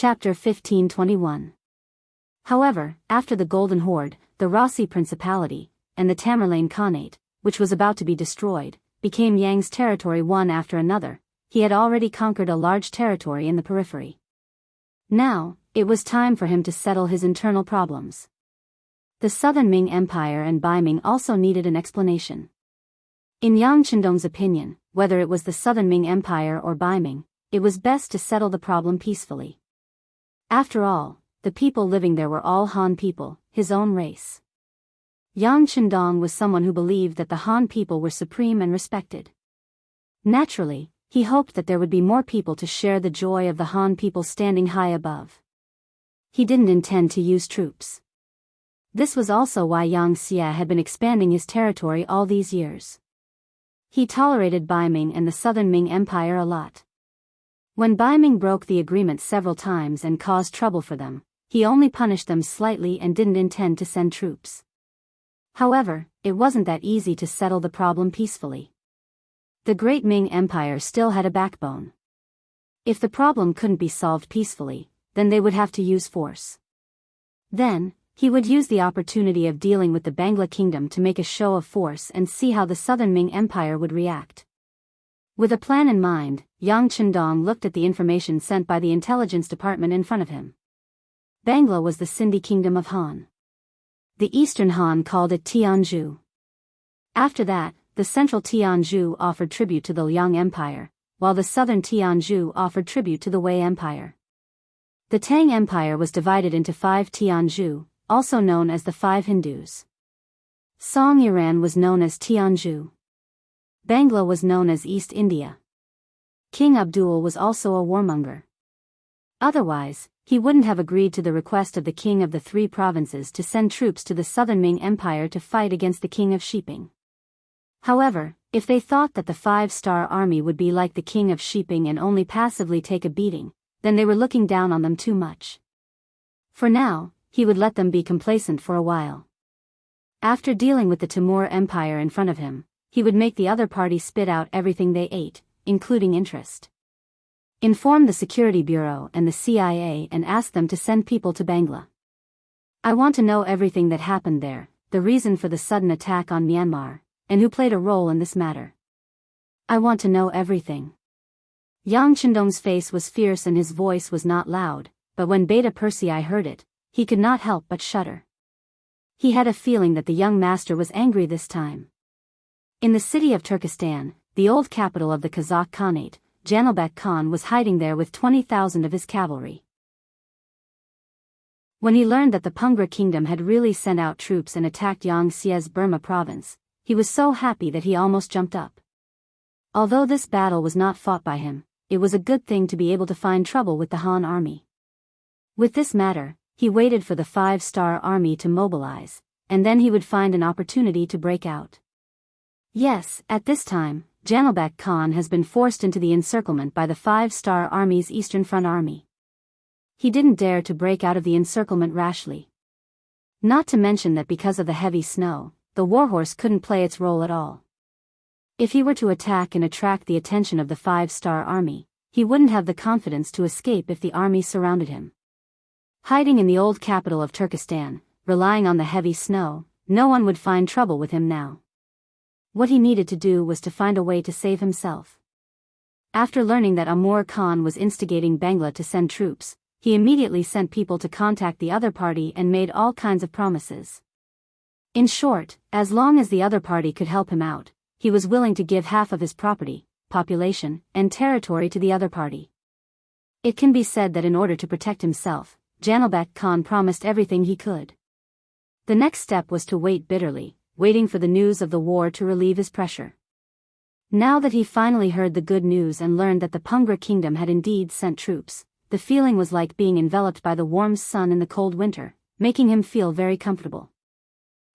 Chapter 1521. However, after the Golden Horde, the Rossi Principality, and the Tamerlane Khanate, which was about to be destroyed, became Yang's territory one after another, he had already conquered a large territory in the periphery. Now, it was time for him to settle his internal problems. The Southern Ming Empire and Baiming also needed an explanation. In Yang Qindong's opinion, whether it was the Southern Ming Empire or Baiming, it was best to settle the problem peacefully. After all, the people living there were all Han people, his own race. Yang Qindong was someone who believed that the Han people were supreme and respected. Naturally, he hoped that there would be more people to share the joy of the Han people standing high above. He didn't intend to use troops. This was also why Yang Xia had been expanding his territory all these years. He tolerated Baiming and the Southern Ming Empire a lot. When Baiming broke the agreement several times and caused trouble for them, he only punished them slightly and didn't intend to send troops. However, it wasn't that easy to settle the problem peacefully. The Great Ming Empire still had a backbone. If the problem couldn't be solved peacefully, then they would have to use force. Then, he would use the opportunity of dealing with the Bangla Kingdom to make a show of force and see how the Southern Ming Empire would react. With a plan in mind, Yang Qindong looked at the information sent by the intelligence department in front of him. Bangla was the Sindhi kingdom of Han. The eastern Han called it Tianzhu. After that, the central Tianzhu offered tribute to the Liang Empire, while the southern Tianzhu offered tribute to the Wei Empire. The Tang Empire was divided into 5 Tianzhu, also known as the 5 Hindus. Song Iran was known as Tianzhu. Bangla was known as East India. King Abdul was also a warmonger. Otherwise, he wouldn't have agreed to the request of the king of the 3 provinces to send troops to the Southern Ming Empire to fight against the king of Shiping. However, if they thought that the 5-star army would be like the king of Shiping and only passively take a beating, then they were looking down on them too much. For now, he would let them be complacent for a while. After dealing with the Timur Empire in front of him, he would make the other party spit out everything they ate, including interest. Inform the Security Bureau and the CIA and ask them to send people to Bangla. I want to know everything that happened there, the reason for the sudden attack on Myanmar, and who played a role in this matter. I want to know everything. Yang Qindong's face was fierce and his voice was not loud, but when Beta Persei heard it, he could not help but shudder. He had a feeling that the young master was angry this time. In the city of Turkestan, the old capital of the Kazakh Khanate, Janilbek Khan was hiding there with 20,000 of his cavalry. When he learned that the Pungra kingdom had really sent out troops and attacked Yang Xia's Burma province, he was so happy that he almost jumped up. Although this battle was not fought by him, it was a good thing to be able to find trouble with the Han army. With this matter, he waited for the 5-star army to mobilize, and then he would find an opportunity to break out. Yes, at this time, Janilbek Khan has been forced into the encirclement by the 5-star army's Eastern Front army. He didn't dare to break out of the encirclement rashly. Not to mention that because of the heavy snow, the warhorse couldn't play its role at all. If he were to attack and attract the attention of the 5-star army, he wouldn't have the confidence to escape if the army surrounded him. Hiding in the old capital of Turkestan, relying on the heavy snow, no one would find trouble with him now. What he needed to do was to find a way to save himself. After learning that Amur Khan was instigating Bangla to send troops, he immediately sent people to contact the other party and made all kinds of promises. In short, as long as the other party could help him out, he was willing to give half of his property, population, and territory to the other party. It can be said that in order to protect himself, Janilbek Khan promised everything he could. The next step was to wait bitterly, waiting for the news of the war to relieve his pressure. Now that he finally heard the good news and learned that the Pungra kingdom had indeed sent troops, the feeling was like being enveloped by the warm sun in the cold winter, making him feel very comfortable.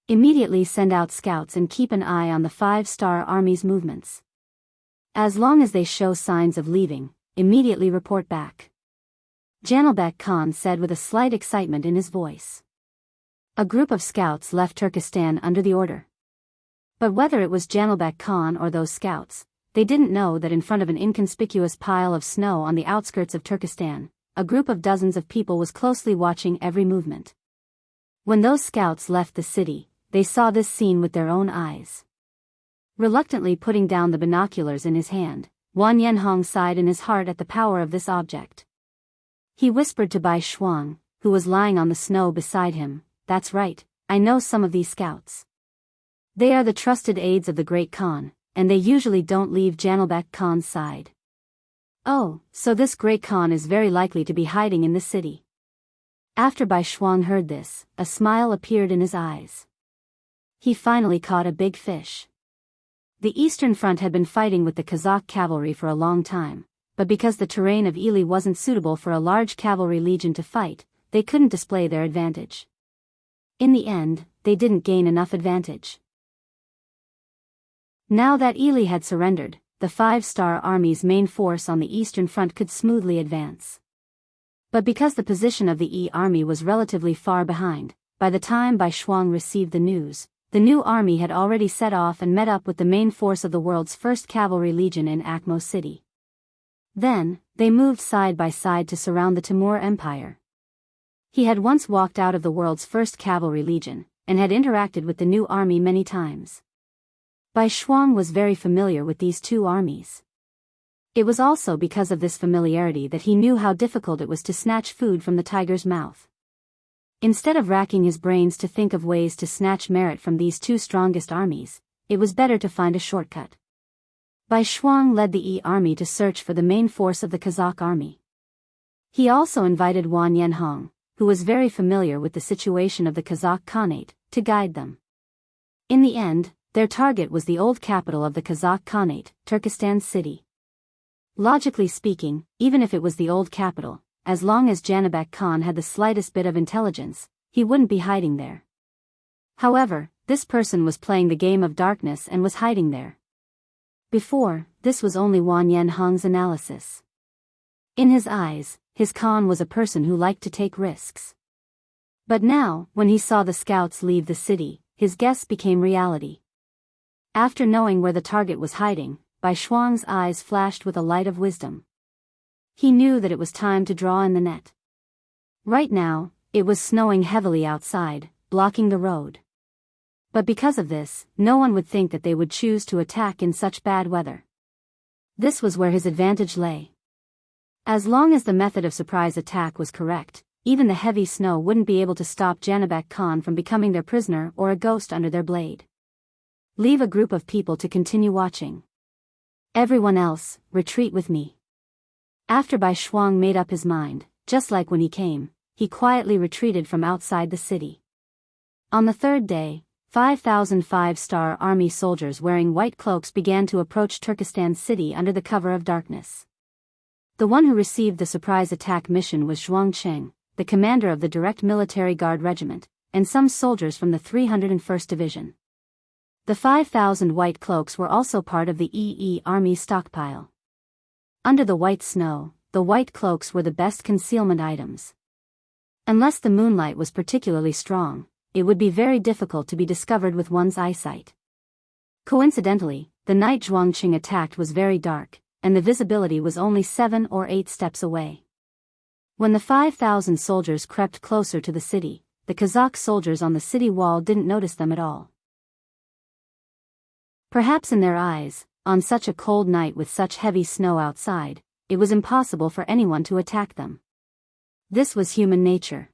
Immediately send out scouts and keep an eye on the 5-star army's movements. As long as they show signs of leaving, immediately report back. Janilbek Khan said with a slight excitement in his voice. A group of scouts left Turkestan under the order. But whether it was Janilbek Khan or those scouts, they didn't know that in front of an inconspicuous pile of snow on the outskirts of Turkestan, a group of dozens of people was closely watching every movement. When those scouts left the city, they saw this scene with their own eyes. Reluctantly putting down the binoculars in his hand, Wang Yanhong sighed in his heart at the power of this object. He whispered to Bai Shuang, who was lying on the snow beside him, "That's right, I know some of these scouts. They are the trusted aides of the Great Khan, and they usually don't leave Janelbek Khan's side." "Oh, so this Great Khan is very likely to be hiding in the city." After Bai Shuang heard this, a smile appeared in his eyes. He finally caught a big fish. The Eastern Front had been fighting with the Kazakh cavalry for a long time, but because the terrain of Ili wasn't suitable for a large cavalry legion to fight, they couldn't display their advantage. In the end, they didn't gain enough advantage. Now that Ili had surrendered, the Five-Star Army's main force on the Eastern Front could smoothly advance. But because the position of the E Army was relatively far behind, by the time Bai Shuang received the news, the new army had already set off and met up with the main force of the world's first cavalry legion in Akmo City. Then, they moved side by side to surround the Timur Empire. He had once walked out of the world's first cavalry legion, and had interacted with the new army many times. Bai Shuang was very familiar with these two armies. It was also because of this familiarity that he knew how difficult it was to snatch food from the tiger's mouth. Instead of racking his brains to think of ways to snatch merit from these two strongest armies, it was better to find a shortcut. Bai Shuang led the E army to search for the main force of the Kazakh army. He also invited Wang Yanhong, who was very familiar with the situation of the Kazakh Khanate, to guide them. In the end, their target was the old capital of the Kazakh Khanate, Turkestan City. Logically speaking, even if it was the old capital, as long as Janabek Khan had the slightest bit of intelligence, he wouldn't be hiding there. However, this person was playing the game of darkness and was hiding there. Before, this was only Wang Yanhong's analysis. In his eyes, his Khan was a person who liked to take risks. But now, when he saw the scouts leave the city, his guess became reality. After knowing where the target was hiding, Bai Shuang's eyes flashed with a light of wisdom. He knew that it was time to draw in the net. Right now, it was snowing heavily outside, blocking the road. But because of this, no one would think that they would choose to attack in such bad weather. This was where his advantage lay. As long as the method of surprise attack was correct, even the heavy snow wouldn't be able to stop Janabek Khan from becoming their prisoner or a ghost under their blade. Leave a group of people to continue watching. Everyone else, retreat with me. After Bai Shuang made up his mind, just like when he came, he quietly retreated from outside the city. On the third day, 5,000 Five-Star Army soldiers wearing white cloaks began to approach Turkestan City under the cover of darkness. The one who received the surprise attack mission was Zhuang Cheng, the commander of the Direct Military Guard Regiment, and some soldiers from the 301st Division. The 5,000 white cloaks were also part of the EE Army stockpile. Under the white snow, the white cloaks were the best concealment items. Unless the moonlight was particularly strong, it would be very difficult to be discovered with one's eyesight. Coincidentally, the night Zhuangqing attacked was very dark, and the visibility was only 7 or 8 steps away. When the 5,000 soldiers crept closer to the city, the Kazakh soldiers on the city wall didn't notice them at all. Perhaps in their eyes, on such a cold night with such heavy snow outside, it was impossible for anyone to attack them. This was human nature.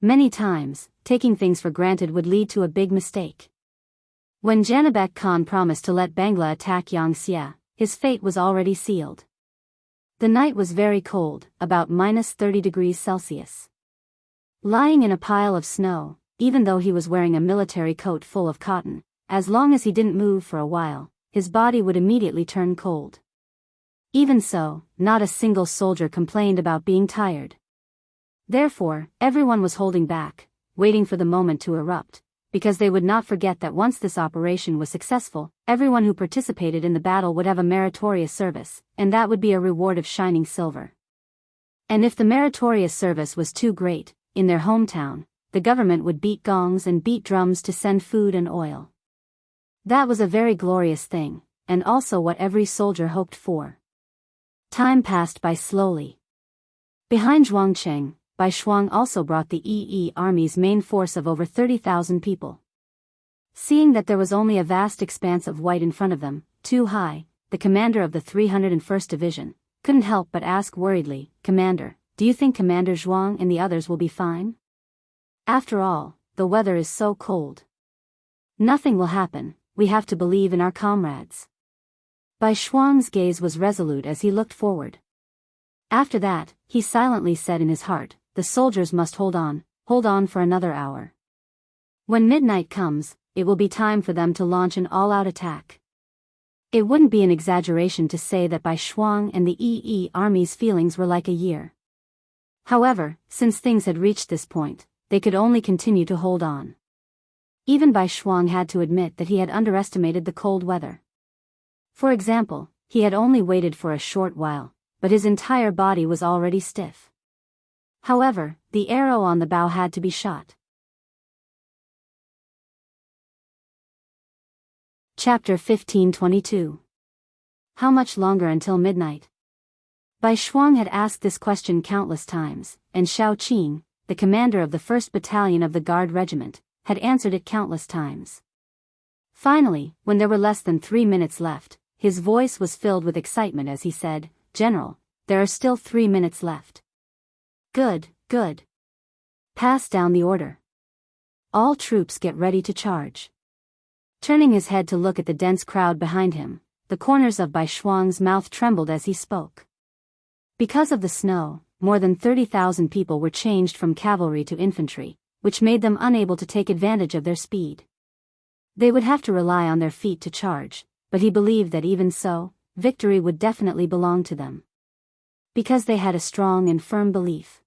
Many times, taking things for granted would lead to a big mistake. When Janabek Khan promised to let Bangla attack Xianxia, his fate was already sealed. The night was very cold, about -30 degrees Celsius. Lying in a pile of snow, even though he was wearing a military coat full of cotton, as long as he didn't move for a while, his body would immediately turn cold. Even so, not a single soldier complained about being tired. Therefore, everyone was holding back, waiting for the moment to erupt, because they would not forget that once this operation was successful, everyone who participated in the battle would have a meritorious service, and that would be a reward of shining silver. And if the meritorious service was too great, in their hometown, the government would beat gongs and beat drums to send food and oil. That was a very glorious thing, and also what every soldier hoped for. Time passed by slowly. Behind Zhuangcheng, Bai Shuang also brought the Yi army's main force of over 30,000 people. Seeing that there was only a vast expanse of white in front of them, too high, the commander of the 301st Division couldn't help but ask worriedly, "Commander, do you think Commander Zhuang and the others will be fine? After all, the weather is so cold." "Nothing will happen, we have to believe in our comrades." Bai Shuang's gaze was resolute as he looked forward. After that, he silently said in his heart, "The soldiers must hold on for another hour. When midnight comes, it will be time for them to launch an all-out attack." It wouldn't be an exaggeration to say that Bai Shuang and the Yi army's feelings were like a year. However, since things had reached this point, they could only continue to hold on. Even Bai Shuang had to admit that he had underestimated the cold weather. For example, he had only waited for a short while, but his entire body was already stiff. However, the arrow on the bow had to be shot. Chapter 15:22. How much longer until midnight? Bai Shuang had asked this question countless times, and Xiao Qing, the commander of the 1st Battalion of the Guard Regiment, had answered it countless times. Finally, when there were less than 3 minutes left, his voice was filled with excitement as he said, "General, there are still 3 minutes left." "Good, good. Pass down the order. All troops get ready to charge." Turning his head to look at the dense crowd behind him, the corners of Bai Shuang's mouth trembled as he spoke. Because of the snow, more than 30,000 people were changed from cavalry to infantry, which made them unable to take advantage of their speed. They would have to rely on their feet to charge, but he believed that even so, victory would definitely belong to them. Because they had a strong and firm belief.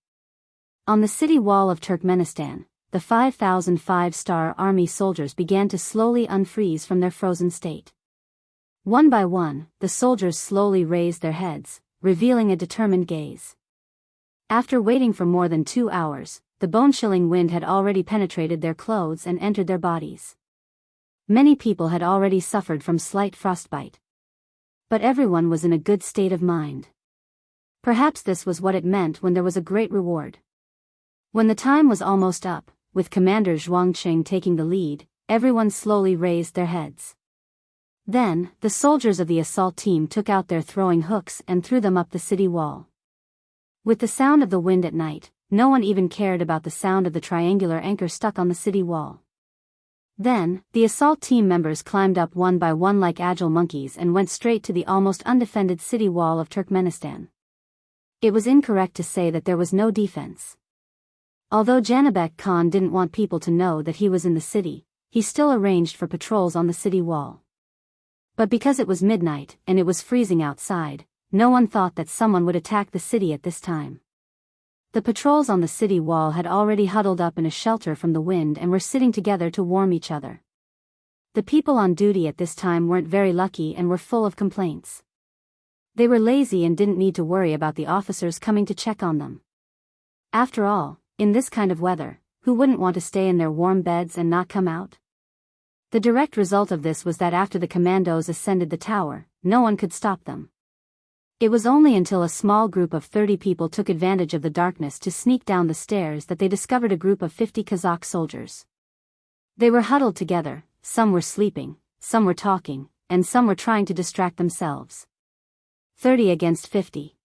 On the city wall of Turkmenistan, the 5,000 five-star army soldiers began to slowly unfreeze from their frozen state. One by one, the soldiers slowly raised their heads, revealing a determined gaze. After waiting for more than 2 hours, the bone-chilling wind had already penetrated their clothes and entered their bodies. Many people had already suffered from slight frostbite. But everyone was in a good state of mind. Perhaps this was what it meant when there was a great reward. When the time was almost up, with Commander Zhuangcheng taking the lead, everyone slowly raised their heads. Then, the soldiers of the assault team took out their throwing hooks and threw them up the city wall. With the sound of the wind at night, no one even cared about the sound of the triangular anchor stuck on the city wall. Then, the assault team members climbed up one by one like agile monkeys and went straight to the almost undefended city wall of Turkmenistan. It was incorrect to say that there was no defense. Although Janibek Khan didn't want people to know that he was in the city, he still arranged for patrols on the city wall. But because it was midnight and it was freezing outside, no one thought that someone would attack the city at this time. The patrols on the city wall had already huddled up in a shelter from the wind and were sitting together to warm each other. The people on duty at this time weren't very lucky and were full of complaints. They were lazy and didn't need to worry about the officers coming to check on them. After all, in this kind of weather, who wouldn't want to stay in their warm beds and not come out? The direct result of this was that after the commandos ascended the tower, no one could stop them. It was only until a small group of 30 people took advantage of the darkness to sneak down the stairs that they discovered a group of 50 Kazakh soldiers. They were huddled together, some were sleeping, some were talking, and some were trying to distract themselves. 30 against 50.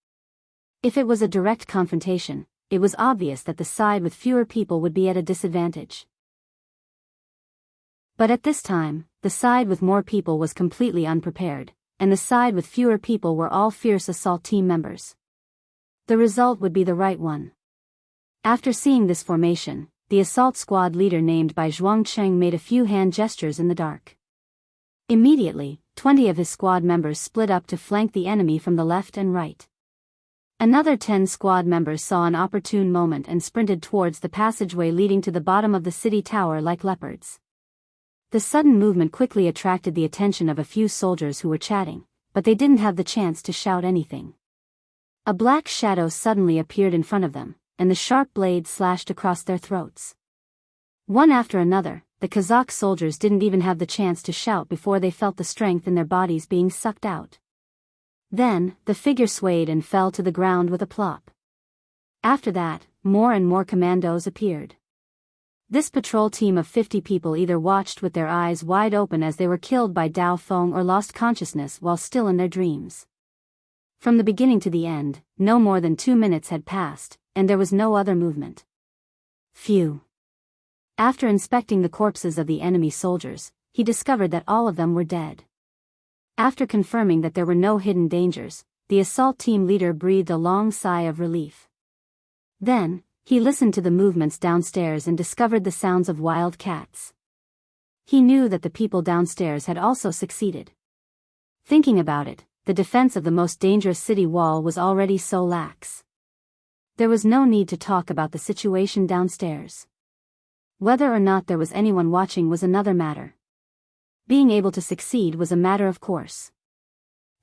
If it was a direct confrontation, it was obvious that the side with fewer people would be at a disadvantage. But at this time, the side with more people was completely unprepared, and the side with fewer people were all fierce assault team members. The result would be the right one. After seeing this formation, the assault squad leader named by Zhuangcheng made a few hand gestures in the dark. Immediately, 20 of his squad members split up to flank the enemy from the left and right. Another 10 squad members saw an opportune moment and sprinted towards the passageway leading to the bottom of the city tower like leopards. The sudden movement quickly attracted the attention of a few soldiers who were chatting, but they didn't have the chance to shout anything. A black shadow suddenly appeared in front of them, and the sharp blade slashed across their throats. One after another, the Kazakh soldiers didn't even have the chance to shout before they felt the strength in their bodies being sucked out. Then, the figure swayed and fell to the ground with a plop. After that, more and more commandos appeared. This patrol team of 50 people either watched with their eyes wide open as they were killed by Dao Feng or lost consciousness while still in their dreams. From the beginning to the end, no more than 2 minutes had passed, and there was no other movement. Phew. After inspecting the corpses of the enemy soldiers, he discovered that all of them were dead. After confirming that there were no hidden dangers, the assault team leader breathed a long sigh of relief. Then, he listened to the movements downstairs and discovered the sounds of wild cats. He knew that the people downstairs had also succeeded. Thinking about it, the defense of the most dangerous city wall was already so lax. There was no need to talk about the situation downstairs. Whether or not there was anyone watching was another matter. Being able to succeed was a matter of course.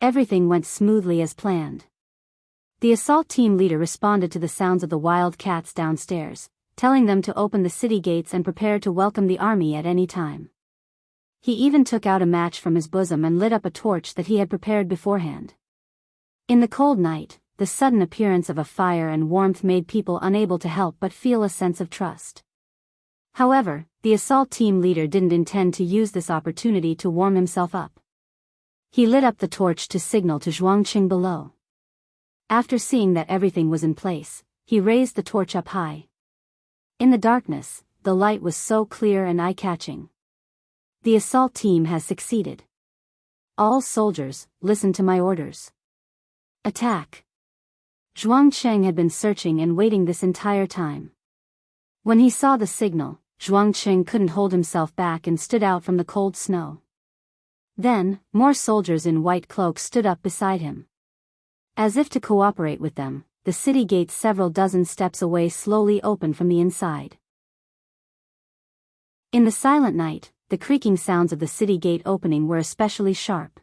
Everything went smoothly as planned. The assault team leader responded to the sounds of the wild cats downstairs, telling them to open the city gates and prepare to welcome the army at any time. He even took out a match from his bosom and lit up a torch that he had prepared beforehand. In the cold night, the sudden appearance of a fire and warmth made people unable to help but feel a sense of trust. However, the assault team leader didn't intend to use this opportunity to warm himself up. He lit up the torch to signal to Zhuangqing below. After seeing that everything was in place, he raised the torch up high. In the darkness, the light was so clear and eye-catching. The assault team has succeeded. All soldiers, listen to my orders. Attack. Zhuangqing had been searching and waiting this entire time. When he saw the signal, Zhuangqing couldn't hold himself back and stood out from the cold snow. Then, more soldiers in white cloaks stood up beside him. As if to cooperate with them, the city gates several dozen steps away slowly opened from the inside. In the silent night, the creaking sounds of the city gate opening were especially sharp.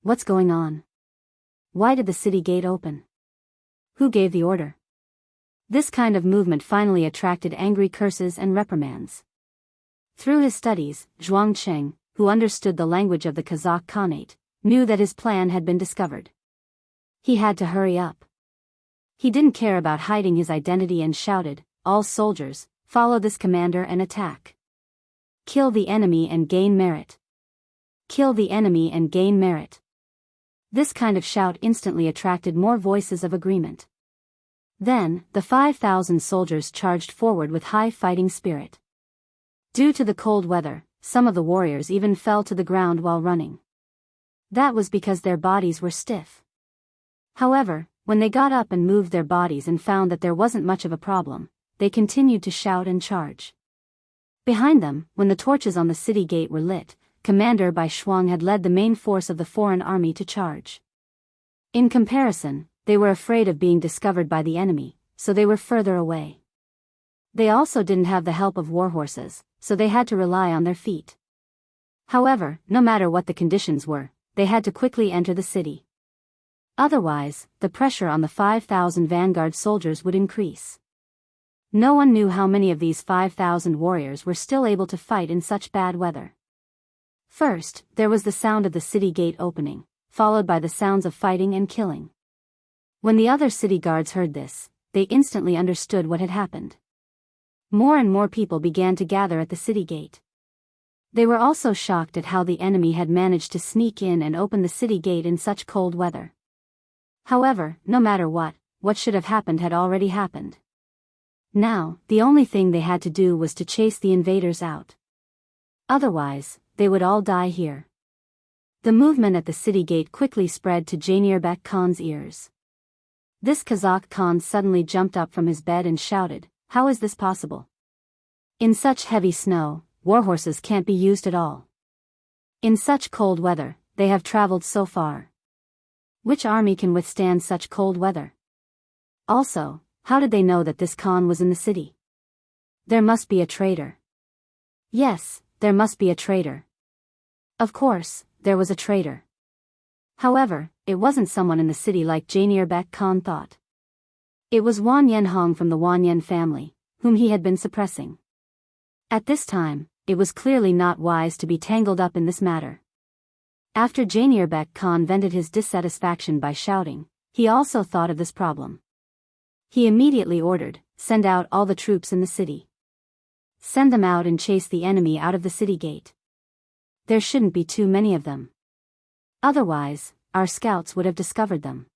What's going on? Why did the city gate open? Who gave the order? This kind of movement finally attracted angry curses and reprimands. Through his studies, Zhuangqing, who understood the language of the Kazakh Khanate, knew that his plan had been discovered. He had to hurry up. He didn't care about hiding his identity and shouted, "All soldiers, follow this commander and attack. Kill the enemy and gain merit. Kill the enemy and gain merit." This kind of shout instantly attracted more voices of agreement. Then, the 5,000 soldiers charged forward with high fighting spirit. Due to the cold weather, some of the warriors even fell to the ground while running. That was because their bodies were stiff. However, when they got up and moved their bodies and found that there wasn't much of a problem, they continued to shout and charge. Behind them, when the torches on the city gate were lit, Commander Bai Shuang had led the main force of the foreign army to charge. In comparison, they were afraid of being discovered by the enemy, so they were further away. They also didn't have the help of war horses, so they had to rely on their feet. However, no matter what the conditions were, they had to quickly enter the city. Otherwise, the pressure on the 5,000 vanguard soldiers would increase. No one knew how many of these 5,000 warriors were still able to fight in such bad weather. First, there was the sound of the city gate opening, followed by the sounds of fighting and killing. When the other city guards heard this, they instantly understood what had happened. More and more people began to gather at the city gate. They were also shocked at how the enemy had managed to sneak in and open the city gate in such cold weather. However, no matter what should have happened had already happened. Now, the only thing they had to do was to chase the invaders out. Otherwise, they would all die here. The movement at the city gate quickly spread to Jainerbek Khan's ears. This Kazakh Khan suddenly jumped up from his bed and shouted, "How is this possible? In such heavy snow, warhorses can't be used at all. In such cold weather, they have traveled so far. Which army can withstand such cold weather? Also, how did they know that this Khan was in the city? There must be a traitor. Yes, there must be a traitor." Of course, there was a traitor. However, it wasn't someone in the city like Jainerbek Khan thought. It was Wan Yanhong from the Wan Yan family, whom he had been suppressing. At this time, it was clearly not wise to be tangled up in this matter. After Jainerbek Khan vented his dissatisfaction by shouting, he also thought of this problem. He immediately ordered, "Send out all the troops in the city. Send them out and chase the enemy out of the city gate. There shouldn't be too many of them. Otherwise, our scouts would have discovered them.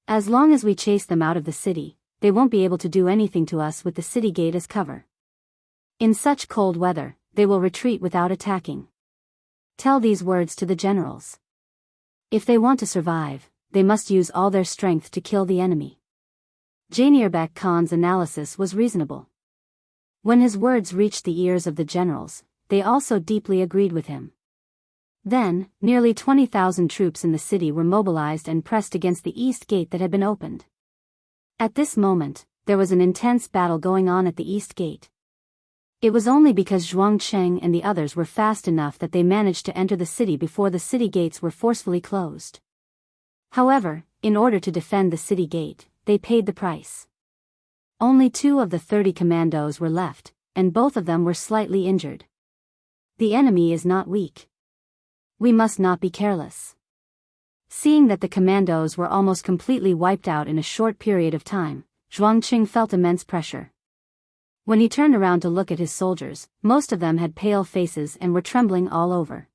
As long as we chase them out of the city, they won't be able to do anything to us with the city gate as cover. In such cold weather, they will retreat without attacking. Tell these words to the generals. If they want to survive, they must use all their strength to kill the enemy." Jainerbek Khan's analysis was reasonable. When his words reached the ears of the generals, they also deeply agreed with him. Then, nearly 20,000 troops in the city were mobilized and pressed against the east gate that had been opened. At this moment, there was an intense battle going on at the east gate. It was only because Zhuang Cheng and the others were fast enough that they managed to enter the city before the city gates were forcefully closed. However, in order to defend the city gate, they paid the price. Only 2 of the 30 commandos were left, and both of them were slightly injured. The enemy is not weak. We must not be careless. Seeing that the commandos were almost completely wiped out in a short period of time, Zhuang Qing felt immense pressure. When he turned around to look at his soldiers, most of them had pale faces and were trembling all over.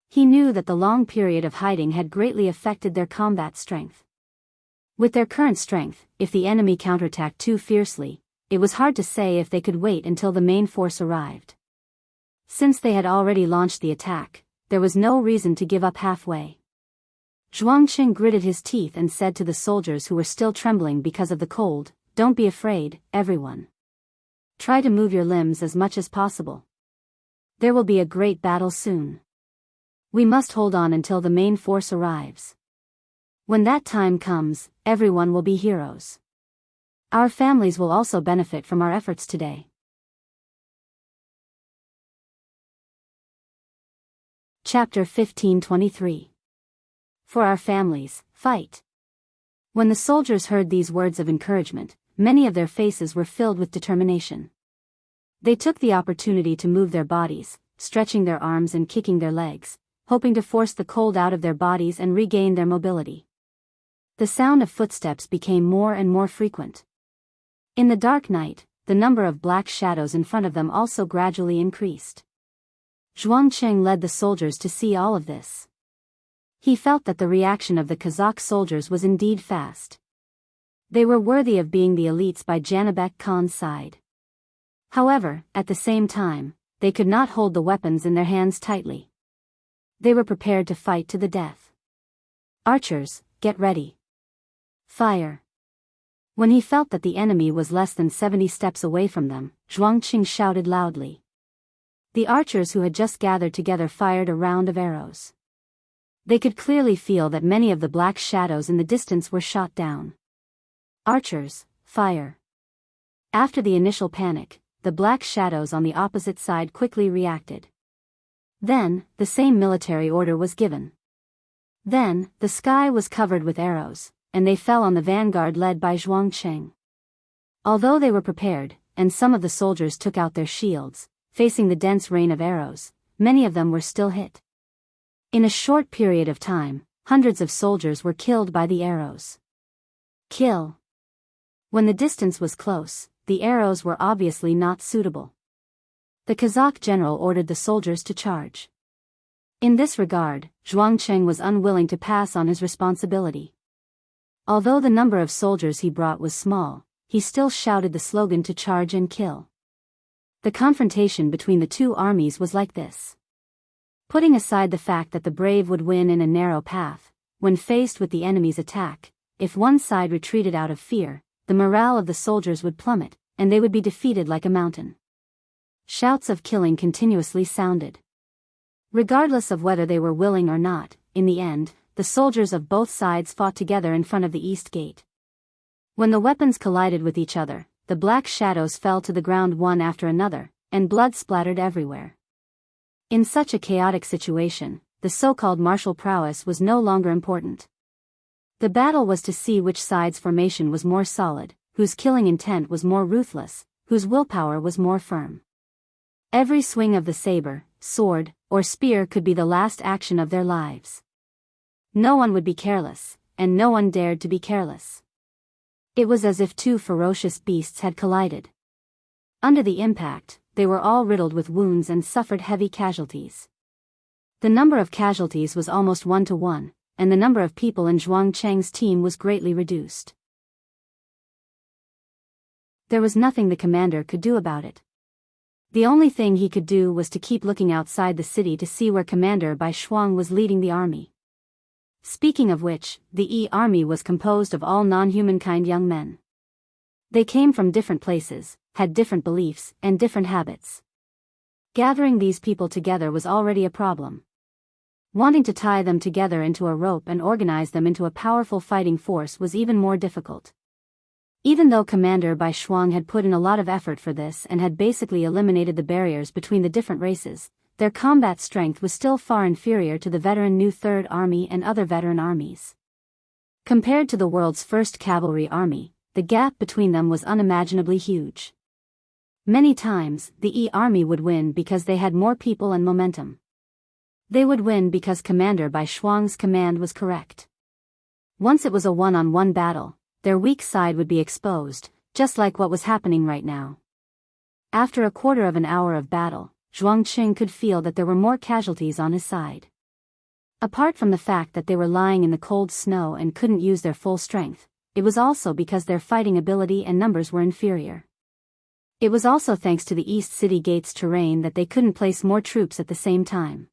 He knew that the long period of hiding had greatly affected their combat strength. With their current strength, if the enemy counterattacked too fiercely, it was hard to say if they could wait until the main force arrived. Since they had already launched the attack, there was no reason to give up halfway. Zhuang Qing gritted his teeth and said to the soldiers who were still trembling because of the cold, "Don't be afraid, everyone. Try to move your limbs as much as possible. There will be a great battle soon. We must hold on until the main force arrives. When that time comes, everyone will be heroes. Our families will also benefit from our efforts today." Chapter 15:23. For our families, fight. When the soldiers heard these words of encouragement, many of their faces were filled with determination. They took the opportunity to move their bodies, stretching their arms and kicking their legs, hoping to force the cold out of their bodies and regain their mobility. The sound of footsteps became more and more frequent. In the dark night, the number of black shadows in front of them also gradually increased. Zhuang Qing led the soldiers to see all of this. He felt that the reaction of the Kazakh soldiers was indeed fast. They were worthy of being the elites by Janibek Khan's side. However, at the same time, they could not hold the weapons in their hands tightly. They were prepared to fight to the death. "Archers, get ready. Fire." When he felt that the enemy was less than 70 steps away from them, Zhuang Qing shouted loudly. The archers who had just gathered together fired a round of arrows. They could clearly feel that many of the black shadows in the distance were shot down. "Archers, fire." After the initial panic, the black shadows on the opposite side quickly reacted. Then, the same military order was given. Then, the sky was covered with arrows, and they fell on the vanguard led by Zhuang Qing. Although they were prepared, and some of the soldiers took out their shields, facing the dense rain of arrows, many of them were still hit. In a short period of time, hundreds of soldiers were killed by the arrows. Kill. When the distance was close, the arrows were obviously not suitable. The Kazakh general ordered the soldiers to charge. In this regard, Zhuang Qing was unwilling to pass on his responsibility. Although the number of soldiers he brought was small, he still shouted the slogan to charge and kill. The confrontation between the two armies was like this. Putting aside the fact that the brave would win in a narrow path, when faced with the enemy's attack, if one side retreated out of fear, the morale of the soldiers would plummet, and they would be defeated like a mountain. Shouts of killing continuously sounded. Regardless of whether they were willing or not, in the end, the soldiers of both sides fought together in front of the east gate. When the weapons collided with each other, the black shadows fell to the ground one after another, and blood splattered everywhere. In such a chaotic situation, the so-called martial prowess was no longer important. The battle was to see which side's formation was more solid, whose killing intent was more ruthless, whose willpower was more firm. Every swing of the saber, sword, or spear could be the last action of their lives. No one would be careless, and no one dared to be careless. It was as if two ferocious beasts had collided. Under the impact, they were all riddled with wounds and suffered heavy casualties. The number of casualties was almost 1-to-1, and the number of people in Zhuang Cheng's team was greatly reduced. There was nothing the commander could do about it. The only thing he could do was to keep looking outside the city to see where Commander Bai Shuang was leading the army. Speaking of which, the Yi army was composed of all non-humankind young men. They came from different places, had different beliefs, and different habits. Gathering these people together was already a problem. Wanting to tie them together into a rope and organize them into a powerful fighting force was even more difficult. Even though Commander Bai Shuang had put in a lot of effort for this and had basically eliminated the barriers between the different races, their combat strength was still far inferior to the veteran New Third Army and other veteran armies. Compared to the world's first cavalry army, the gap between them was unimaginably huge. Many times, the Yi army would win because they had more people and momentum. They would win because Commander Bai Shuang's command was correct. Once it was a one-on-one battle, their weak side would be exposed, just like what was happening right now. After a quarter of an hour of battle, Zhuang Qing could feel that there were more casualties on his side. Apart from the fact that they were lying in the cold snow and couldn't use their full strength, it was also because their fighting ability and numbers were inferior. It was also thanks to the East City Gate's terrain that they couldn't place more troops at the same time.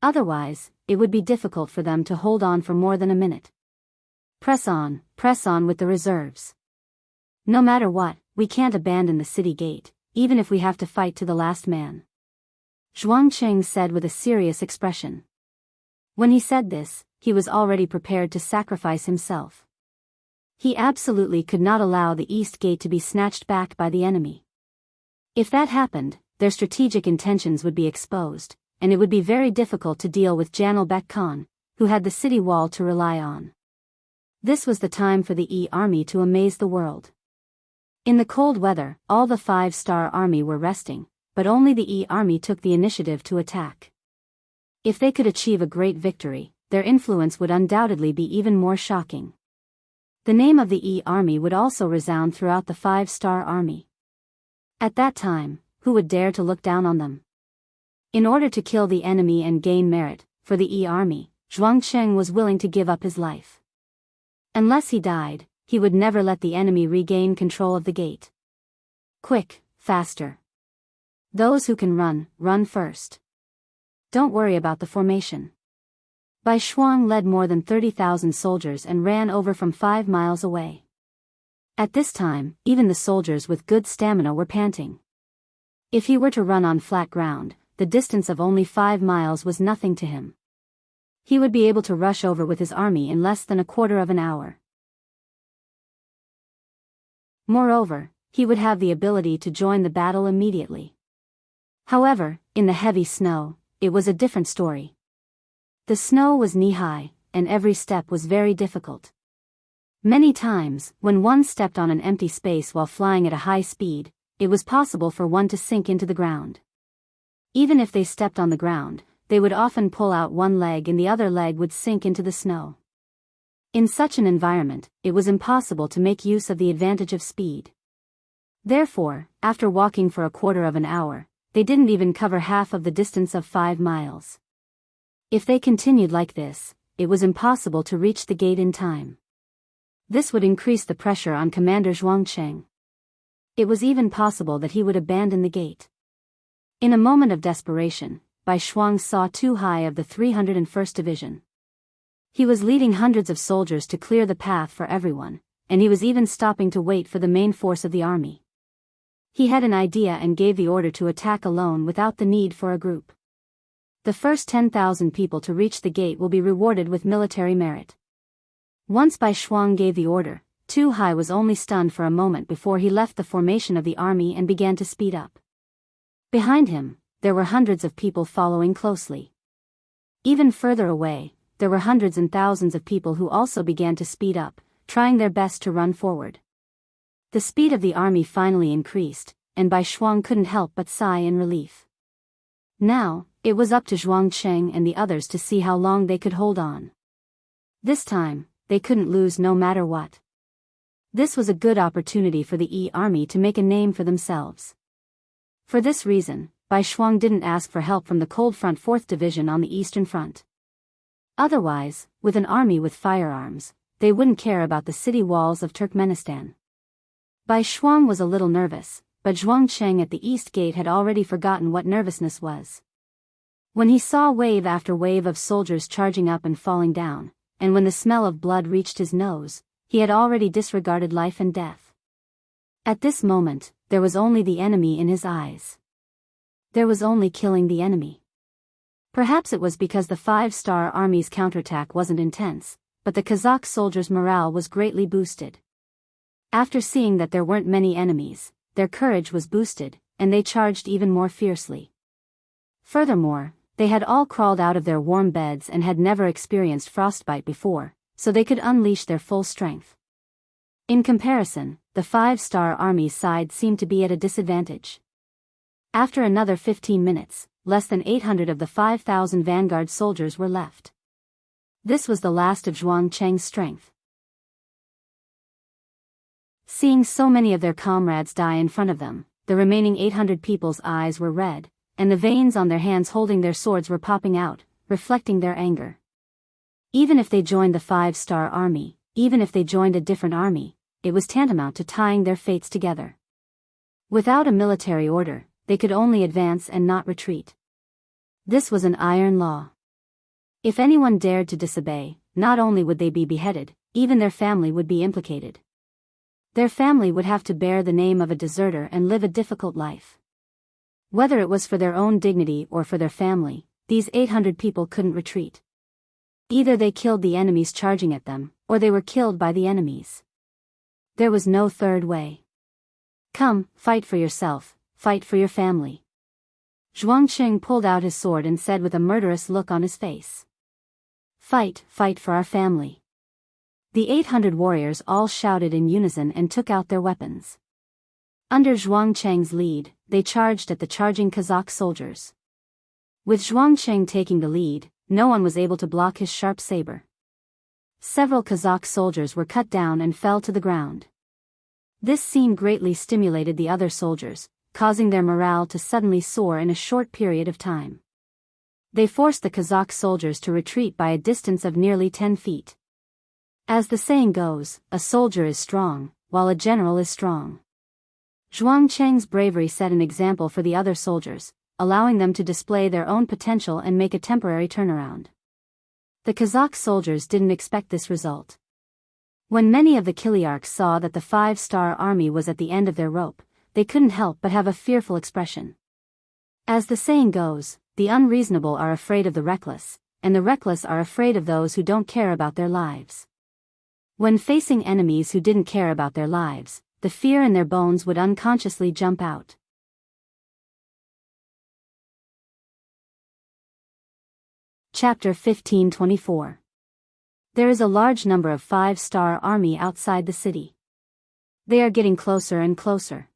Otherwise, it would be difficult for them to hold on for more than a minute. Press on with the reserves. No matter what, we can't abandon the city gate, even if we have to fight to the last man. Zhuang Qing said with a serious expression. When he said this, he was already prepared to sacrifice himself. He absolutely could not allow the East Gate to be snatched back by the enemy. If that happened, their strategic intentions would be exposed, and it would be very difficult to deal with Janel Bek Khan, who had the city wall to rely on. This was the time for the Yi army to amaze the world. In the cold weather, all the 5-star army were resting, but only the Yi army took the initiative to attack. If they could achieve a great victory, their influence would undoubtedly be even more shocking. The name of the Yi army would also resound throughout the 5-star army. At that time, who would dare to look down on them? In order to kill the enemy and gain merit, for the Yi army, Zhuang Cheng was willing to give up his life. Unless he died, he would never let the enemy regain control of the gate. Quick, faster. Those who can run, run first. Don't worry about the formation. Bai Shuang led more than 30,000 soldiers and ran over from 5 miles away. At this time, even the soldiers with good stamina were panting. If he were to run on flat ground, the distance of only 5 miles was nothing to him. He would be able to rush over with his army in less than a quarter of an hour. Moreover, he would have the ability to join the battle immediately. However, in the heavy snow, it was a different story. The snow was knee-high, and every step was very difficult. Many times, when one stepped on an empty space while flying at a high speed, it was possible for one to sink into the ground. Even if they stepped on the ground, they would often pull out one leg and the other leg would sink into the snow. In such an environment, it was impossible to make use of the advantage of speed. Therefore, after walking for a quarter of an hour, they didn't even cover half of the distance of 5 miles. If they continued like this, it was impossible to reach the gate in time. This would increase the pressure on Commander Zhuang Cheng. It was even possible that he would abandon the gate. In a moment of desperation, Bai Shuang saw too high of the 301st Division. He was leading hundreds of soldiers to clear the path for everyone, and he was even stopping to wait for the main force of the army. He had an idea and gave the order to attack alone without the need for a group. The first 10,000 people to reach the gate will be rewarded with military merit. Once Bai Shuang gave the order, Tu Hai was only stunned for a moment before he left the formation of the army and began to speed up. Behind him, there were hundreds of people following closely. Even further away, there were hundreds and thousands of people who also began to speed up, trying their best to run forward. The speed of the army finally increased, and Bai Shuang couldn't help but sigh in relief. Now, it was up to Zhuang Cheng and the others to see how long they could hold on. This time, they couldn't lose no matter what. This was a good opportunity for the Yi army to make a name for themselves. For this reason, Bai Shuang didn't ask for help from the Cold Front 4th Division on the Eastern Front. Otherwise, with an army with firearms, they wouldn't care about the city walls of Turkmenistan. Bai Shuang was a little nervous, but Zhuangcheng at the East Gate had already forgotten what nervousness was. When he saw wave after wave of soldiers charging up and falling down, and when the smell of blood reached his nose, he had already disregarded life and death. At this moment, there was only the enemy in his eyes. There was only killing the enemy. Perhaps it was because the 5-star army's counterattack wasn't intense, but the Kazakh soldiers' morale was greatly boosted. After seeing that there weren't many enemies, their courage was boosted, and they charged even more fiercely. Furthermore, they had all crawled out of their warm beds and had never experienced frostbite before, so they could unleash their full strength. In comparison, the 5-star army's side seemed to be at a disadvantage. After another 15 minutes, less than 800 of the 5,000 vanguard soldiers were left. This was the last of Zhuangcheng's strength. Seeing so many of their comrades die in front of them, the remaining 800 people's eyes were red, and the veins on their hands holding their swords were popping out, reflecting their anger. Even if they joined the 5-star army, even if they joined a different army, it was tantamount to tying their fates together. Without a military order, they could only advance and not retreat. This was an iron law. If anyone dared to disobey, not only would they be beheaded, even their family would be implicated. Their family would have to bear the name of a deserter and live a difficult life. Whether it was for their own dignity or for their family, these 800 people couldn't retreat. Either they killed the enemies charging at them, or they were killed by the enemies. There was no third way. Come, fight for yourself, fight for your family. Zhuangcheng pulled out his sword and said with a murderous look on his face. Fight, fight for our family. The 800 warriors all shouted in unison and took out their weapons. Under Zhuangcheng's lead, they charged at the charging Kazakh soldiers. With Zhuangcheng taking the lead, no one was able to block his sharp saber. Several Kazakh soldiers were cut down and fell to the ground. This scene greatly stimulated the other soldiers, causing their morale to suddenly soar in a short period of time. They forced the Kazakh soldiers to retreat by a distance of nearly 10 feet. As the saying goes, a soldier is strong, while a general is strong. Zhuangcheng's bravery set an example for the other soldiers, allowing them to display their own potential and make a temporary turnaround. The Kazakh soldiers didn't expect this result. When many of the Kiliarchs saw that the 5-star army was at the end of their rope, they couldn't help but have a fearful expression. As the saying goes, the unreasonable are afraid of the reckless, and the reckless are afraid of those who don't care about their lives. When facing enemies who didn't care about their lives, the fear in their bones would unconsciously jump out. Chapter 1524. There is a large number of 5-star army outside the city. They are getting closer and closer.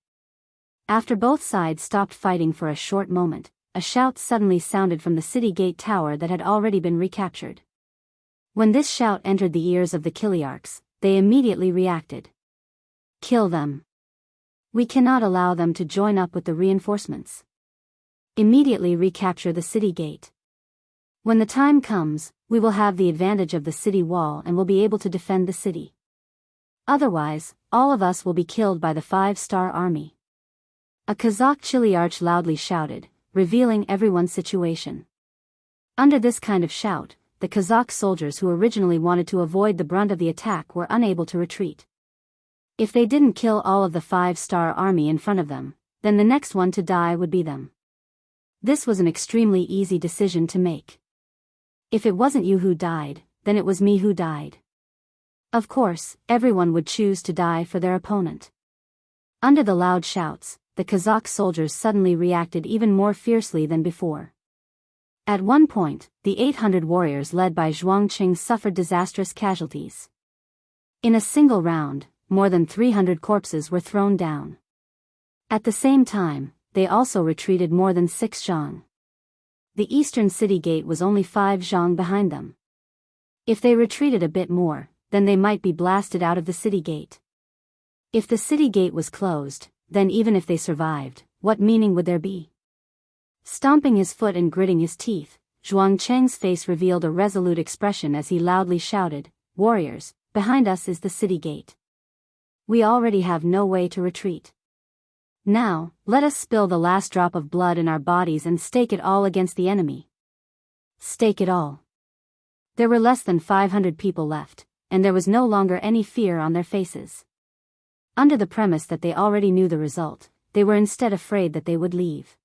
After both sides stopped fighting for a short moment, a shout suddenly sounded from the city gate tower that had already been recaptured. When this shout entered the ears of the Kiliarchs, they immediately reacted. Kill them. We cannot allow them to join up with the reinforcements. Immediately recapture the city gate. When the time comes, we will have the advantage of the city wall and will be able to defend the city. Otherwise, all of us will be killed by the 5-star army. A Kazakh Chiliarch loudly shouted, revealing everyone's situation. Under this kind of shout, the Kazakh soldiers who originally wanted to avoid the brunt of the attack were unable to retreat. If they didn't kill all of the 5-star army in front of them, then the next one to die would be them. This was an extremely easy decision to make. If it wasn't you who died, then it was me who died. Of course, everyone would choose to die for their opponent. Under the loud shouts, the Kazakh soldiers suddenly reacted even more fiercely than before. At one point, the 800 warriors led by Zhuangcheng suffered disastrous casualties. In a single round, more than 300 corpses were thrown down. At the same time, they also retreated more than 6 zhang. The eastern city gate was only 5 zhang behind them. If they retreated a bit more, then they might be blasted out of the city gate. If the city gate was closed, then even if they survived, what meaning would there be? Stomping his foot and gritting his teeth, Zhuang Cheng's face revealed a resolute expression as he loudly shouted, "Warriors, behind us is the city gate. We already have no way to retreat. Now, let us spill the last drop of blood in our bodies and stake it all against the enemy." Stake it all. There were less than 500 people left, and there was no longer any fear on their faces. Under the premise that they already knew the result, they were instead afraid that they would leave.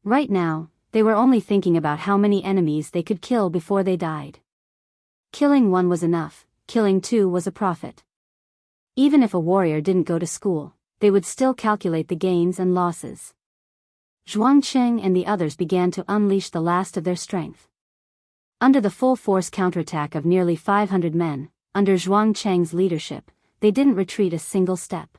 Right now, they were only thinking about how many enemies they could kill before they died. Killing one was enough, killing two was a profit. Even if a warrior didn't go to school, they would still calculate the gains and losses. Zhuang Cheng and the others began to unleash the last of their strength. Under the full-force counterattack of nearly 500 men, under Zhuang Cheng's leadership, they didn't retreat a single step.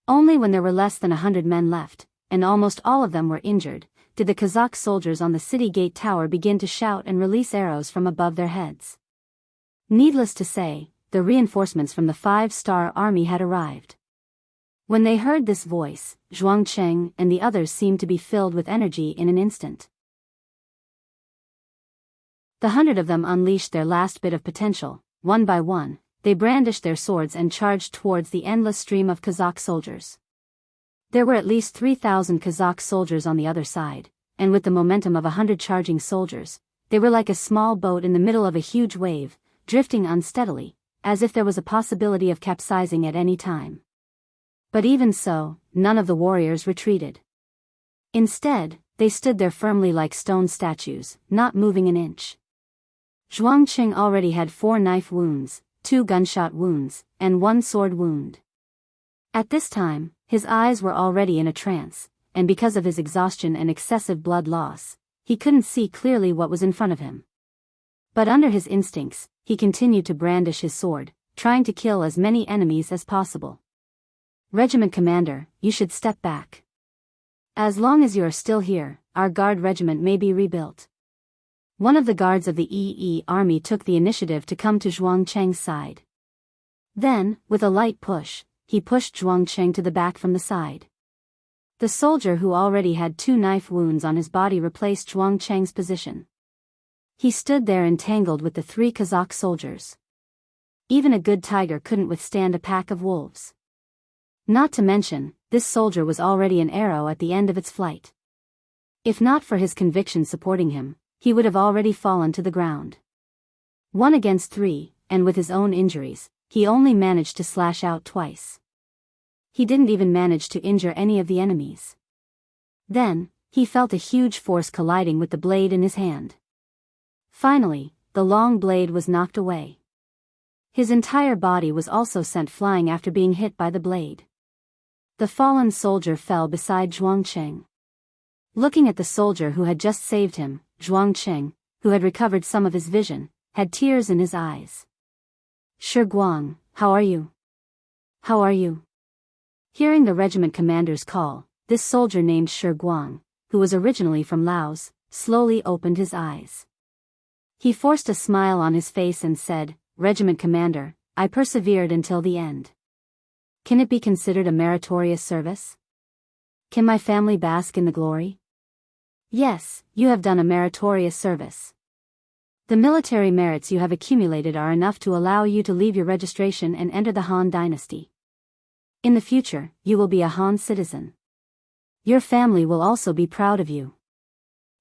Only when there were less than 100 men left, and almost all of them were injured, did the Kazakh soldiers on the city gate tower begin to shout and release arrows from above their heads. Needless to say, the reinforcements from the 5-star army had arrived. When they heard this voice, Zhuang Cheng and the others seemed to be filled with energy in an instant. The 100 of them unleashed their last bit of potential. One by one, they brandished their swords and charged towards the endless stream of Kazakh soldiers. There were at least 3,000 Kazakh soldiers on the other side, and with the momentum of 100 charging soldiers, they were like a small boat in the middle of a huge wave, drifting unsteadily, as if there was a possibility of capsizing at any time. But even so, none of the warriors retreated. Instead, they stood there firmly like stone statues, not moving an inch. Zhuang Cheng already had 4 knife wounds, 2 gunshot wounds, and 1 sword wound. At this time, his eyes were already in a trance, and because of his exhaustion and excessive blood loss, he couldn't see clearly what was in front of him. But under his instincts, he continued to brandish his sword, trying to kill as many enemies as possible. "Regiment commander, you should step back. As long as you are still here, our guard regiment may be rebuilt." One of the guards of the EE army took the initiative to come to Zhuang Cheng's side. Then, with a light push, he pushed Zhuang Cheng to the back from the side. The soldier who already had 2 knife wounds on his body replaced Zhuang Cheng's position. He stood there entangled with the 3 Kazakh soldiers. Even a good tiger couldn't withstand a pack of wolves. Not to mention, this soldier was already an arrow at the end of its flight. If not for his conviction supporting him, he would have already fallen to the ground. 1 against 3, and with his own injuries, he only managed to slash out twice. He didn't even manage to injure any of the enemies. Then, he felt a huge force colliding with the blade in his hand. Finally, the long blade was knocked away. His entire body was also sent flying after being hit by the blade. The fallen soldier fell beside Zhuang Cheng. Looking at the soldier who had just saved him, Zhuang Cheng, who had recovered some of his vision, had tears in his eyes. "Shi Guang, how are you? How are you?" Hearing the regiment commander's call, this soldier named Shi Guang, who was originally from Laos, slowly opened his eyes. He forced a smile on his face and said, "Regiment commander, I persevered until the end. Can it be considered a meritorious service? Can my family bask in the glory?" "Yes, you have done a meritorious service. The military merits you have accumulated are enough to allow you to leave your registration and enter the Han Dynasty. In the future, you will be a Han citizen. Your family will also be proud of you."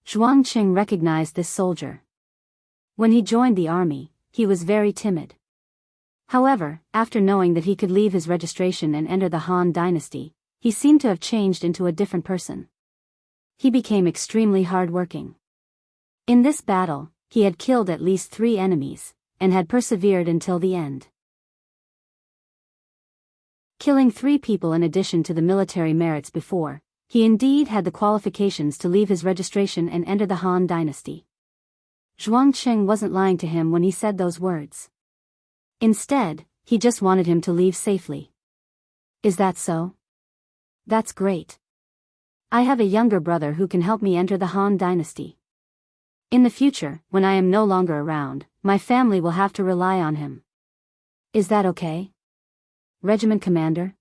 Zhuang Cheng recognized this soldier. When he joined the army, he was very timid. However, after knowing that he could leave his registration and enter the Han Dynasty, he seemed to have changed into a different person. He became extremely hard-working. In this battle, he had killed at least 3 enemies, and had persevered until the end. Killing 3 people in addition to the military merits before, he indeed had the qualifications to leave his registration and enter the Han Dynasty. Zhuang Cheng wasn't lying to him when he said those words. Instead, he just wanted him to leave safely. "Is that so? That's great. I have a younger brother who can help me enter the Han Dynasty. In the future, when I am no longer around, my family will have to rely on him. Is that okay? Regiment commander?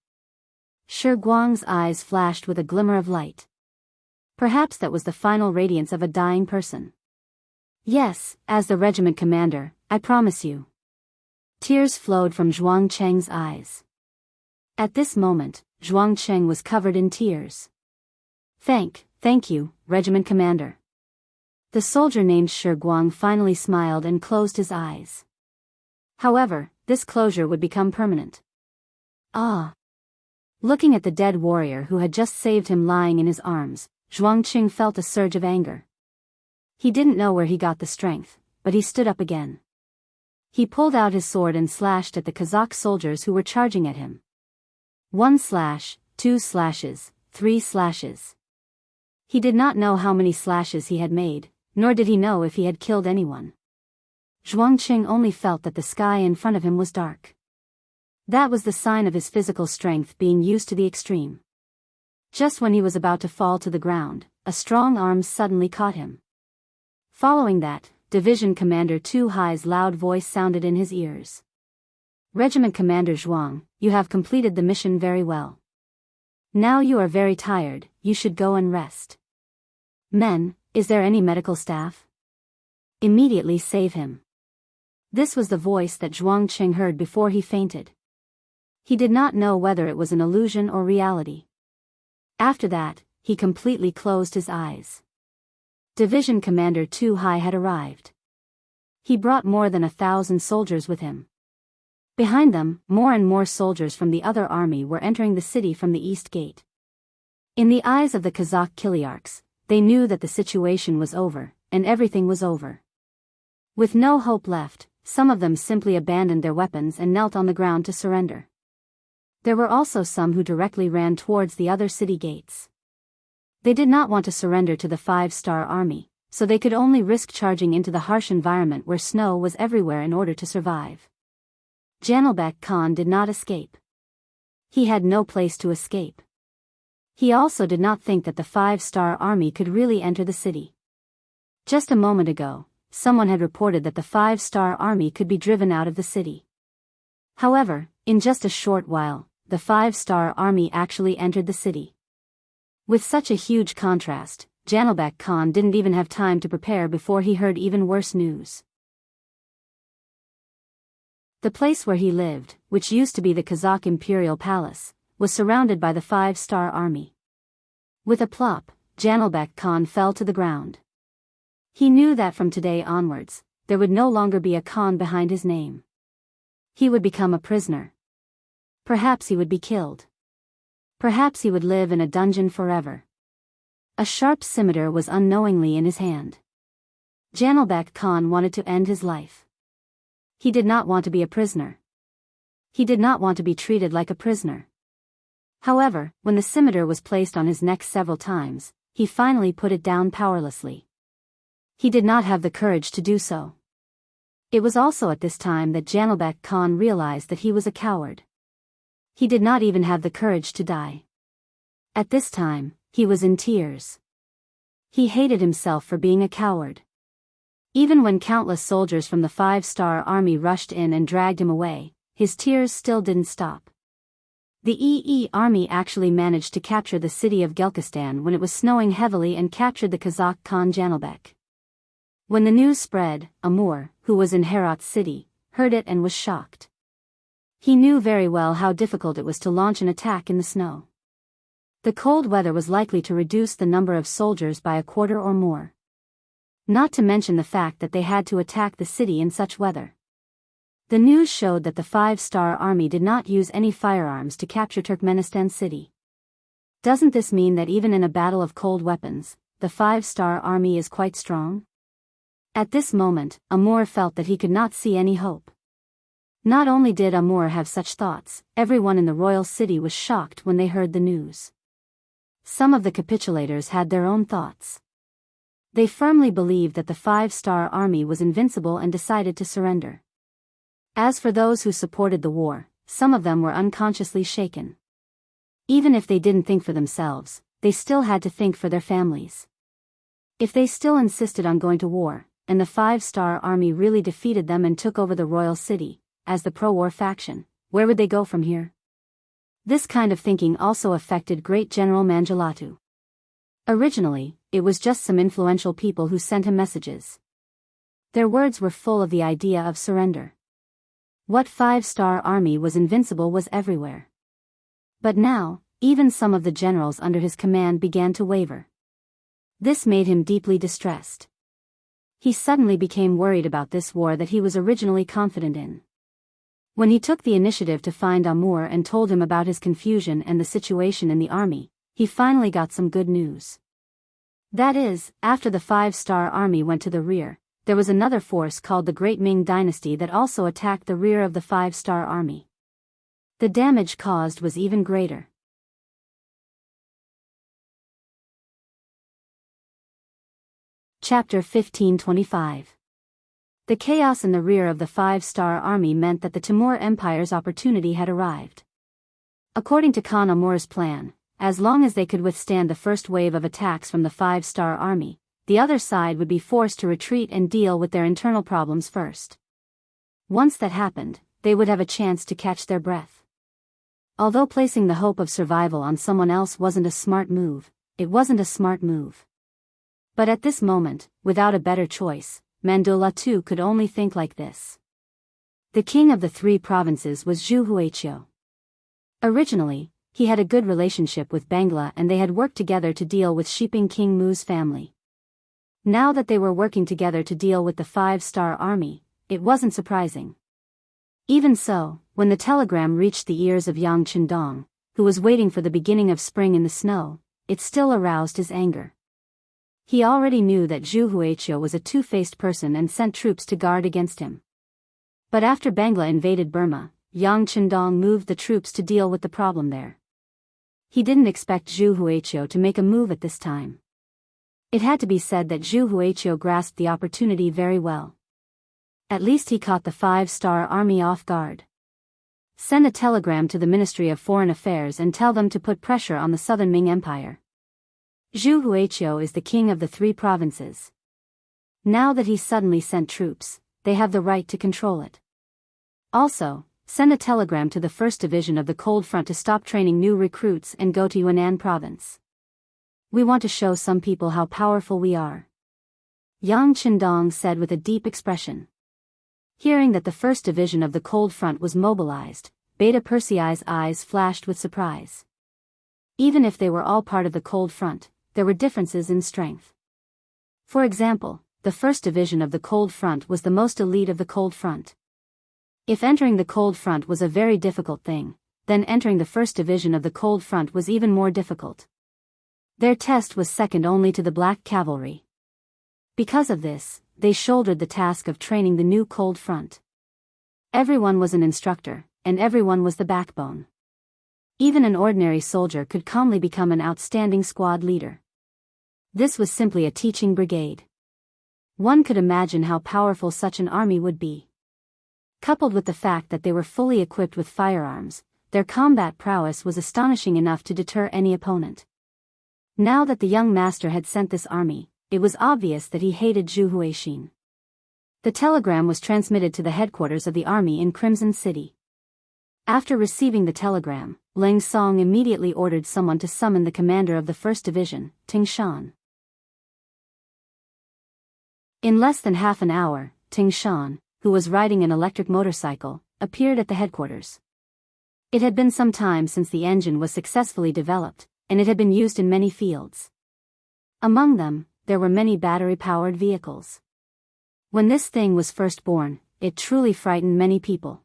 Shi Guang's eyes flashed with a glimmer of light. Perhaps that was the final radiance of a dying person. Yes, as the regiment commander, I promise you. Tears flowed from Zhuang Cheng's eyes. At this moment, Zhuang Cheng was covered in tears. Thank you, regiment commander. The soldier named Shi Guang finally smiled and closed his eyes. However, this closure would become permanent. Ah! Looking at the dead warrior who had just saved him lying in his arms, Zhuang Qing felt a surge of anger. He didn't know where he got the strength, but he stood up again. He pulled out his sword and slashed at the Kazakh soldiers who were charging at him. 1 slash, 2 slashes, 3 slashes. He did not know how many slashes he had made, nor did he know if he had killed anyone. Zhuang Qing only felt that the sky in front of him was dark. That was the sign of his physical strength being used to the extreme. Just when he was about to fall to the ground, a strong arm suddenly caught him. Following that, Division Commander Tu Hai's loud voice sounded in his ears. Regiment Commander Zhuang, you have completed the mission very well. Now you are very tired, you should go and rest. Men, is there any medical staff? Immediately save him. This was the voice that Zhuang Qing heard before he fainted. He did not know whether it was an illusion or reality. After that, he completely closed his eyes. Division Commander Tu Hai had arrived. He brought more than 1,000 soldiers with him. Behind them, more and more soldiers from the other army were entering the city from the east gate. In the eyes of the Kazakh Kiliarchs, they knew that the situation was over, and everything was over. With no hope left, some of them simply abandoned their weapons and knelt on the ground to surrender. There were also some who directly ran towards the other city gates. They did not want to surrender to the 5-star army, so they could only risk charging into the harsh environment where snow was everywhere in order to survive. Janelbek Khan did not escape. He had no place to escape. He also did not think that the 5-star army could really enter the city. Just a moment ago, someone had reported that the 5-star army could be driven out of the city. However, in just a short while, the 5-star army actually entered the city. With such a huge contrast, Janelbek Khan didn't even have time to prepare before he heard even worse news. The place where he lived, which used to be the Kazakh Imperial Palace, was surrounded by the 5-star army. With a plop, Janelbek Khan fell to the ground. He knew that from today onwards, there would no longer be a Khan behind his name. He would become a prisoner. Perhaps he would be killed. Perhaps he would live in a dungeon forever. A sharp scimitar was unknowingly in his hand. Janelbek Khan wanted to end his life. He did not want to be a prisoner. He did not want to be treated like a prisoner. However, when the scimitar was placed on his neck several times, he finally put it down powerlessly. He did not have the courage to do so. It was also at this time that Janelbek Khan realized that he was a coward. He did not even have the courage to die. At this time, he was in tears. He hated himself for being a coward. Even when countless soldiers from the 5-star army rushed in and dragged him away, his tears still didn't stop. The EE army actually managed to capture the city of Gelkistan when it was snowing heavily and captured the Kazakh Khan Janelbek. When the news spread, Amur, who was in Herat city, heard it and was shocked. He knew very well how difficult it was to launch an attack in the snow. The cold weather was likely to reduce the number of soldiers by a quarter or more. Not to mention the fact that they had to attack the city in such weather. The news showed that the 5-star army did not use any firearms to capture Turkmenistan city. Doesn't this mean that even in a battle of cold weapons, the 5-star army is quite strong? At this moment, Amur felt that he could not see any hope. Not only did Amur have such thoughts, everyone in the royal city was shocked when they heard the news. Some of the capitulators had their own thoughts. They firmly believed that the 5-star army was invincible and decided to surrender. As for those who supported the war, some of them were unconsciously shaken. Even if they didn't think for themselves, they still had to think for their families. If they still insisted on going to war, and the 5-star army really defeated them and took over the royal city, as the pro-war faction, where would they go from here? This kind of thinking also affected Great General Manjalatu. Originally, it was just some influential people who sent him messages. Their words were full of the idea of surrender. What 5-star army was invincible was everywhere. But now, even some of the generals under his command began to waver. This made him deeply distressed. He suddenly became worried about this war that he was originally confident in. When he took the initiative to find Amur and told him about his confusion and the situation in the army, he finally got some good news. That is, after the 5-star army went to the rear, there was another force called the Great Ming Dynasty that also attacked the rear of the 5-star army. The damage caused was even greater. Chapter 1525. The chaos in the rear of the 5-star army meant that the Timur Empire's opportunity had arrived. According to Khan Amur's plan, as long as they could withstand the first wave of attacks from the 5-star army, the other side would be forced to retreat and deal with their internal problems first. Once that happened, they would have a chance to catch their breath. Although placing the hope of survival on someone else wasn't a smart move, it wasn't a smart move. But at this moment, without a better choice, Manjalatu could only think like this. The king of the 3 provinces was Jianghu Xianxia. Originally, he had a good relationship with Bangla and they had worked together to deal with Shiping King Mu's family. Now that they were working together to deal with the 5-star army, it wasn't surprising. Even so, when the telegram reached the ears of Yang Chendong, who was waiting for the beginning of spring in the snow, it still aroused his anger. He already knew that Jianghu Xianxia was a two-faced person and sent troops to guard against him. But after Bangla invaded Burma, Yang Chendong moved the troops to deal with the problem there. He didn't expect Jianghu Xianxia to make a move at this time. It had to be said that Jianghu Xianxia grasped the opportunity very well. At least he caught the 5-star army off guard. Send a telegram to the Ministry of Foreign Affairs and tell them to put pressure on the Southern Ming Empire. Jianghu Xianxia is the king of the 3 provinces. Now that he's suddenly sent troops, they have the right to control it. Also, send a telegram to the 1st Division of the Cold Front to stop training new recruits and go to Yunnan province. We want to show some people how powerful we are. Yang Chendong said with a deep expression. Hearing that the 1st Division of the Cold Front was mobilized, Beta Persei's eyes flashed with surprise. Even if they were all part of the Cold Front, there were differences in strength. For example, the 1st Division of the Cold Front was the most elite of the Cold Front. If entering the Cold Front was a very difficult thing, then entering the 1st Division of the Cold Front was even more difficult. Their test was second only to the Black Cavalry. Because of this, they shouldered the task of training the new Cold Front. Everyone was an instructor, and everyone was the backbone. Even an ordinary soldier could calmly become an outstanding squad leader. This was simply a teaching brigade. One could imagine how powerful such an army would be. Coupled with the fact that they were fully equipped with firearms, their combat prowess was astonishing enough to deter any opponent. Now that the young master had sent this army, it was obvious that he hated Jianghu Xianxia. The telegram was transmitted to the headquarters of the army in Crimson City. After receiving the telegram, Leng Song immediately ordered someone to summon the commander of the 1st Division, Ting Shan. In less than half an hour, Ting Shan, who was riding an electric motorcycle, appeared at the headquarters. It had been some time since the engine was successfully developed, and it had been used in many fields. Among them, there were many battery-powered vehicles. When this thing was first born, it truly frightened many people.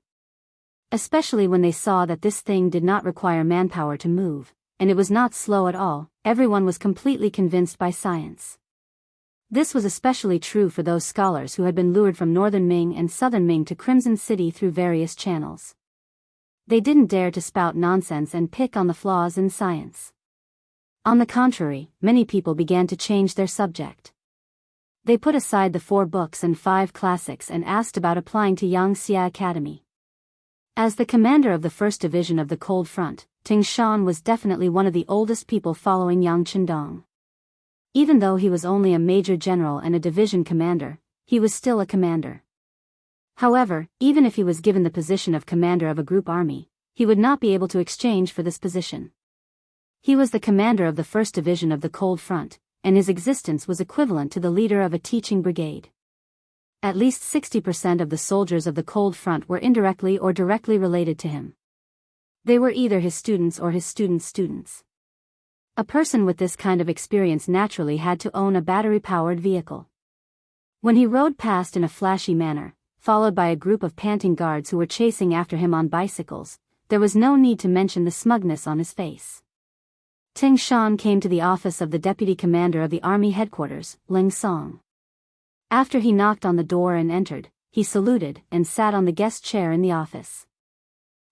Especially when they saw that this thing did not require manpower to move, and it was not slow at all, everyone was completely convinced by science. This was especially true for those scholars who had been lured from Northern Ming and Southern Ming to Crimson City through various channels. They didn't dare to spout nonsense and pick on the flaws in science. On the contrary, many people began to change their subject. They put aside the 4 books and 5 classics and asked about applying to Yangxia Academy. As the commander of the 1st Division of the Cold Front, Ting Shan was definitely one of the oldest people following Yang Chendong. Even though he was only a major general and a division commander, he was still a commander. However, even if he was given the position of commander of a group army, he would not be able to exchange for this position. He was the commander of the 1st Division of the Cold Front, and his existence was equivalent to the leader of a teaching brigade. At least 60% of the soldiers of the Cold Front were indirectly or directly related to him. They were either his students or his students' students. A person with this kind of experience naturally had to own a battery-powered vehicle. When he rode past in a flashy manner, followed by a group of panting guards who were chasing after him on bicycles, there was no need to mention the smugness on his face. Ting Shan came to the office of the deputy commander of the army headquarters, Ling Song. After he knocked on the door and entered, he saluted and sat on the guest chair in the office.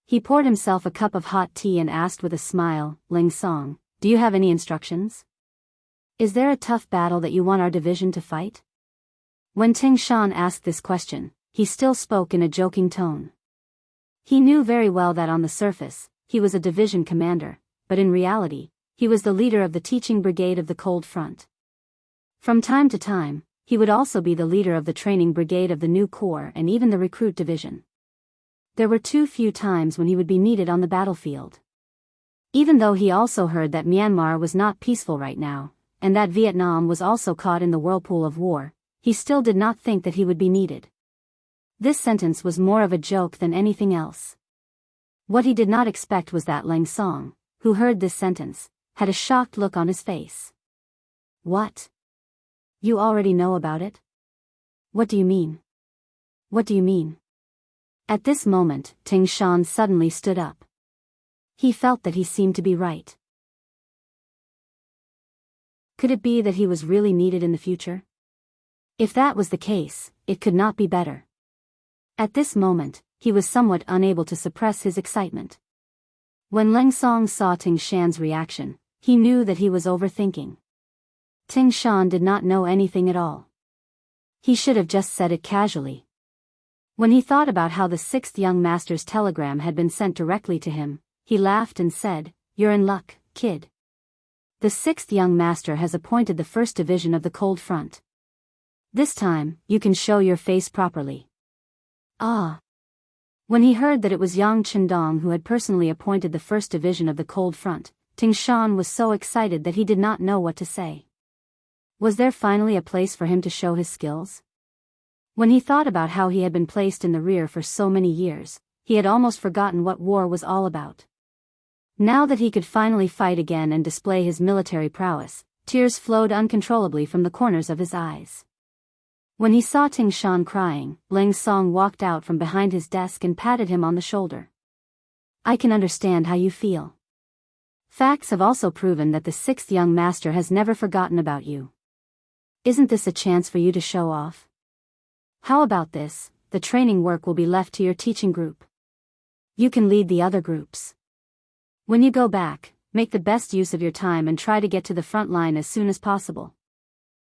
He poured himself a cup of hot tea and asked with a smile, "Ling Song, do you have any instructions? Is there a tough battle that you want our division to fight?" When Ting Shan asked this question, he still spoke in a joking tone. He knew very well that on the surface, he was a division commander, but in reality, he was the leader of the teaching brigade of the Cold Front. From time to time, he would also be the leader of the training brigade of the new corps and even the recruit division. There were too few times when he would be needed on the battlefield. Even though he also heard that Myanmar was not peaceful right now, and that Vietnam was also caught in the whirlpool of war, he still did not think that he would be needed. This sentence was more of a joke than anything else. What he did not expect was that Ling Song, who heard this sentence, had a shocked look on his face. "What? You already know about it? What do you mean? What do you mean?" At this moment, Ting Shan suddenly stood up. He felt that he seemed to be right. Could it be that he was really needed in the future? If that was the case, it could not be better. At this moment, he was somewhat unable to suppress his excitement. When Ling Song saw Ting Shan's reaction, he knew that he was overthinking. Ting Shan did not know anything at all. He should have just said it casually. When he thought about how the 6th young master's telegram had been sent directly to him, he laughed and said, "You're in luck, kid. The 6th young master has appointed the 1st Division of the Cold Front. This time, you can show your face properly." Ah! When he heard that it was Yang Chendong who had personally appointed the 1st Division of the Cold Front, Ting Shan was so excited that he did not know what to say. Was there finally a place for him to show his skills? When he thought about how he had been placed in the rear for so many years, he had almost forgotten what war was all about. Now that he could finally fight again and display his military prowess, tears flowed uncontrollably from the corners of his eyes. When he saw Ting Shan crying, Ling Song walked out from behind his desk and patted him on the shoulder. "I can understand how you feel. Facts have also proven that the 6th young master has never forgotten about you. Isn't this a chance for you to show off? How about this? The training work will be left to your teaching group. You can lead the other groups. When you go back, make the best use of your time and try to get to the front line as soon as possible.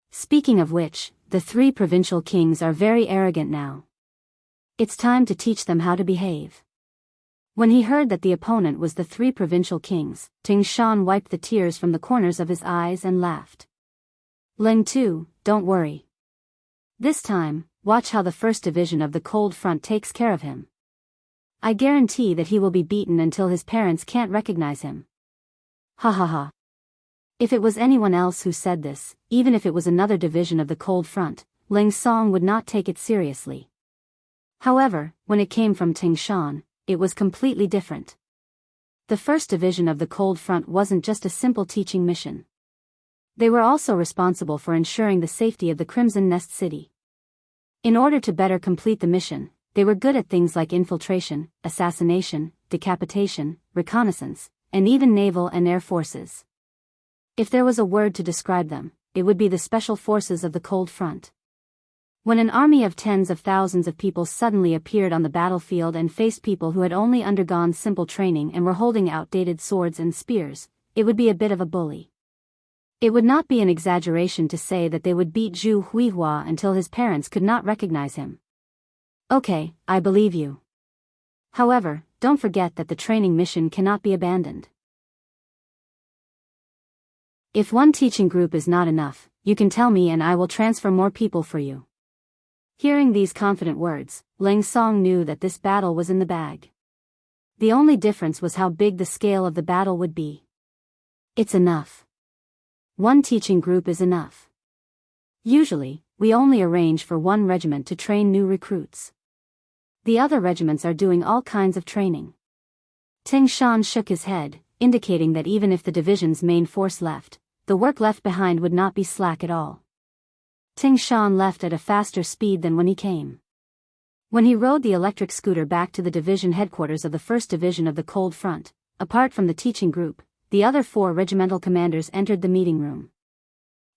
Speaking of which, the 3 provincial kings are very arrogant now. It's time to teach them how to behave." When he heard that the opponent was the 3 provincial kings, Ting Shan wiped the tears from the corners of his eyes and laughed. "Ling too, don't worry. This time, watch how the 1st Division of the Cold Front takes care of him. I guarantee that he will be beaten until his parents can't recognize him." Ha ha ha. If it was anyone else who said this, even if it was another division of the Cold Front, Ling Song would not take it seriously. However, when it came from Ting Shan, it was completely different. The 1st Division of the Cold Front wasn't just a simple teaching mission. They were also responsible for ensuring the safety of the Crimson Nest City. In order to better complete the mission, they were good at things like infiltration, assassination, decapitation, reconnaissance, and even naval and air forces. If there was a word to describe them, it would be the special forces of the Cold Front. When an army of tens of thousands of people suddenly appeared on the battlefield and faced people who had only undergone simple training and were holding outdated swords and spears, it would be a bit of a bully. It would not be an exaggeration to say that they would beat Zhu Huihua until his parents could not recognize him. Okay, I believe you. However, don't forget that the training mission cannot be abandoned. If one teaching group is not enough, you can tell me and I will transfer more people for you. Hearing these confident words, Lang Song knew that this battle was in the bag. The only difference was how big the scale of the battle would be. It's enough. One teaching group is enough. Usually, we only arrange for one regiment to train new recruits. The other regiments are doing all kinds of training. Ting Shan shook his head, indicating that even if the division's main force left, the work left behind would not be slack at all. Ting Shan left at a faster speed than when he came. When he rode the electric scooter back to the division headquarters of the 1st Division of the Cold Front, apart from the teaching group, the other 4 regimental commanders entered the meeting room.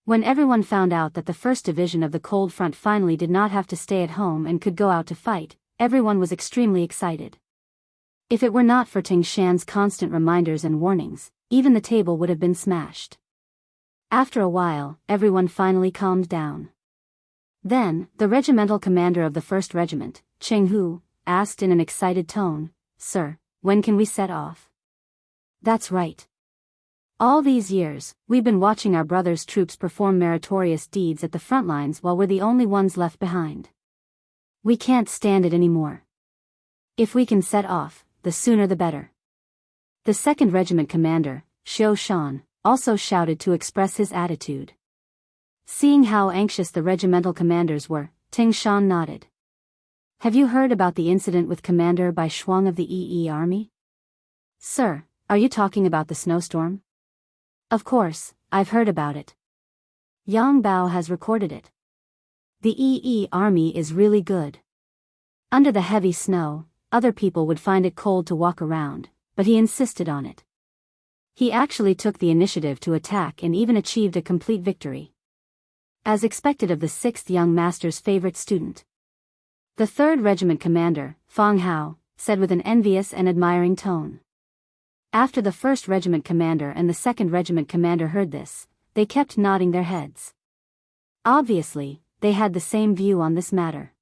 When everyone found out that the 1st Division of the Cold Front finally did not have to stay at home and could go out to fight, everyone was extremely excited. If it were not for Ting Shan's constant reminders and warnings, even the table would have been smashed. After a while, everyone finally calmed down. Then, the regimental commander of the 1st Regiment, Jianghu, asked in an excited tone, "Sir, when can we set off?" "That's right. All these years, we've been watching our brothers' troops perform meritorious deeds at the front lines while we're the only ones left behind. We can't stand it anymore. If we can set off, the sooner the better." The 2nd Regiment commander, Xiao Shan, also shouted to express his attitude. Seeing how anxious the regimental commanders were, Ting Shan nodded. "Have you heard about the incident with Commander Bai Shuang of the EE Army?" "Sir, are you talking about the snowstorm?" "Of course, I've heard about it. Yang Bao has recorded it. The EE Army is really good. Under the heavy snow, other people would find it cold to walk around, but he insisted on it. He actually took the initiative to attack and even achieved a complete victory. As expected of the 6th young master's favorite student." The 3rd Regiment commander, Fang Hao, said with an envious and admiring tone. After the 1st Regiment commander and the 2nd Regiment commander heard this, they kept nodding their heads. Obviously, they had the same view on this matter.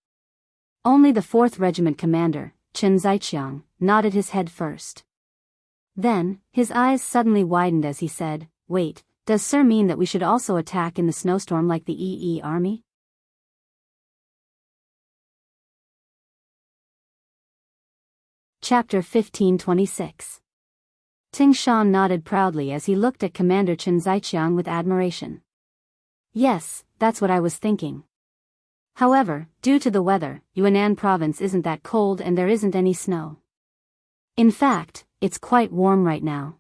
Only the 4th Regiment commander, Chen Ziqiang, nodded his head first. Then, his eyes suddenly widened as he said, "Wait, does Sir mean that we should also attack in the snowstorm like the EE Army?" Chapter 1526. Ting Shan nodded proudly as he looked at Commander Chen Ziqiang with admiration. "Yes, that's what I was thinking. However, due to the weather, Yunnan province isn't that cold and there isn't any snow. In fact, it's quite warm right now.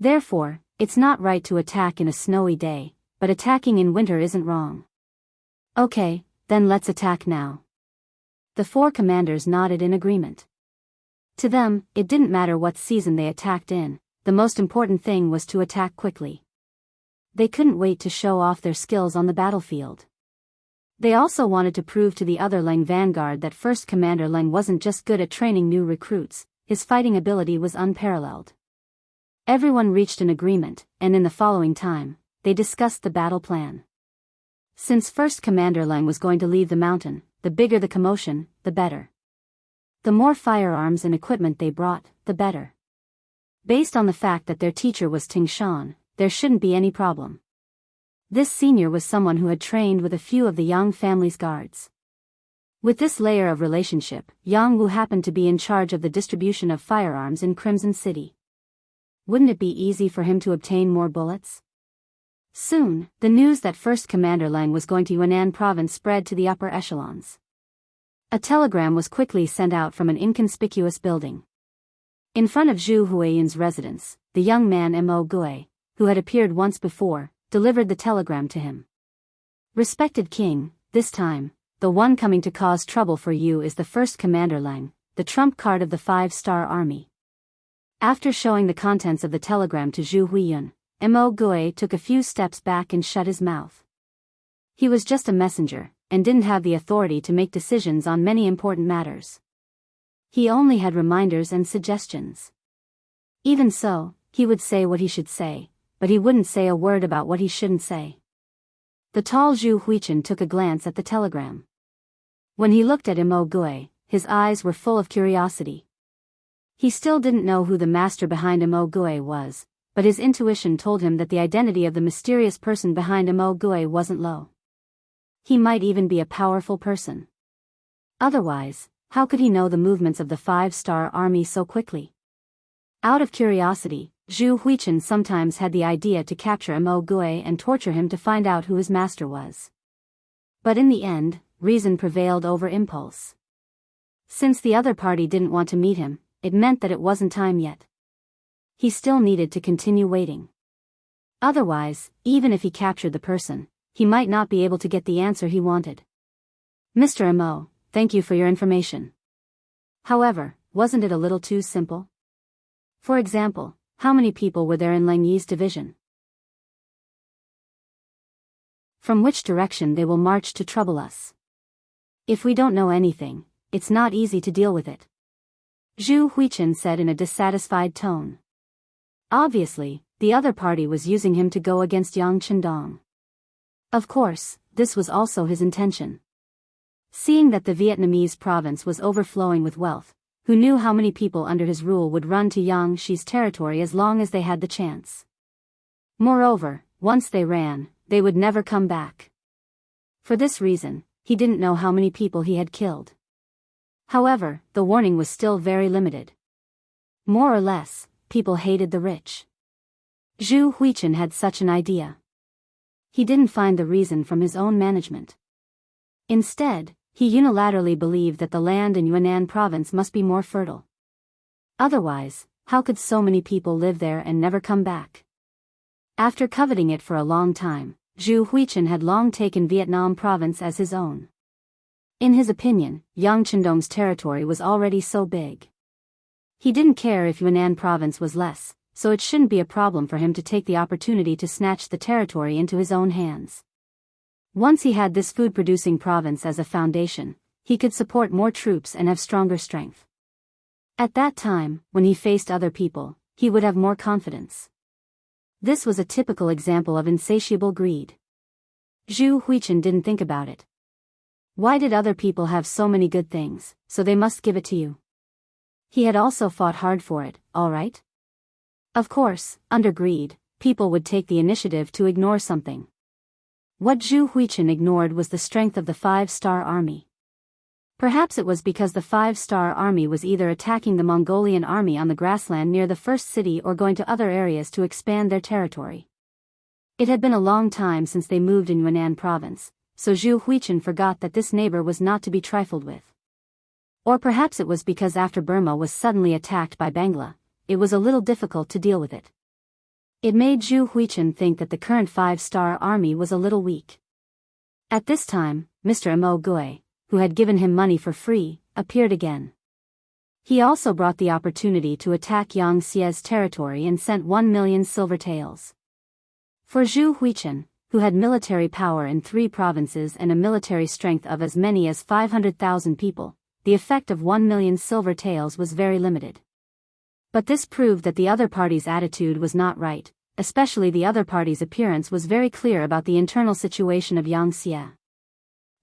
Therefore, it's not right to attack in a snowy day, but attacking in winter isn't wrong. Okay, then let's attack now." The 4 commanders nodded in agreement. To them, it didn't matter what season they attacked in, the most important thing was to attack quickly. They couldn't wait to show off their skills on the battlefield. They also wanted to prove to the other Lang vanguard that 1st Commander Lang wasn't just good at training new recruits, his fighting ability was unparalleled. Everyone reached an agreement, and in the following time, they discussed the battle plan. Since 1st Commander Lang was going to leave the mountain, the bigger the commotion, the better. The more firearms and equipment they brought, the better. Based on the fact that their teacher was Ting Shan, there shouldn't be any problem. This senior was someone who had trained with a few of the Yang family's guards. With this layer of relationship, Yang Wu happened to be in charge of the distribution of firearms in Crimson City. Wouldn't it be easy for him to obtain more bullets? Soon, the news that 1st Commander Lang was going to Yunnan province spread to the upper echelons. A telegram was quickly sent out from an inconspicuous building. In front of Zhu Huiyin's residence, the young man Mo Gui, who had appeared once before, delivered the telegram to him. "Respected King, this time, the one coming to cause trouble for you is the 1st Commander Lang, the trump card of the 5-star army." After showing the contents of the telegram to Zhu Huiyin, Mo Gui took a few steps back and shut his mouth. He was just a messenger, and didn't have the authority to make decisions on many important matters. He only had reminders and suggestions. Even so, he would say what he should say, but he wouldn't say a word about what he shouldn't say. The tall Zhu Huichen took a glance at the telegram. When he looked at Mo Gui, his eyes were full of curiosity. He still didn't know who the master behind Mo Gui was, but his intuition told him that the identity of the mysterious person behind Mo Gui wasn't low. He might even be a powerful person. Otherwise, how could he know the movements of the 5-star army so quickly? Out of curiosity, Zhu Huichen sometimes had the idea to capture Mo Gui and torture him to find out who his master was. But in the end, reason prevailed over impulse. Since the other party didn't want to meet him, it meant that it wasn't time yet. He still needed to continue waiting. Otherwise, even if he captured the person, he might not be able to get the answer he wanted. Mr. Mo, thank you for your information. However, wasn't it a little too simple? For example, how many people were there in Leng Yi's division? From which direction they will march to trouble us? If we don't know anything, it's not easy to deal with it. Zhu Huichen said in a dissatisfied tone. Obviously, the other party was using him to go against Yang Chendong. Of course, this was also his intention. Seeing that the Vietnamese province was overflowing with wealth, who knew how many people under his rule would run to Yang Shi's territory as long as they had the chance. Moreover, once they ran, they would never come back. For this reason, he didn't know how many people he had killed. However, the warning was still very limited. More or less, people hated the rich. Zhu Huichen had such an idea. He didn't find the reason from his own management. Instead, he unilaterally believed that the land in Yunnan province must be more fertile. Otherwise, how could so many people live there and never come back? After coveting it for a long time, Zhu Huichen had long taken Vietnam province as his own. In his opinion, Yang Chendong's territory was already so big. He didn't care if Yunnan province was less, so it shouldn't be a problem for him to take the opportunity to snatch the territory into his own hands. Once he had this food-producing province as a foundation, he could support more troops and have stronger strength. At that time, when he faced other people, he would have more confidence. This was a typical example of insatiable greed. Zhu Huichen didn't think about it. Why did other people have so many good things, so they must give it to you? He had also fought hard for it, all right? Of course, under greed, people would take the initiative to ignore something. What Zhu Huichen ignored was the strength of the 5-star army. Perhaps it was because the 5-star army was either attacking the Mongolian army on the grassland near the first city or going to other areas to expand their territory. It had been a long time since they moved in Yunnan province, so Zhu Huichen forgot that this neighbor was not to be trifled with. Or perhaps it was because after Burma was suddenly attacked by Bangla, it was a little difficult to deal with it. It made Zhu Huichen think that the current 5-star army was a little weak. At this time, Mr. Mo Gui, who had given him money for free, appeared again. He also brought the opportunity to attack Yang Xie's territory and sent 1 million silver taels. For Zhu Huichen, who had military power in 3 provinces and a military strength of as many as 500,000 people, the effect of 1 million silver taels was very limited. But this proved that the other party's attitude was not right, especially the other party's appearance was very clear about the internal situation of Yang Xie.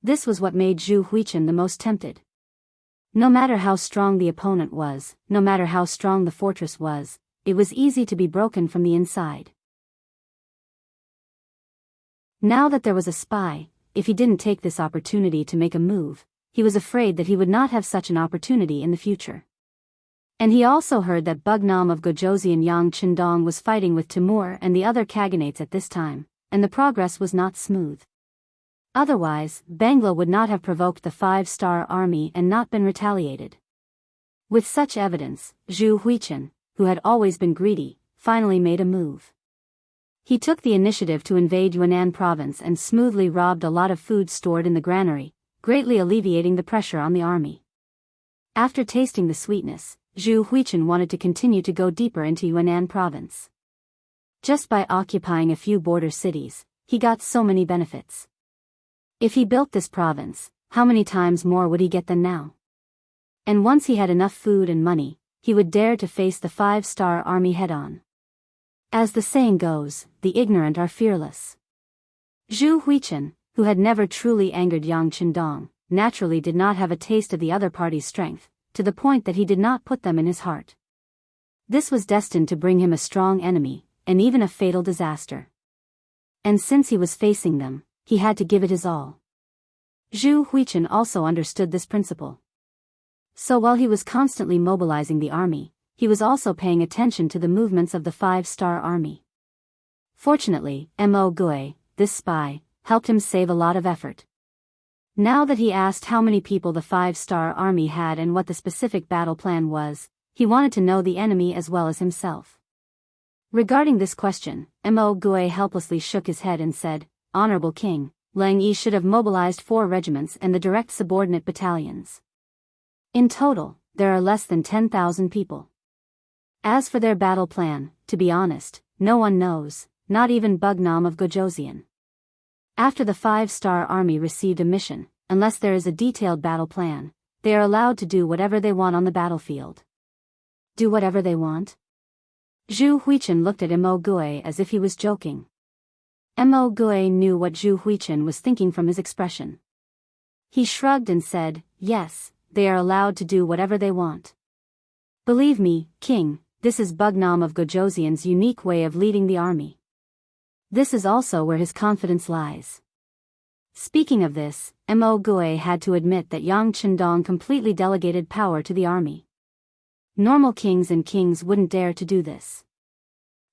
This was what made Zhu Huichen the most tempted. No matter how strong the opponent was, no matter how strong the fortress was, it was easy to be broken from the inside. Now that there was a spy, if he didn't take this opportunity to make a move, he was afraid that he would not have such an opportunity in the future. And he also heard that Bugnam of Gojoseon Yang Chendong was fighting with Timur and the other Khaganates at this time, and the progress was not smooth. Otherwise, Bangla would not have provoked the 5-star army and not been retaliated. With such evidence, Zhu Huichen, who had always been greedy, finally made a move. He took the initiative to invade Yunnan province and smoothly robbed a lot of food stored in the granary, greatly alleviating the pressure on the army. After tasting the sweetness, Zhu Huichen wanted to continue to go deeper into Yunnan province. Just by occupying a few border cities, he got so many benefits. If he built this province, how many times more would he get than now? And once he had enough food and money, he would dare to face the 5-star army head-on. As the saying goes, the ignorant are fearless. Zhu Huichen, who had never truly angered Yang Chendong, naturally did not have a taste of the other party's strength, to the point that he did not put them in his heart. This was destined to bring him a strong enemy, and even a fatal disaster. And since he was facing them, he had to give it his all. Zhu Huichen also understood this principle. So while he was constantly mobilizing the army, he was also paying attention to the movements of the 5-star army. Fortunately, Mo Gui, this spy, helped him save a lot of effort. Now that he asked how many people the 5-star army had and what the specific battle plan was, he wanted to know the enemy as well as himself. Regarding this question, Mo Gui helplessly shook his head and said, "Honorable King, Lang Yi should have mobilized 4 regiments and the direct subordinate battalions. In total, there are less than 10,000 people. As for their battle plan, to be honest, no one knows, not even Bugnam of Gojoseon. After the 5-star army received a mission, unless there is a detailed battle plan, they are allowed to do whatever they want on the battlefield." Do whatever they want? Zhu Huichen looked at Mo Gui as if he was joking. Mo Gui knew what Zhu Huichen was thinking from his expression. He shrugged and said, "Yes, they are allowed to do whatever they want. Believe me, King, this is Bugnam of Gojoseon's unique way of leading the army. This is also where his confidence lies." Speaking of this, Mo Gui had to admit that Yang Chendong completely delegated power to the army. Normal kings and kings wouldn't dare to do this.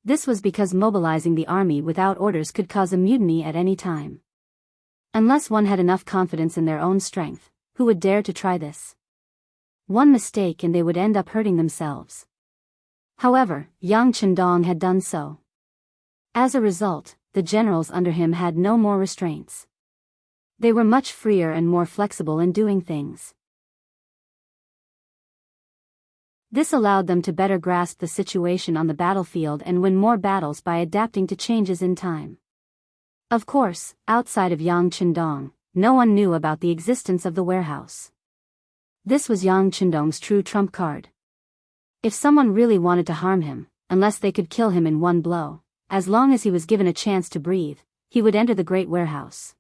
This was because mobilizing the army without orders could cause a mutiny at any time. Unless one had enough confidence in their own strength, who would dare to try this? One mistake and they would end up hurting themselves. However, Yang Chendong had done so. As a result, the generals under him had no more restraints. They were much freer and more flexible in doing things. This allowed them to better grasp the situation on the battlefield and win more battles by adapting to changes in time. Of course, outside of Yang Chendong, no one knew about the existence of the warehouse. This was Yang Chendong's true trump card. If someone really wanted to harm him, unless they could kill him in one blow, as long as he was given a chance to breathe, he would enter the great warehouse.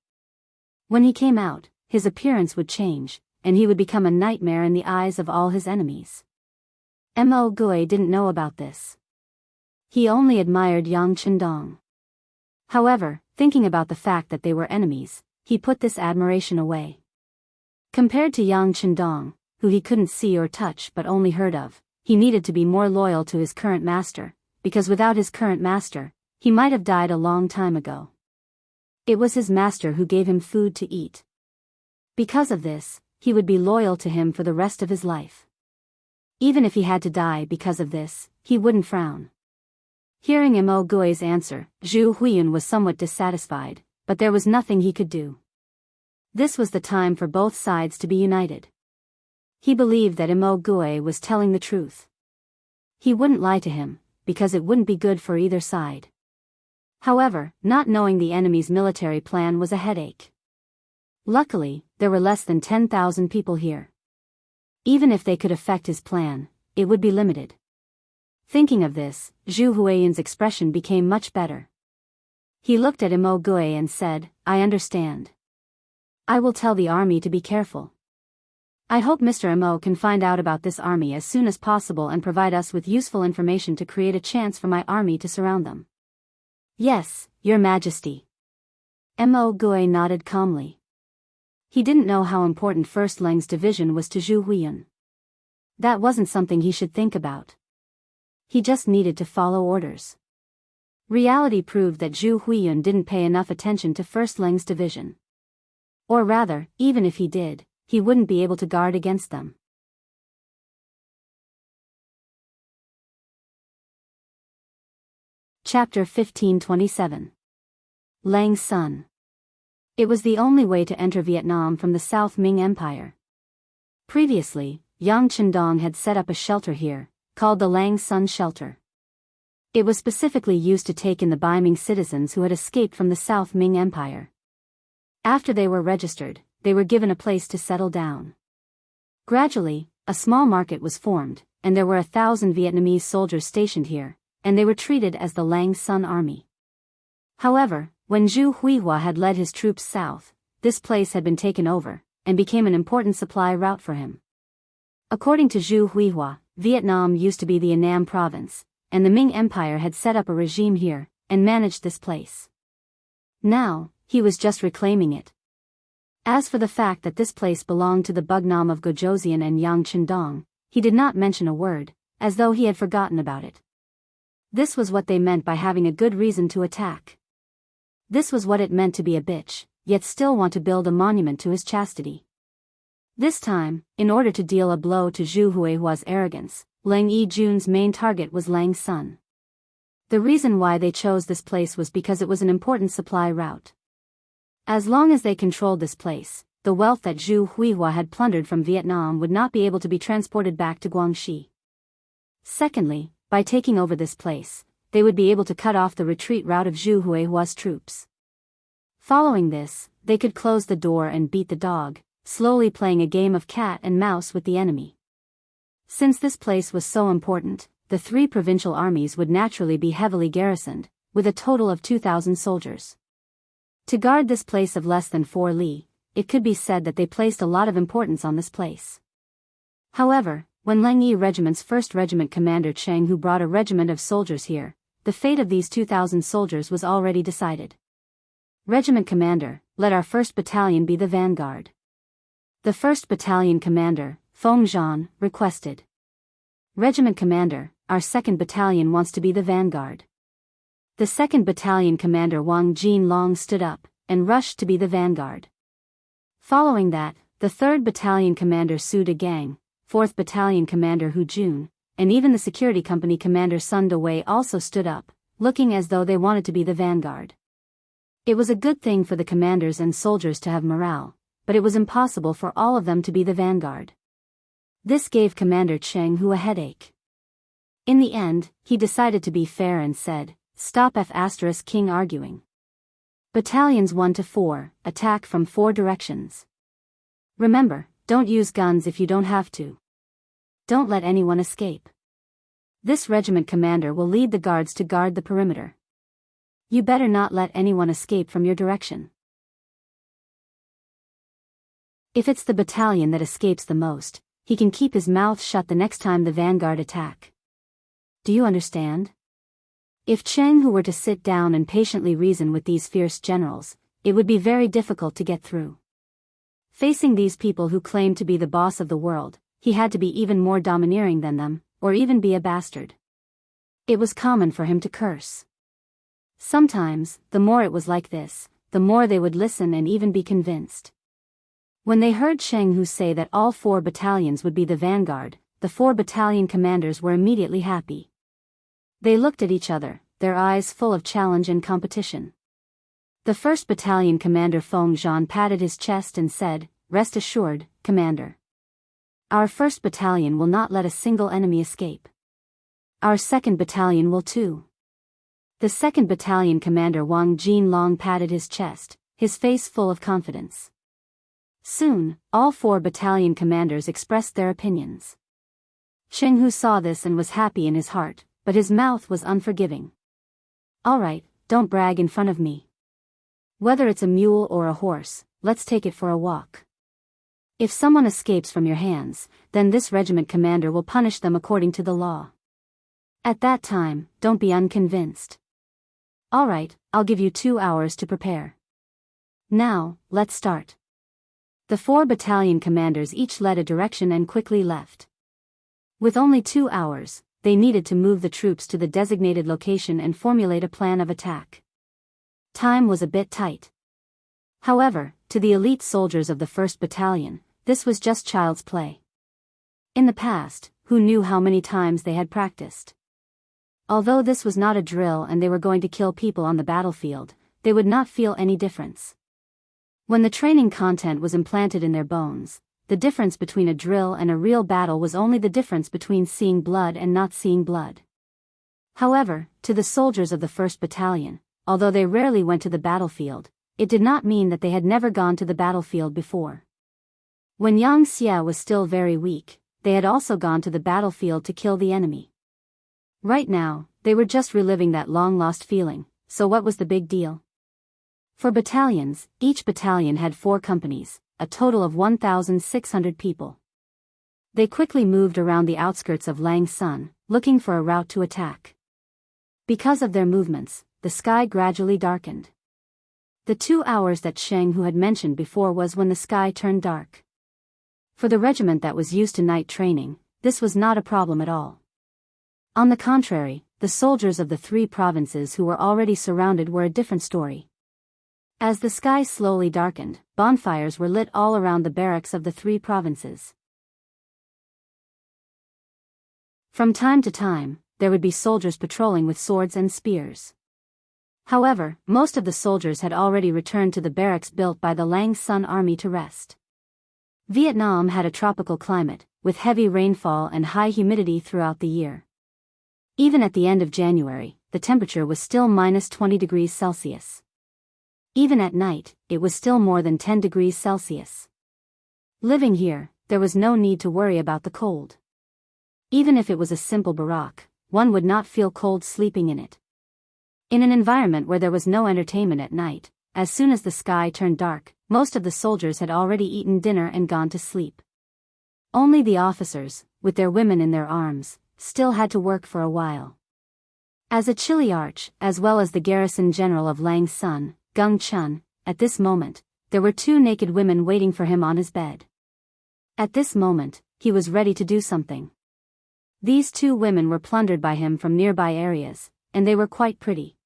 When he came out, his appearance would change, and he would become a nightmare in the eyes of all his enemies. Mo Gui didn't know about this. He only admired Yang Chendong. However, thinking about the fact that they were enemies, he put this admiration away. Compared to Yang Chendong, who he couldn't see or touch but only heard of, he needed to be more loyal to his current master, because without his current master, he might have died a long time ago. It was his master who gave him food to eat. Because of this, he would be loyal to him for the rest of his life. Even if he had to die because of this, he wouldn't frown. Hearing Mo Gui's answer, Zhu Huiyin was somewhat dissatisfied, but there was nothing he could do. This was the time for both sides to be united. He believed that Mo Gui was telling the truth. He wouldn't lie to him, because it wouldn't be good for either side. However, not knowing the enemy's military plan was a headache. Luckily, there were less than 10,000 people here. Even if they could affect his plan, it would be limited. Thinking of this, Zhu Huiyin's expression became much better. He looked at Mo Gui and said, "I understand. I will tell the army to be careful. I hope Mr. Mo can find out about this army as soon as possible and provide us with useful information to create a chance for my army to surround them." "Yes, Your Majesty." Mo Gui nodded calmly. He didn't know how important First Leng's division was to Zhu Huiyin. That wasn't something he should think about. He just needed to follow orders. Reality proved that Zhu Huiyin didn't pay enough attention to First Leng's division. Or rather, even if he did, he wouldn't be able to guard against them. Chapter 1527. Lang's Son. It was the only way to enter Vietnam from the South Ming Empire. Previously, Yang Chendong had set up a shelter here, called the Lang Sun Shelter. It was specifically used to take in the Baiming citizens who had escaped from the South Ming Empire. After they were registered, they were given a place to settle down. Gradually, a small market was formed, and there were 1,000 Vietnamese soldiers stationed here, and they were treated as the Lang Sun Army. However, when Zhu Huihua had led his troops south, this place had been taken over, and became an important supply route for him. According to Zhu Huihua, Vietnam used to be the Annam province, and the Ming Empire had set up a regime here, and managed this place. Now, he was just reclaiming it. As for the fact that this place belonged to the Bugnam of Gojoseon and Yang Chendong, he did not mention a word, as though he had forgotten about it. This was what they meant by having a good reason to attack. This was what it meant to be a bitch, yet still want to build a monument to his chastity. This time, in order to deal a blow to Zhu Huihua's arrogance, Lang Yijun's main target was Lang's son. The reason why they chose this place was because it was an important supply route. As long as they controlled this place, the wealth that Zhu Huihua had plundered from Vietnam would not be able to be transported back to Guangxi. Secondly, by taking over this place, they would be able to cut off the retreat route of Zhu Huihua's troops. Following this, they could close the door and beat the dog, slowly playing a game of cat and mouse with the enemy. Since this place was so important, the 3 provincial armies would naturally be heavily garrisoned, with a total of 2,000 soldiers. To guard this place of less than 4 li, it could be said that they placed a lot of importance on this place. However, when Lang Yi Regiment's 1st Regiment commander Jianghu brought a regiment of soldiers here, the fate of these 2,000 soldiers was already decided. Regiment commander, let our 1st Battalion be the vanguard. The 1st Battalion commander, Feng Zhan, requested. Regiment commander, our 2nd Battalion wants to be the vanguard. The 2nd Battalion commander Wang Jinlong stood up, and rushed to be the vanguard. Following that, the 3rd Battalion commander Su Degang, 4th Battalion commander Hu Jun, and even the security company commander Sun Dewei also stood up, looking as though they wanted to be the vanguard. It was a good thing for the commanders and soldiers to have morale, but it was impossible for all of them to be the vanguard. This gave Commander Jianghu a headache. In the end, he decided to be fair and said, "Stop King arguing. Battalions 1 to 4, attack from 4 directions. Remember, don't use guns if you don't have to. Don't let anyone escape. This regiment commander will lead the guards to guard the perimeter. You better not let anyone escape from your direction. If it's the battalion that escapes the most, he can keep his mouth shut the next time the vanguard attack. Do you understand?" If Jianghu were to sit down and patiently reason with these fierce generals, it would be very difficult to get through. Facing these people who claimed to be the boss of the world, he had to be even more domineering than them, or even be a bastard. It was common for him to curse. Sometimes, the more it was like this, the more they would listen and even be convinced. When they heard Jianghu say that all 4 battalions would be the vanguard, the 4 battalion commanders were immediately happy. They looked at each other, their eyes full of challenge and competition. The 1st Battalion commander Feng Zhan patted his chest and said, "Rest assured, Commander. Our 1st Battalion will not let a single enemy escape. Our 2nd Battalion will too." The 2nd Battalion commander Wang Jinlong patted his chest, his face full of confidence. Soon, all 4 battalion commanders expressed their opinions. Jianghu saw this and was happy in his heart, but his mouth was unforgiving. "All right, don't brag in front of me. Whether it's a mule or a horse, let's take it for a walk. If someone escapes from your hands, then this regiment commander will punish them according to the law. At that time, don't be unconvinced. All right, I'll give you 2 hours to prepare. Now, let's start." The 4 battalion commanders each led a direction and quickly left. With only 2 hours, they needed to move the troops to the designated location and formulate a plan of attack. Time was a bit tight. However, to the elite soldiers of the 1st Battalion, this was just child's play. In the past, who knew how many times they had practiced? Although this was not a drill and they were going to kill people on the battlefield, they would not feel any difference. When the training content was implanted in their bones, the difference between a drill and a real battle was only the difference between seeing blood and not seeing blood. However, to the soldiers of the 1st Battalion, although they rarely went to the battlefield, it did not mean that they had never gone to the battlefield before. When Yang Xia was still very weak, they had also gone to the battlefield to kill the enemy. Right now, they were just reliving that long-lost feeling, so what was the big deal? For battalions, each battalion had 4 companies, a total of 1,600 people. They quickly moved around the outskirts of Langsun, looking for a route to attack. Because of their movements, the sky gradually darkened. The 2 hours that Jianghu had mentioned before was when the sky turned dark. For the regiment that was used to night training, this was not a problem at all. On the contrary, the soldiers of the 3 provinces who were already surrounded were a different story. As the sky slowly darkened, bonfires were lit all around the barracks of the 3 provinces. From time to time, there would be soldiers patrolling with swords and spears. However, most of the soldiers had already returned to the barracks built by the Lang Sun army to rest. Vietnam had a tropical climate, with heavy rainfall and high humidity throughout the year. Even at the end of January, the temperature was still -20 degrees Celsius. Even at night, it was still more than 10 degrees Celsius. Living here, there was no need to worry about the cold. Even if it was a simple barack, one would not feel cold sleeping in it. In an environment where there was no entertainment at night, as soon as the sky turned dark, most of the soldiers had already eaten dinner and gone to sleep. Only the officers, with their women in their arms, still had to work for a while. As a chilly arch, as well as the garrison general of Lang Sun, Gung Chun, at this moment, there were 2 naked women waiting for him on his bed. At this moment, he was ready to do something. These 2 women were plundered by him from nearby areas, and they were quite pretty.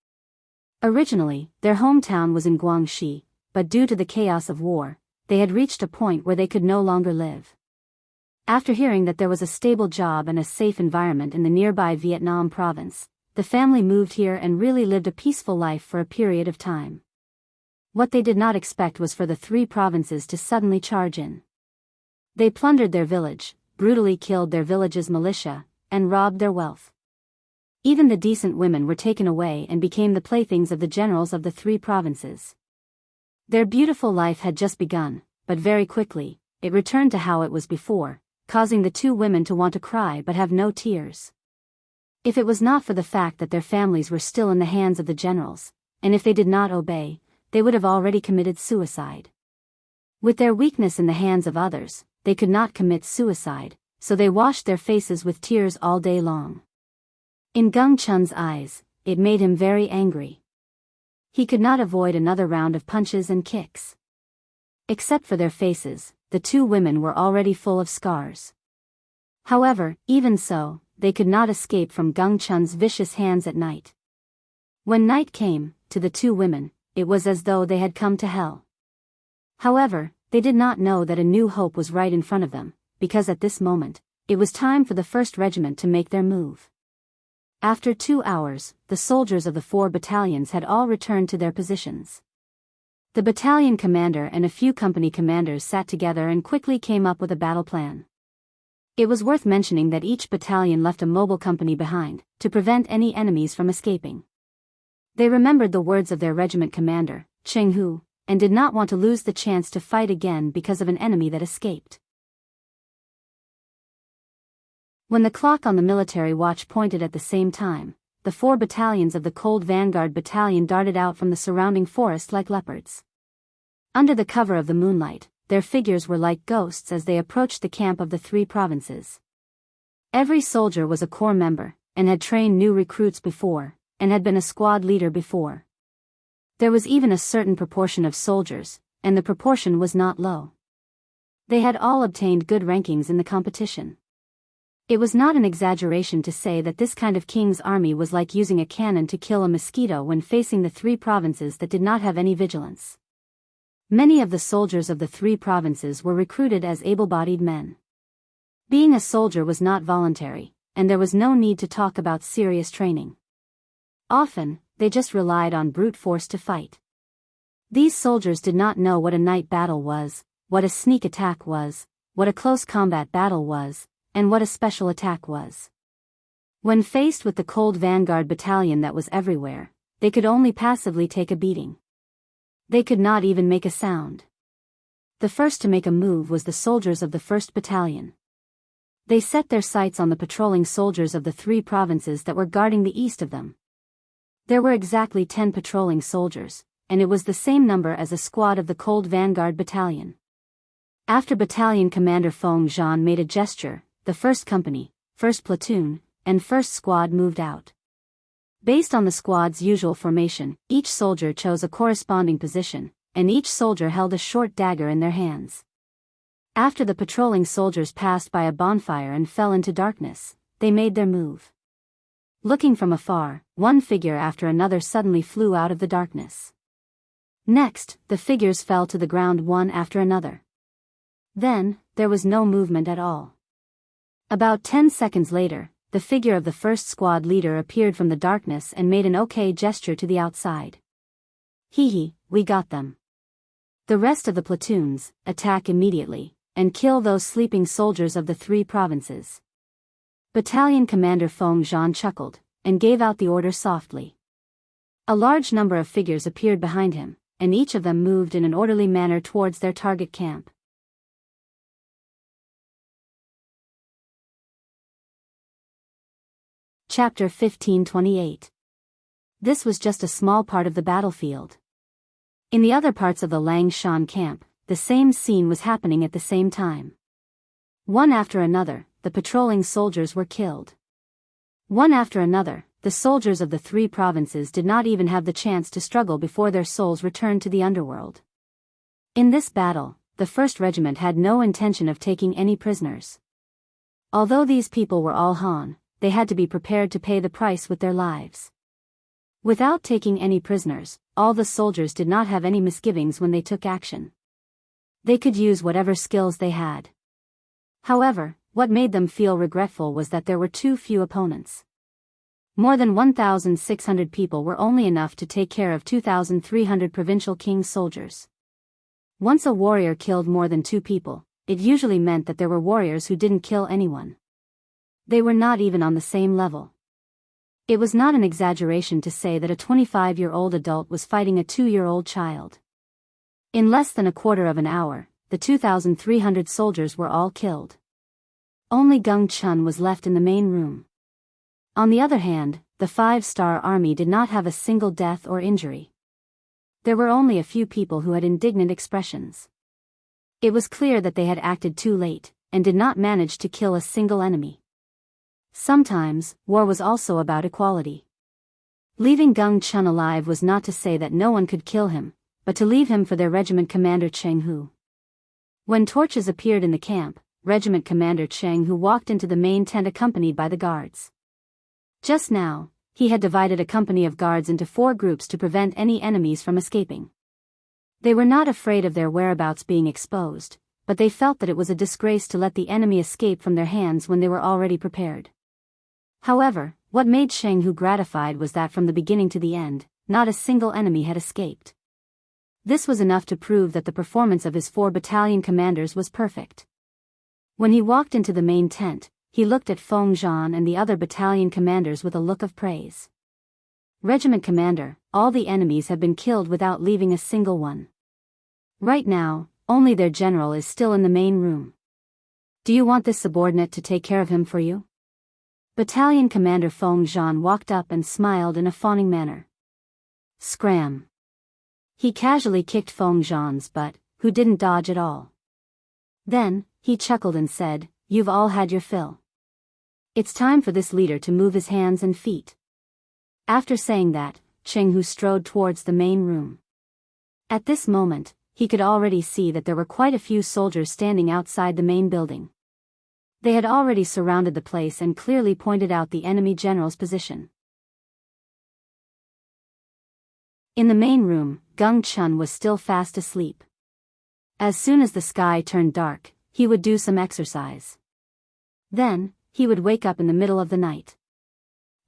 Originally, their hometown was in Guangxi, but due to the chaos of war, they had reached a point where they could no longer live. After hearing that there was a stable job and a safe environment in the nearby Vietnam province, the family moved here and really lived a peaceful life for a period of time. What they did not expect was for the 3 provinces to suddenly charge in. They plundered their village, brutally killed their village's militia, and robbed their wealth. Even the decent women were taken away and became the playthings of the generals of the 3 provinces. Their beautiful life had just begun, but very quickly, it returned to how it was before, causing the 2 women to want to cry but have no tears. If it was not for the fact that their families were still in the hands of the generals, and if they did not obey, they would have already committed suicide. With their weakness in the hands of others, they could not commit suicide, so they washed their faces with tears all day long. In Gung Chun's eyes, it made him very angry. He could not avoid another round of punches and kicks. Except for their faces, the 2 women were already full of scars. However, even so, they could not escape from Gung Chun's vicious hands at night. When night came, to the 2 women, it was as though they had come to hell. However, they did not know that a new hope was right in front of them, because at this moment, it was time for the 1st Regiment to make their move. After 2 hours, the soldiers of the 4 battalions had all returned to their positions. The battalion commander and a few company commanders sat together and quickly came up with a battle plan. It was worth mentioning that each battalion left a mobile company behind, to prevent any enemies from escaping. They remembered the words of their regiment commander, Jianghu, and did not want to lose the chance to fight again because of an enemy that escaped. When the clock on the military watch pointed at the same time, the 4 battalions of the Cold Vanguard Battalion darted out from the surrounding forest like leopards. Under the cover of the moonlight, their figures were like ghosts as they approached the camp of the 3 provinces. Every soldier was a corps member, and had trained new recruits before, and had been a squad leader before. There was even a certain proportion of soldiers, and the proportion was not low. They had all obtained good rankings in the competition. It was not an exaggeration to say that this kind of king's army was like using a cannon to kill a mosquito when facing the 3 provinces that did not have any vigilance. Many of the soldiers of the 3 provinces were recruited as able-bodied men. Being a soldier was not voluntary, and there was no need to talk about serious training. Often, they just relied on brute force to fight. These soldiers did not know what a night battle was, what a sneak attack was, what a close combat battle was, and what a special attack was. When faced with the Cold Vanguard Battalion that was everywhere, they could only passively take a beating. They could not even make a sound. The first to make a move was the soldiers of the 1st Battalion. They set their sights on the patrolling soldiers of the 3 provinces that were guarding the east of them. There were exactly 10 patrolling soldiers, and it was the same number as a squad of the Cold Vanguard Battalion. After Battalion Commander Feng Zhan made a gesture, the 1st Company, 1st Platoon, and 1st Squad moved out. Based on the squad's usual formation, each soldier chose a corresponding position, and each soldier held a short dagger in their hands. After the patrolling soldiers passed by a bonfire and fell into darkness, they made their move. Looking from afar, one figure after another suddenly flew out of the darkness. Next, the figures fell to the ground one after another. Then, there was no movement at all. About 10 seconds later, the figure of the first squad leader appeared from the darkness and made an okay gesture to the outside. Hee, we got them. The rest of the platoons, attack immediately, and kill those sleeping soldiers of the 3 provinces. Battalion Commander Feng Zhan chuckled, and gave out the order softly. A large number of figures appeared behind him, and each of them moved in an orderly manner towards their target camp. Chapter 1528. This was just a small part of the battlefield. In the other parts of the Lang Shan camp, the same scene was happening at the same time. One after another, the patrolling soldiers were killed. One after another, the soldiers of the 3 provinces did not even have the chance to struggle before their souls returned to the underworld. In this battle, the 1st Regiment had no intention of taking any prisoners. Although these people were all Han, they had to be prepared to pay the price with their lives. Without taking any prisoners, all the soldiers did not have any misgivings when they took action. They could use whatever skills they had. However, what made them feel regretful was that there were too few opponents. More than 1,600 people were only enough to take care of 2,300 provincial king's soldiers. Once a warrior killed more than 2 people, it usually meant that there were warriors who didn't kill anyone. They were not even on the same level. It was not an exaggeration to say that a 25-year-old adult was fighting a 2-year-old child. In less than a quarter of an hour, the 2,300 soldiers were all killed. Only Geng Chun was left in the main room. On the other hand, the 5-star army did not have a single death or injury. There were only a few people who had indignant expressions. It was clear that they had acted too late, and did not manage to kill a single enemy. Sometimes, war was also about equality. Leaving Geng Chun alive was not to say that no one could kill him, but to leave him for their regiment commander Jianghu. When torches appeared in the camp, Regiment Commander Jianghu walked into the main tent accompanied by the guards. Just now, he had divided a company of guards into 4 groups to prevent any enemies from escaping. They were not afraid of their whereabouts being exposed, but they felt that it was a disgrace to let the enemy escape from their hands when they were already prepared. However, what made Jianghu gratified was that from the beginning to the end, not a single enemy had escaped. This was enough to prove that the performance of his 4 battalion commanders was perfect. When he walked into the main tent, he looked at Feng Zhan and the other battalion commanders with a look of praise. Regiment Commander, all the enemies have been killed without leaving a single one. Right now, only their general is still in the main room. Do you want this subordinate to take care of him for you? Battalion Commander Feng Zhan walked up and smiled in a fawning manner. Scram. He casually kicked Feng Zhan's butt, who didn't dodge at all. Then, he chuckled and said, "You've all had your fill. It's time for this leader to move his hands and feet." After saying that, Jianghu strode towards the main room. At this moment, he could already see that there were quite a few soldiers standing outside the main building. They had already surrounded the place and clearly pointed out the enemy general's position. In the main room, Geng Chun was still fast asleep. As soon as the sky turned dark, he would do some exercise. Then, he would wake up in the middle of the night.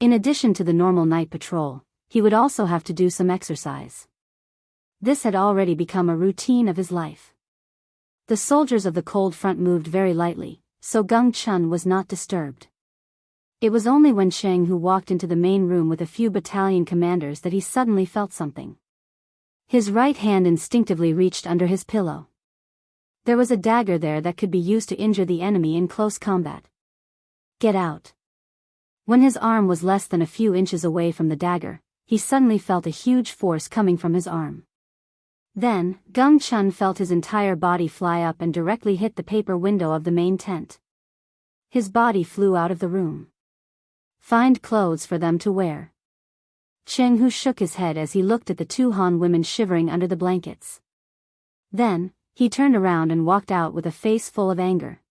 In addition to the normal night patrol, he would also have to do some exercise. This had already become a routine of his life. The soldiers of the cold front moved very lightly, so Geng Chun was not disturbed. It was only when Jianghu walked into the main room with a few battalion commanders that he suddenly felt something. His right hand instinctively reached under his pillow. There was a dagger there that could be used to injure the enemy in close combat. Get out. When his arm was less than a few inches away from the dagger, he suddenly felt a huge force coming from his arm. Then, Geng Chun felt his entire body fly up and directly hit the paper window of the main tent. His body flew out of the room. Find clothes for them to wear. Jianghu shook his head as he looked at the two Han women shivering under the blankets. Then, he turned around and walked out with a face full of anger.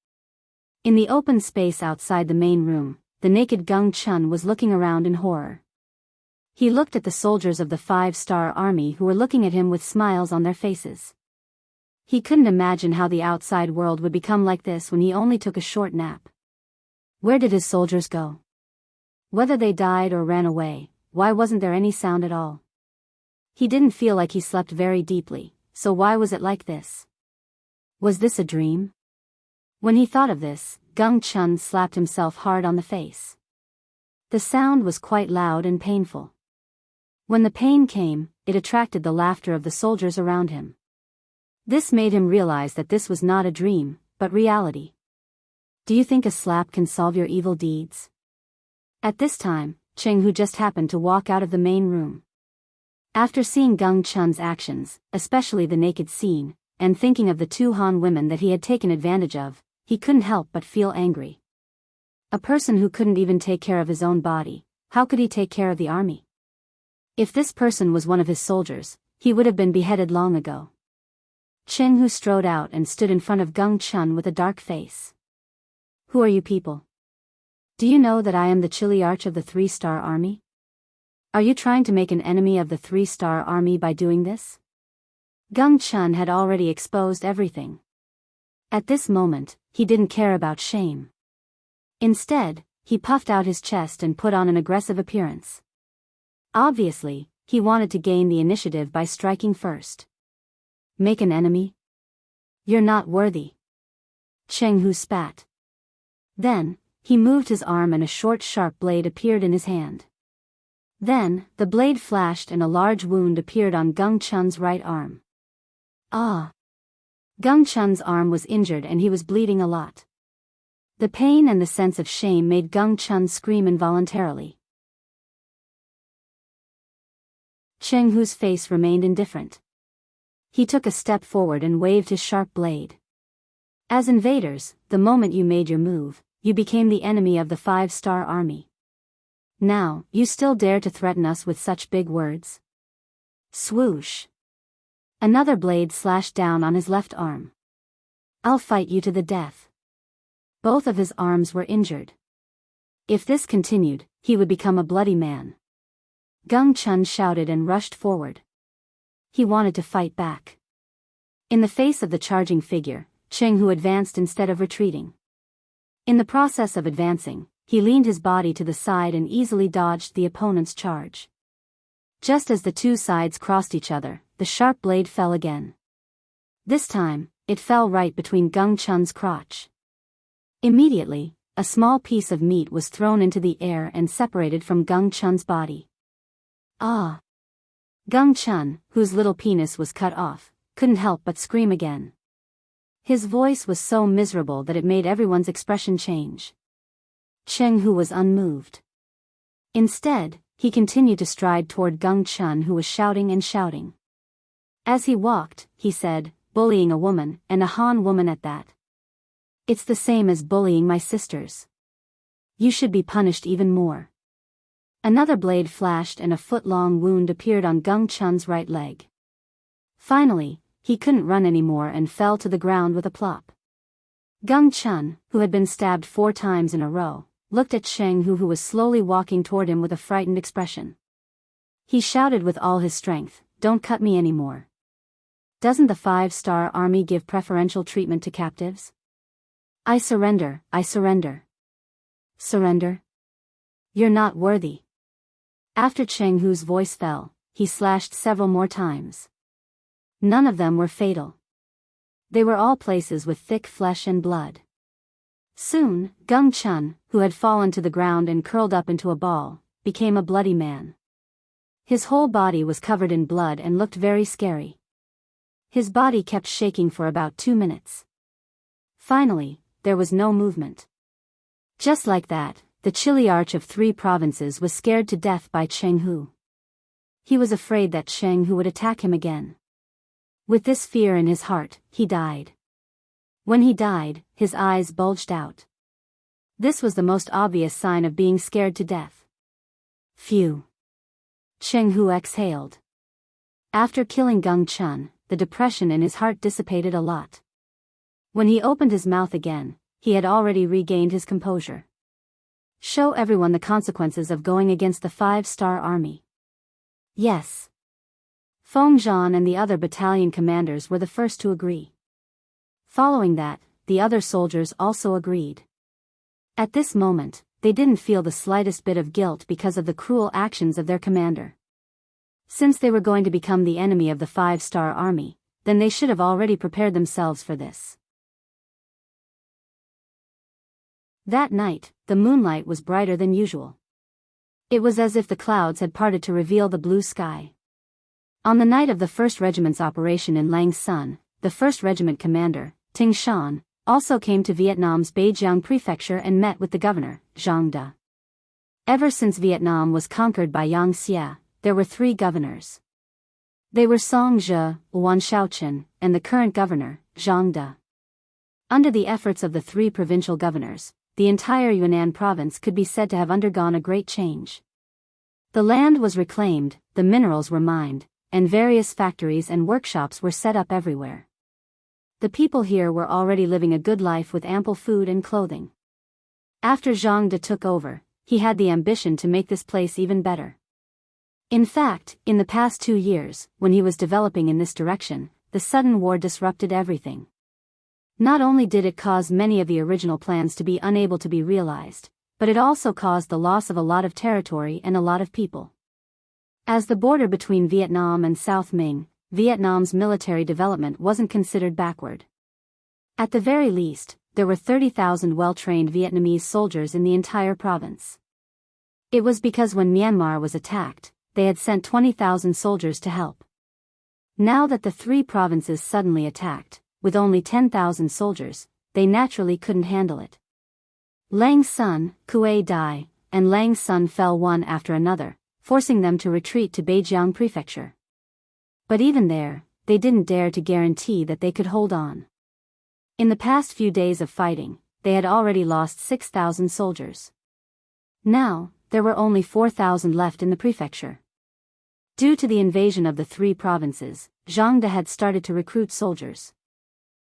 In the open space outside the main room, the naked Geng Chun was looking around in horror. He looked at the soldiers of the 5-star army who were looking at him with smiles on their faces. He couldn't imagine how the outside world would become like this when he only took a short nap. Where did his soldiers go? Whether they died or ran away, why wasn't there any sound at all? He didn't feel like he slept very deeply, so why was it like this? Was this a dream? When he thought of this, Geng Chun slapped himself hard on the face. The sound was quite loud and painful. When the pain came, it attracted the laughter of the soldiers around him. This made him realize that this was not a dream, but reality. Do you think a slap can solve your evil deeds? At this time, Jianghu just happened to walk out of the main room. After seeing Geng Chun's actions, especially the naked scene, and thinking of the two Han women that he had taken advantage of, he couldn't help but feel angry. A person who couldn't even take care of his own body, how could he take care of the army? If this person was one of his soldiers, he would have been beheaded long ago. Jianghu strode out and stood in front of Geng Chun with a dark face. Who are you people? Do you know that I am the Chiliarch of the 3-star army? Are you trying to make an enemy of the 3-star army by doing this? Geng Chun had already exposed everything. At this moment, he didn't care about shame. Instead, he puffed out his chest and put on an aggressive appearance. Obviously, he wanted to gain the initiative by striking first. Make an enemy? You're not worthy. Jianghu spat. Then, he moved his arm and a short sharp blade appeared in his hand. Then, the blade flashed and a large wound appeared on Geng Chun's right arm. Ah! Geng Chun's arm was injured and he was bleeding a lot. The pain and the sense of shame made Geng Chun scream involuntarily. Jianghu's face remained indifferent. He took a step forward and waved his sharp blade. As invaders, the moment you made your move, you became the enemy of the 5-star army. Now, you still dare to threaten us with such big words? Swoosh! Another blade slashed down on his left arm. I'll fight you to the death. Both of his arms were injured. If this continued, he would become a bloody man. Geng Chun shouted and rushed forward. He wanted to fight back. In the face of the charging figure, Jianghu advanced instead of retreating. In the process of advancing, he leaned his body to the side and easily dodged the opponent's charge. Just as the two sides crossed each other, the sharp blade fell again. This time, it fell right between Geng Chun's crotch. Immediately, a small piece of meat was thrown into the air and separated from Geng Chun's body. Ah! Geng Chun, whose little penis was cut off, couldn't help but scream again. His voice was so miserable that it made everyone's expression change. Jianghu was unmoved. Instead, he continued to stride toward Geng Chun, who was shouting and shouting. As he walked, he said, bullying a woman, and a Han woman at that. It's the same as bullying my sisters. You should be punished even more. Another blade flashed and a foot-long wound appeared on Geng Chun's right leg. Finally, he couldn't run anymore and fell to the ground with a plop. Geng Chun, who had been stabbed 4 times in a row, looked at Jianghu, who was slowly walking toward him with a frightened expression. He shouted with all his strength, "Don't cut me anymore. Doesn't the 5-star army give preferential treatment to captives? I surrender, I surrender." Surrender? You're not worthy. After Jianghu's voice fell, he slashed several more times. None of them were fatal. They were all places with thick flesh and blood. Soon, Geng Chun, who had fallen to the ground and curled up into a ball, became a bloody man. His whole body was covered in blood and looked very scary. His body kept shaking for about 2 minutes. Finally, there was no movement. Just like that, the Chiliarch of 3 provinces was scared to death by Jianghu. He was afraid that Jianghu would attack him again. With this fear in his heart, he died. When he died, his eyes bulged out. This was the most obvious sign of being scared to death. Phew. Jianghu exhaled. After killing Geng Chun, the depression in his heart dissipated a lot. When he opened his mouth again, he had already regained his composure. Show everyone the consequences of going against the 5-star army. Yes. Feng Zhan and the other battalion commanders were the first to agree. Following that, the other soldiers also agreed. At this moment, they didn't feel the slightest bit of guilt because of the cruel actions of their commander. Since they were going to become the enemy of the 5-star army, then they should have already prepared themselves for this. That night, the moonlight was brighter than usual. It was as if the clouds had parted to reveal the blue sky. On the night of the 1st Regiment's operation in Lang Sun, the 1st Regiment commander, Ting Shan, also came to Vietnam's Beijiang Prefecture and met with the governor, Zhang De. Ever since Vietnam was conquered by Yang Xia, there were 3 governors. They were Song Zhe, Wan Shaochen, and the current governor, Zhang De. Under the efforts of the 3 provincial governors, the entire Yunnan province could be said to have undergone a great change. The land was reclaimed, the minerals were mined, and various factories and workshops were set up everywhere. The people here were already living a good life with ample food and clothing. After Zhang De took over, he had the ambition to make this place even better. In fact, in the past 2 years, when he was developing in this direction, the sudden war disrupted everything. Not only did it cause many of the original plans to be unable to be realized, but it also caused the loss of a lot of territory and a lot of people. As the border between Vietnam and South Ming, Vietnam's military development wasn't considered backward. At the very least, there were 30,000 well-trained Vietnamese soldiers in the entire province. It was because when Myanmar was attacked, they had sent 20,000 soldiers to help. Now that the 3 provinces suddenly attacked, with only 10,000 soldiers, they naturally couldn't handle it. Lang Sun, Kue Dai, and Lang Sun fell one after another, forcing them to retreat to Beijiang Prefecture. But even there, they didn't dare to guarantee that they could hold on. In the past few days of fighting, they had already lost 6,000 soldiers. Now, there were only 4,000 left in the prefecture. Due to the invasion of the 3 provinces, Zhang De had started to recruit soldiers.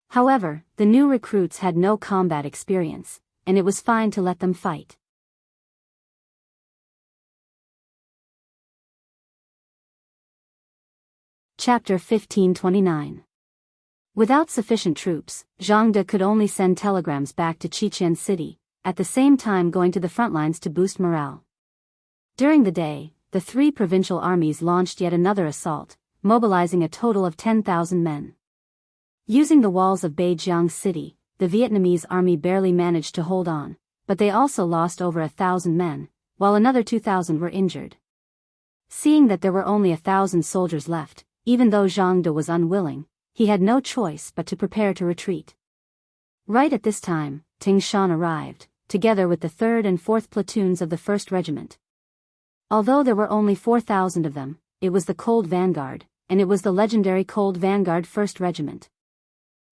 However, the new recruits had no combat experience, and it was fine to let them fight. Chapter 1529. Without sufficient troops, Zhang De could only send telegrams back to Chichen City, at the same time going to the front lines to boost morale. During the day, the 3 provincial armies launched yet another assault, mobilizing a total of 10,000 men. Using the walls of Beijiang City, the Vietnamese army barely managed to hold on, but they also lost over 1,000 men, while another 2,000 were injured. Seeing that there were only 1,000 soldiers left, even though Zhang De was unwilling, he had no choice but to prepare to retreat. Right at this time, Ting Shan arrived, together with the 3rd and 4th platoons of the 1st Regiment. Although there were only 4,000 of them, it was the Cold Vanguard, and it was the legendary Cold Vanguard 1st Regiment.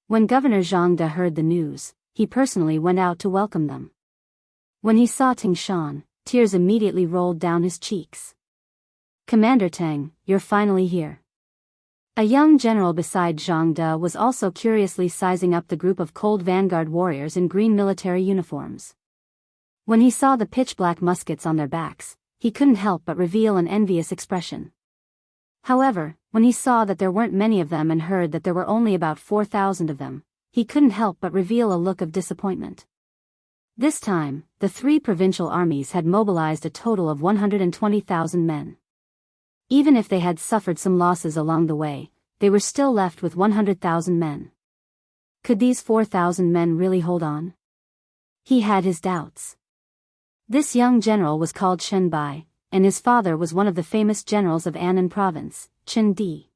When Governor Zhang De heard the news, he personally went out to welcome them. When he saw Ting Shan, tears immediately rolled down his cheeks. "Commander Tang, you're finally here." A young general beside Zhang De was also curiously sizing up the group of Cold Vanguard warriors in green military uniforms. When he saw the pitch-black muskets on their backs, he couldn't help but reveal an envious expression. However, when he saw that there weren't many of them and heard that there were only about 4,000 of them, he couldn't help but reveal a look of disappointment. This time, the 3 provincial armies had mobilized a total of 120,000 men. Even if they had suffered some losses along the way, they were still left with 100,000 men. Could these 4,000 men really hold on? He had his doubts. This young general was called Chen Bai, and his father was one of the famous generals of Annan Province, Chen Di.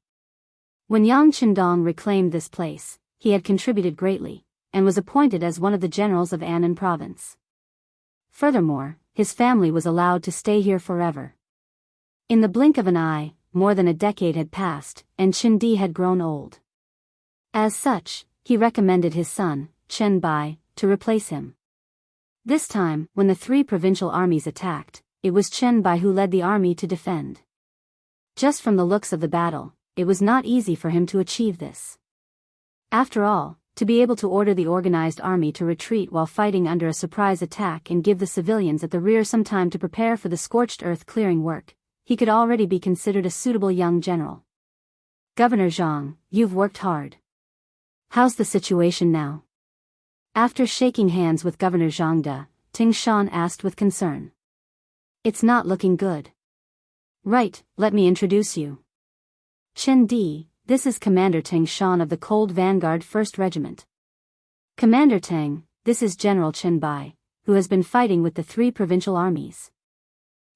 When Yang Qindong reclaimed this place, he had contributed greatly, and was appointed as one of the generals of Annan Province. Furthermore, his family was allowed to stay here forever. In the blink of an eye, more than a decade had passed, and Chen Di had grown old. As such, he recommended his son, Chen Bai, to replace him. This time, when the 3 provincial armies attacked, it was Chen Bai who led the army to defend. Just from the looks of the battle, it was not easy for him to achieve this. After all, to be able to order the organized army to retreat while fighting under a surprise attack and give the civilians at the rear some time to prepare for the scorched earth clearing work, he could already be considered a suitable young general. Governor Zhang, you've worked hard. How's the situation now? After shaking hands with Governor Zhang De, Ting Shan asked with concern. It's not looking good. Right, let me introduce you. Chen Di, this is Commander Ting Shan of the Cold Vanguard 1st Regiment. Commander Tang, this is General Chen Bai, who has been fighting with the 3 provincial armies.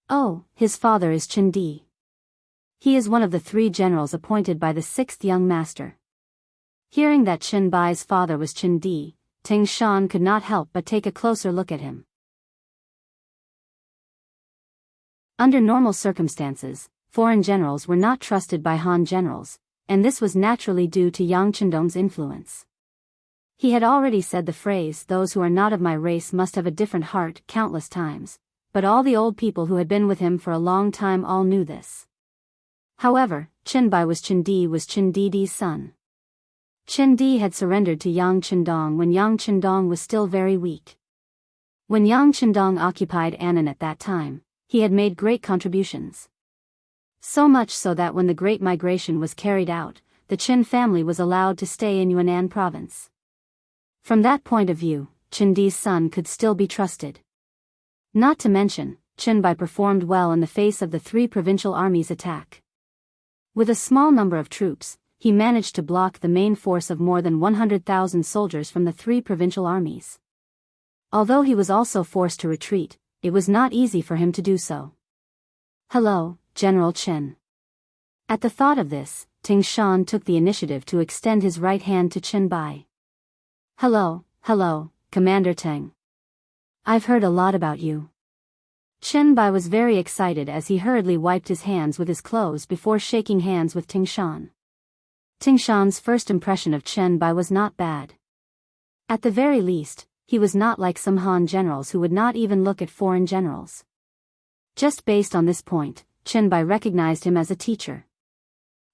Oh, his father is Chen Di. He is one of the 3 generals appointed by the 6th young master. Hearing that Chen Bai's father was Chen Di, Ting Shan could not help but take a closer look at him. Under normal circumstances, foreign generals were not trusted by Han generals, and this was naturally due to Yang Chendong's influence. He had already said the phrase, "Those who are not of my race must have a different heart," countless times, but all the old people who had been with him for a long time all knew this. However, Chen Bai was Chen Di's son. Chen Di had surrendered to Yang Chendong when Yang Chendong was still very weak. When Yang Chendong occupied Annan at that time, he had made great contributions. So much so that when the Great Migration was carried out, the Chen family was allowed to stay in Yunnan province. From that point of view, Chen Di's son could still be trusted. Not to mention, Chen Bai performed well in the face of the 3 provincial armies' attack. With a small number of troops, he managed to block the main force of more than 100,000 soldiers from the 3 provincial armies. Although he was also forced to retreat, it was not easy for him to do so. Hello, General Chen. At the thought of this, Ting Shan took the initiative to extend his right hand to Chen Bai. Hello, Commander Teng. I've heard a lot about you. Chen Bai was very excited as he hurriedly wiped his hands with his clothes before shaking hands with Ting Shan. Ting Shan's first impression of Chen Bai was not bad. At the very least, he was not like some Han generals who would not even look at foreign generals. Just based on this point, Chen Bai recognized him as a teacher.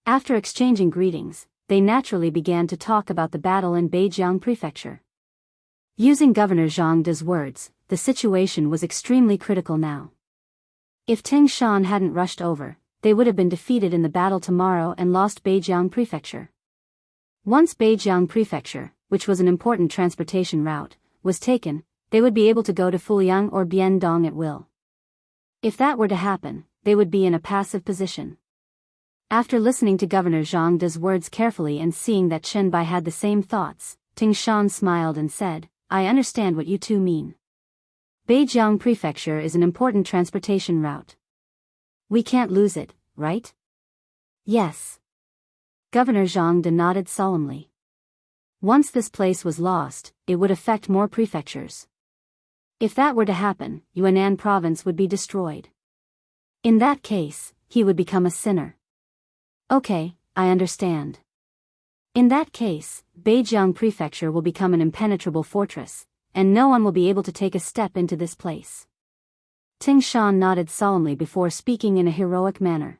After exchanging greetings, they naturally began to talk about the battle in Beijiang Prefecture. Using Governor Zhang De's words, the situation was extremely critical now. If Ting Shan hadn't rushed over, they would have been defeated in the battle tomorrow and lost Beijiang Prefecture. Once Beijiang Prefecture, which was an important transportation route, was taken, they would be able to go to Fuliang or Biandong at will. If that were to happen, they would be in a passive position. After listening to Governor Zhang De's words carefully and seeing that Chen Bai had the same thoughts, Ting Shan smiled and said, I understand what you two mean. Beijiang Prefecture is an important transportation route. We can't lose it, right? Yes. Governor Zhang De nodded solemnly. Once this place was lost, it would affect more prefectures. If that were to happen, Yunnan province would be destroyed. In that case, he would become a sinner. Okay, I understand. In that case, Beijiang Prefecture will become an impenetrable fortress, and no one will be able to take a step into this place. Ting Shan nodded solemnly before speaking in a heroic manner.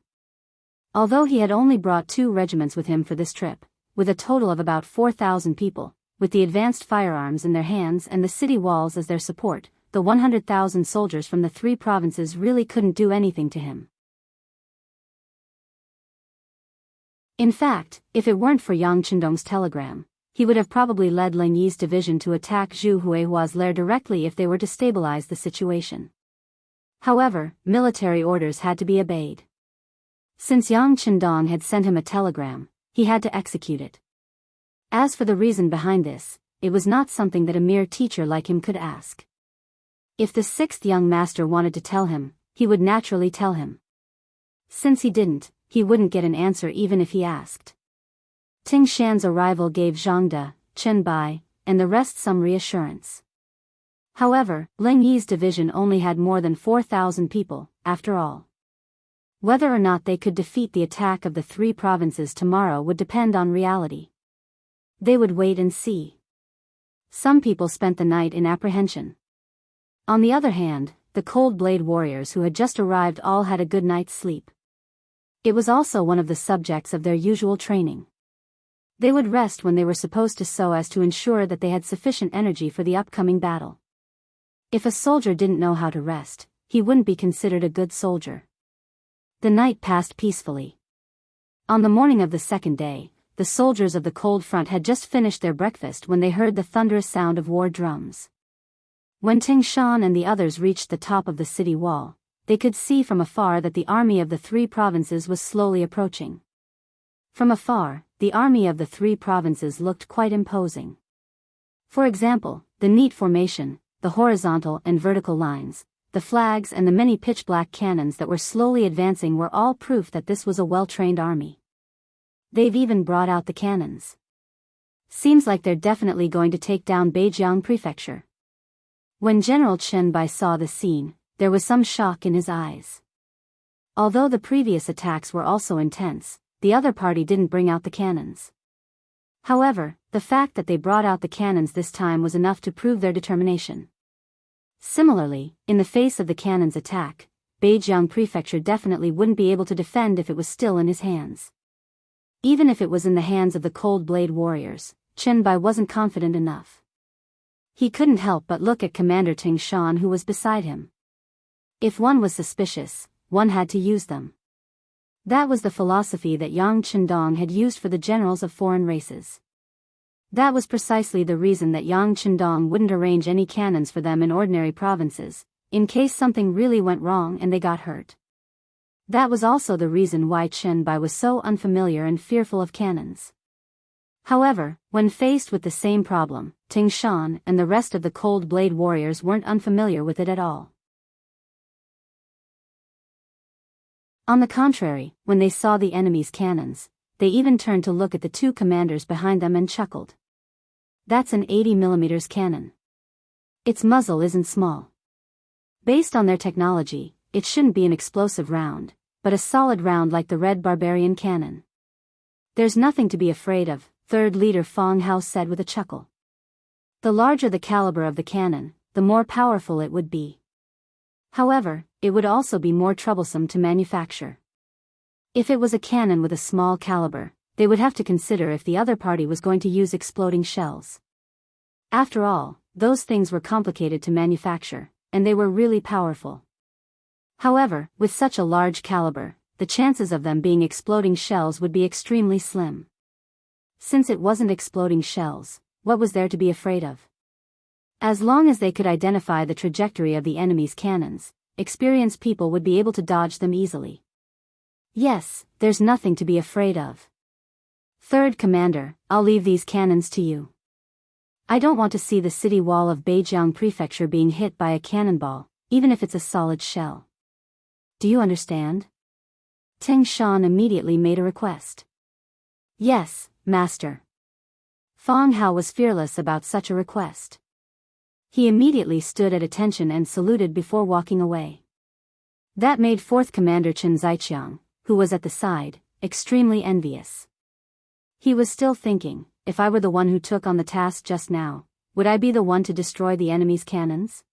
Although he had only brought 2 regiments with him for this trip, with a total of about 4,000 people, with the advanced firearms in their hands and the city walls as their support, the 100,000 soldiers from the 3 provinces really couldn't do anything to him. In fact, if it weren't for Yang Chendong's telegram, he would have probably led Leng Yi's division to attack Zhu Huihua's lair directly if they were to stabilize the situation. However, military orders had to be obeyed. Since Yang Chendong had sent him a telegram, he had to execute it. As for the reason behind this, it was not something that a mere teacher like him could ask. If the 6th young master wanted to tell him, he would naturally tell him. Since he didn't, he wouldn't get an answer even if he asked. Ting Shan's arrival gave Zhang De, Chen Bai, and the rest some reassurance. However, Leng Yi's division only had more than 4,000 people, after all. Whether or not they could defeat the attack of the 3 provinces tomorrow would depend on reality. They would wait and see. Some people spent the night in apprehension. On the other hand, the Cold Blade warriors who had just arrived all had a good night's sleep. It was also one of the subjects of their usual training. They would rest when they were supposed to so as to ensure that they had sufficient energy for the upcoming battle. If a soldier didn't know how to rest, he wouldn't be considered a good soldier. The night passed peacefully. On the morning of the second day, the soldiers of the cold front had just finished their breakfast when they heard the thunderous sound of war drums. When Ting Shan and the others reached the top of the city wall, they could see from afar that the army of the three provinces was slowly approaching. From afar, the army of the three provinces looked quite imposing. For example, the neat formation, the horizontal and vertical lines, the flags and the many pitch-black cannons that were slowly advancing were all proof that this was a well-trained army. They've even brought out the cannons. Seems like they're definitely going to take down Beijiang Prefecture. When General Chen Bai saw the scene, there was some shock in his eyes. Although the previous attacks were also intense, the other party didn't bring out the cannons. However, the fact that they brought out the cannons this time was enough to prove their determination. Similarly, in the face of the cannons' attack, Beijiang Prefecture definitely wouldn't be able to defend if it was still in his hands. Even if it was in the hands of the Cold Blade warriors, Chen Bai wasn't confident enough. He couldn't help but look at Commander Ting Shan who was beside him. If one was suspicious, one had to use them. That was the philosophy that Yang Qindong had used for the generals of foreign races. That was precisely the reason that Yang Qindong wouldn't arrange any cannons for them in ordinary provinces, in case something really went wrong and they got hurt. That was also the reason why Chen Bai was so unfamiliar and fearful of cannons. However, when faced with the same problem, Ting Shan and the rest of the Cold Blade warriors weren't unfamiliar with it at all. On the contrary, when they saw the enemy's cannons, they even turned to look at the two commanders behind them and chuckled. That's an 80mm cannon. Its muzzle isn't small. Based on their technology, it shouldn't be an explosive round, but a solid round like the Red Barbarian cannon. There's nothing to be afraid of, third leader Fong Hao said with a chuckle. The larger the caliber of the cannon, the more powerful it would be. However, it would also be more troublesome to manufacture. If it was a cannon with a small caliber, they would have to consider if the other party was going to use exploding shells. After all, those things were complicated to manufacture, and they were really powerful. However, with such a large caliber, the chances of them being exploding shells would be extremely slim. Since it wasn't exploding shells, what was there to be afraid of? As long as they could identify the trajectory of the enemy's cannons, experienced people would be able to dodge them easily. Yes, there's nothing to be afraid of. Third Commander, I'll leave these cannons to you. I don't want to see the city wall of Beijiang Prefecture being hit by a cannonball, even if it's a solid shell. Do you understand? Ting Shan immediately made a request. Yes, Master. Fong Hao was fearless about such a request. He immediately stood at attention and saluted before walking away. That made 4th Commander Chen Zaiqiang, who was at the side, extremely envious. He was still thinking, if I were the one who took on the task just now, would I be the one to destroy the enemy's cannons?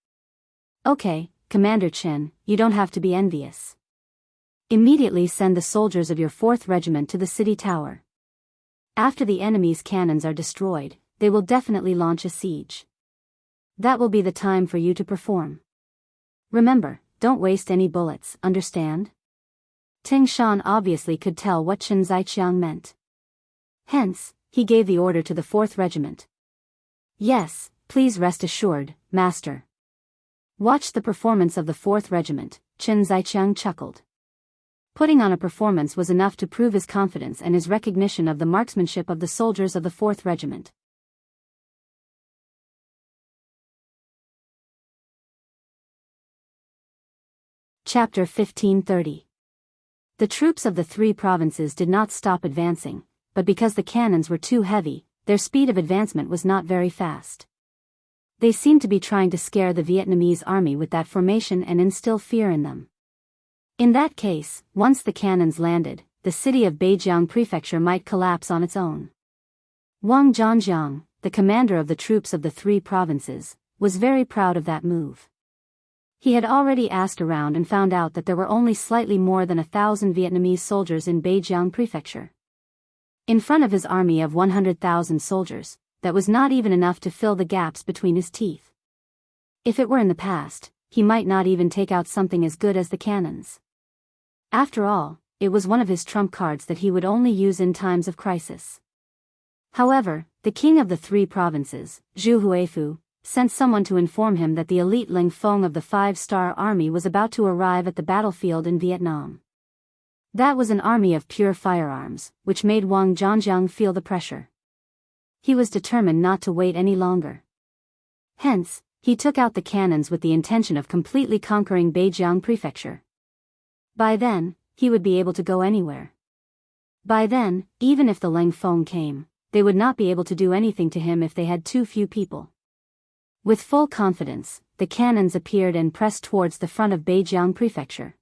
Okay, Commander Chen, you don't have to be envious. Immediately send the soldiers of your 4th Regiment to the city tower. After the enemy's cannons are destroyed, they will definitely launch a siege. That will be the time for you to perform. Remember, don't waste any bullets, understand? Ting Shan obviously could tell what Chen Zaiqiang meant. Hence, he gave the order to the 4th Regiment. Yes, please rest assured, Master. Watch the performance of the 4th Regiment, Chen Zaiqiang chuckled. Putting on a performance was enough to prove his confidence and his recognition of the marksmanship of the soldiers of the 4th Regiment. Chapter 1530. The troops of the three provinces did not stop advancing, but because the cannons were too heavy, their speed of advancement was not very fast. They seemed to be trying to scare the Vietnamese army with that formation and instill fear in them. In that case, once the cannons landed, the city of Beijiang Prefecture might collapse on its own. Wang Zhangjiang, the commander of the troops of the three provinces, was very proud of that move. He had already asked around and found out that there were only slightly more than 1,000 Vietnamese soldiers in Beijiang Prefecture. In front of his army of 100,000 soldiers, that was not even enough to fill the gaps between his teeth. If it were in the past, he might not even take out something as good as the cannons. After all, it was one of his trump cards that he would only use in times of crisis. However, the king of the three provinces, Zhu Huifu, sent someone to inform him that the elite Ling Feng of the 5-star army was about to arrive at the battlefield in Vietnam. That was an army of pure firearms, which made Wang Zhangjiang feel the pressure. He was determined not to wait any longer. Hence, he took out the cannons with the intention of completely conquering Beijiang Prefecture. By then, he would be able to go anywhere. By then, even if the Ling Feng came, they would not be able to do anything to him if they had too few people. With full confidence, the cannons appeared and pressed towards the front of Beijiang Prefecture.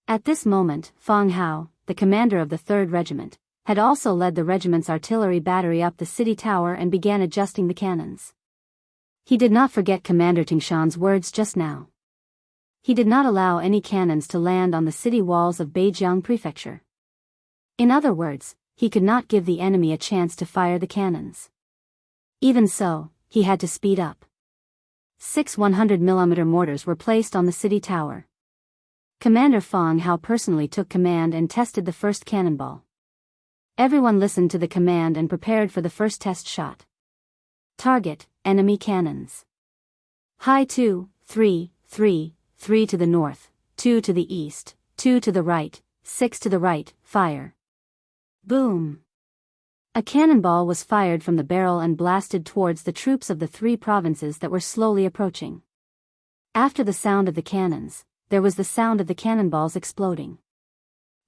At this moment, Fang Hao, the commander of the 3rd Regiment, had also led the regiment's artillery battery up the city tower and began adjusting the cannons. He did not forget Commander Tingshan's words just now. He did not allow any cannons to land on the city walls of Beijiang Prefecture. In other words, he could not give the enemy a chance to fire the cannons. Even so, he had to speed up. 6 100mm mortars were placed on the city tower. Commander Fang Hao personally took command and tested the first cannonball. Everyone listened to the command and prepared for the first test shot. Target, enemy cannons. High 2, 3, 3, 3 to the north, 2 to the east, 2 to the right, 6 to the right, fire. Boom! A cannonball was fired from the barrel and blasted towards the troops of the 3 provinces that were slowly approaching. After the sound of the cannons, there was the sound of the cannonballs exploding.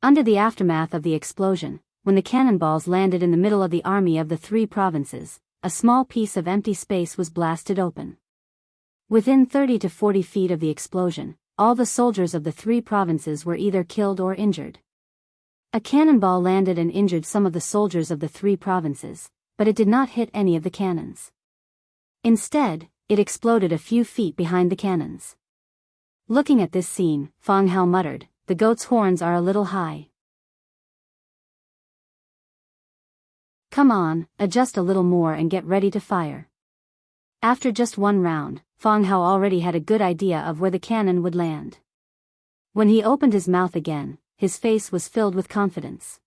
Under the aftermath of the explosion, when the cannonballs landed in the middle of the army of the 3 provinces, a small piece of empty space was blasted open. Within 30 to 40 feet of the explosion, all the soldiers of the 3 provinces were either killed or injured. A cannonball landed and injured some of the soldiers of the 3 provinces, but it did not hit any of the cannons. Instead, it exploded a few feet behind the cannons. Looking at this scene, Fang Hao muttered, "The goat's horns are a little high. Come on, adjust a little more and get ready to fire." After just one round, Fang Hao already had a good idea of where the cannon would land. When he opened his mouth again, his face was filled with confidence.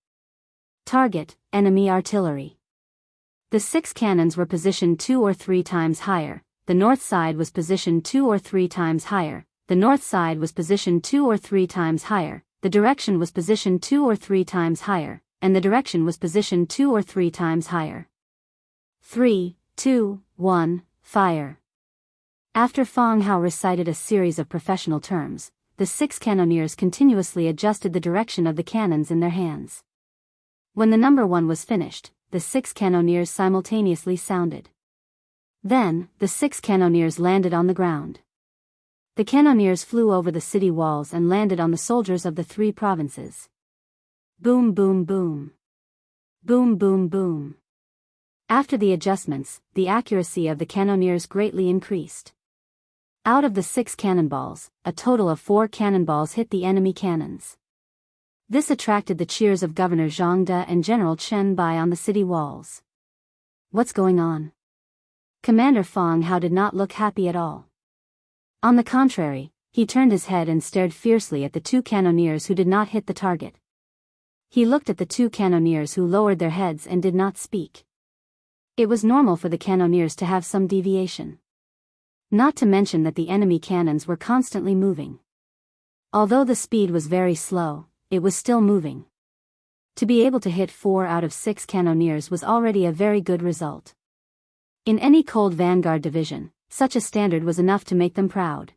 Target, enemy artillery. The 6 cannons were positioned 2 or 3 times higher, the north side was positioned 2 or 3 times higher, the north side was positioned 2 or 3 times higher, the direction was positioned 2 or 3 times higher, and the direction was positioned 2 or 3 times higher. 3, 2, 1, fire. After Fang Hao recited a series of professional terms, the 6 cannoneers continuously adjusted the direction of the cannons in their hands. When the number 1 was finished, the 6 cannoneers simultaneously sounded. Then, the 6 cannoneers landed on the ground. The cannoneers flew over the city walls and landed on the soldiers of the 3 provinces. Boom boom boom. Boom boom boom. After the adjustments, the accuracy of the cannoneers greatly increased. Out of the 6 cannonballs, a total of 4 cannonballs hit the enemy cannons. This attracted the cheers of Governor Zhang De and General Chen Bai on the city walls. What's going on? Commander Fang Hao did not look happy at all. On the contrary, he turned his head and stared fiercely at the 2 cannoneers who did not hit the target. He looked at the 2 cannoneers who lowered their heads and did not speak. It was normal for the cannoneers to have some deviation. Not to mention that the enemy cannons were constantly moving. Although the speed was very slow, it was still moving. To be able to hit 4 out of 6 cannoneers was already a very good result. In any cold vanguard division, such a standard was enough to make them proud.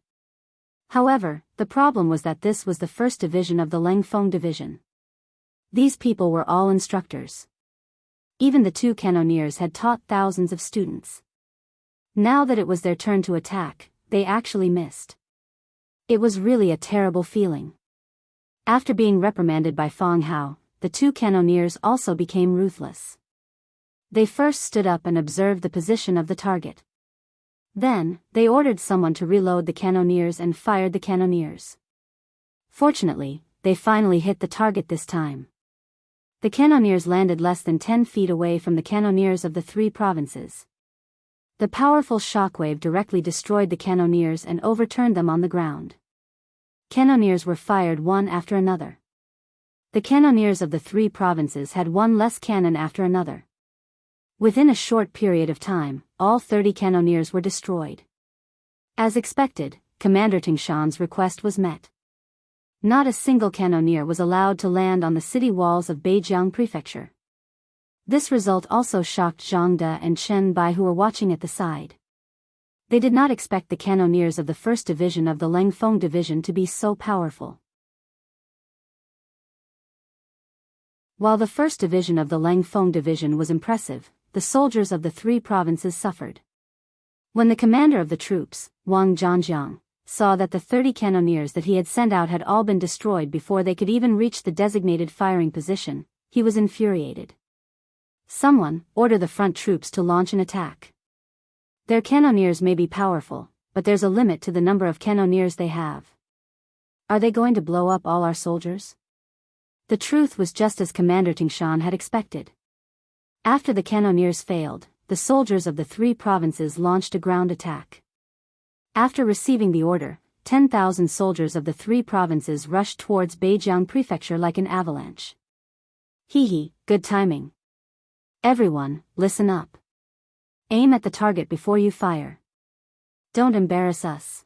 However, the problem was that this was the first division of the Langfeng division. These people were all instructors. Even the 2 cannoneers had taught thousands of students. Now that it was their turn to attack, they actually missed. It was really a terrible feeling. After being reprimanded by Fang Hao, the 2 cannoneers also became ruthless. They first stood up and observed the position of the target. Then, they ordered someone to reload the cannoneers and fired the cannoneers. Fortunately, they finally hit the target this time. The cannoneers landed less than 10 feet away from the cannoneers of the 3 provinces. The powerful shockwave directly destroyed the cannoneers and overturned them on the ground. Cannoneers were fired one after another. The cannoneers of the 3 provinces had one less cannon after another. Within a short period of time, all 30 cannoneers were destroyed. As expected, Commander Tingshan's request was met. Not a single cannoneer was allowed to land on the city walls of Beijiang Prefecture. This result also shocked Zhang De and Chen Bai, who were watching at the side. They did not expect the cannoneers of the 1st Division of the Langfeng Division to be so powerful. While the 1st Division of the Langfeng Division was impressive, the soldiers of the 3 provinces suffered. When the commander of the troops, Wang Zhangjiang, saw that the 30 cannoneers that he had sent out had all been destroyed before they could even reach the designated firing position, he was infuriated. Someone, order the front troops to launch an attack. Their cannoneers may be powerful, but there's a limit to the number of cannoneers they have. Are they going to blow up all our soldiers? The truth was just as Commander Tingshan had expected. After the cannoneers failed, the soldiers of the 3 provinces launched a ground attack. After receiving the order, 10,000 soldiers of the 3 provinces rushed towards Beijiang Prefecture like an avalanche. Hee, good timing. Everyone, listen up. Aim at the target before you fire. Don't embarrass us.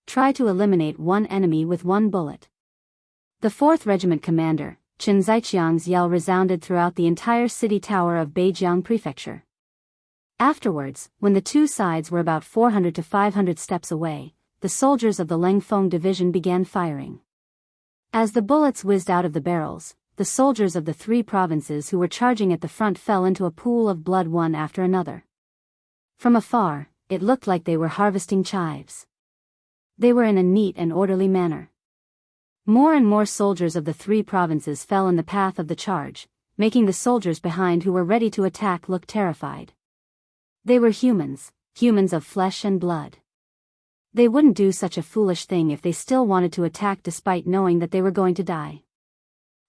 Try to eliminate one enemy with one bullet. The 4th Regiment commander, Chen Zaiqiang's yell resounded throughout the entire city tower of Beijiang Prefecture. Afterwards, when the 2 sides were about 400 to 500 steps away, the soldiers of the Langfeng Division began firing. As the bullets whizzed out of the barrels, the soldiers of the 3 provinces who were charging at the front fell into a pool of blood one after another. From afar, it looked like they were harvesting chives. They were in a neat and orderly manner. More and more soldiers of the 3 provinces fell in the path of the charge, making the soldiers behind who were ready to attack look terrified. They were humans of flesh and blood. They wouldn't do such a foolish thing if they still wanted to attack despite knowing that they were going to die.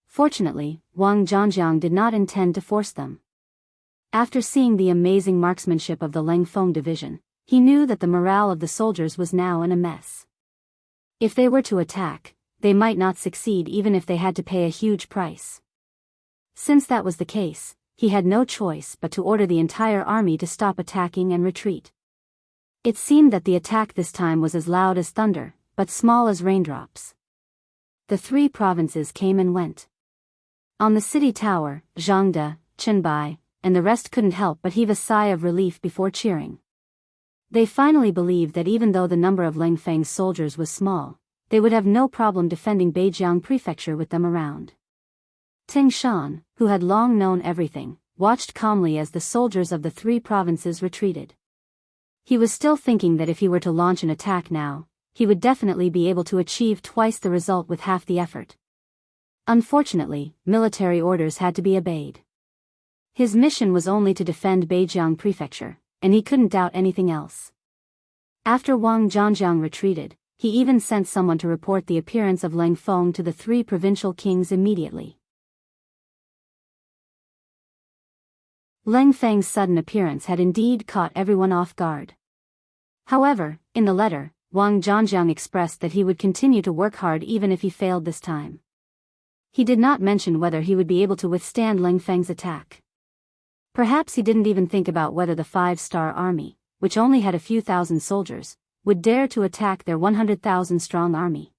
Fortunately, Wang Zhangjiang did not intend to force them. After seeing the amazing marksmanship of the Langfeng Division, he knew that the morale of the soldiers was now in a mess. If they were to attack, they might not succeed even if they had to pay a huge price. Since that was the case, he had no choice but to order the entire army to stop attacking and retreat. It seemed that the attack this time was as loud as thunder, but small as raindrops. The 3 provinces came and went. On the city tower, Zhang De, Chen Bai, and the rest couldn't help but heave a sigh of relief before cheering. They finally believed that even though the number of Langfeng's soldiers was small, they would have no problem defending Beijiang Prefecture with them around. Tingshan, who had long known everything, watched calmly as the soldiers of the 3 provinces retreated. He was still thinking that if he were to launch an attack now, he would definitely be able to achieve twice the result with half the effort. Unfortunately, military orders had to be obeyed. His mission was only to defend Beijiang Prefecture, and he couldn't doubt anything else. After Wang Zhangjiang retreated, he even sent someone to report the appearance of Langfeng to the 3 provincial kings immediately. Langfeng's sudden appearance had indeed caught everyone off guard. However, in the letter, Wang Zhangjiang expressed that he would continue to work hard even if he failed this time. He did not mention whether he would be able to withstand Langfeng's attack. Perhaps he didn't even think about whether the 5-star army, which only had a few thousand soldiers, would dare to attack their 100,000-strong army.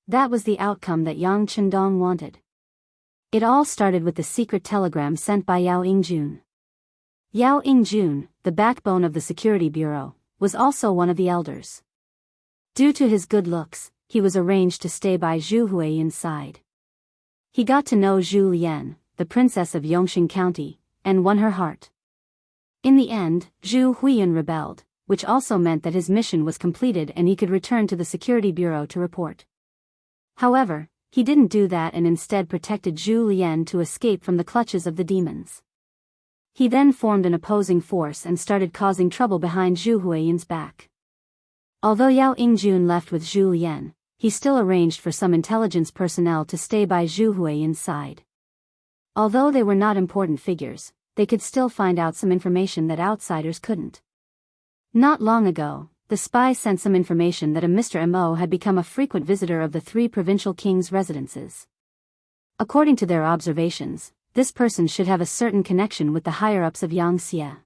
That was the outcome that Yang Chendong wanted. It all started with the secret telegram sent by Yao Yingjun. Yao Yingjun, the backbone of the security bureau, was also one of the elders. Due to his good looks, he was arranged to stay by Zhu Huiyin's side. He got to know Zhu Lian, the princess of Yongxing County, and won her heart. In the end, Zhu Huiyin rebelled, which also meant that his mission was completed and he could return to the security bureau to report. However, he didn't do that and instead protected Zhu Lian to escape from the clutches of the demons. He then formed an opposing force and started causing trouble behind Zhu Huiyan's back. Although Yao Yingjun left with Zhu Lian, he still arranged for some intelligence personnel to stay by Zhu Huiyan's side. Although they were not important figures, they could still find out some information that outsiders couldn't. Not long ago, the spy sent some information that a Mr. Mo had become a frequent visitor of the 3 provincial kings' residences. According to their observations, this person should have a certain connection with the higher-ups of Xianxia.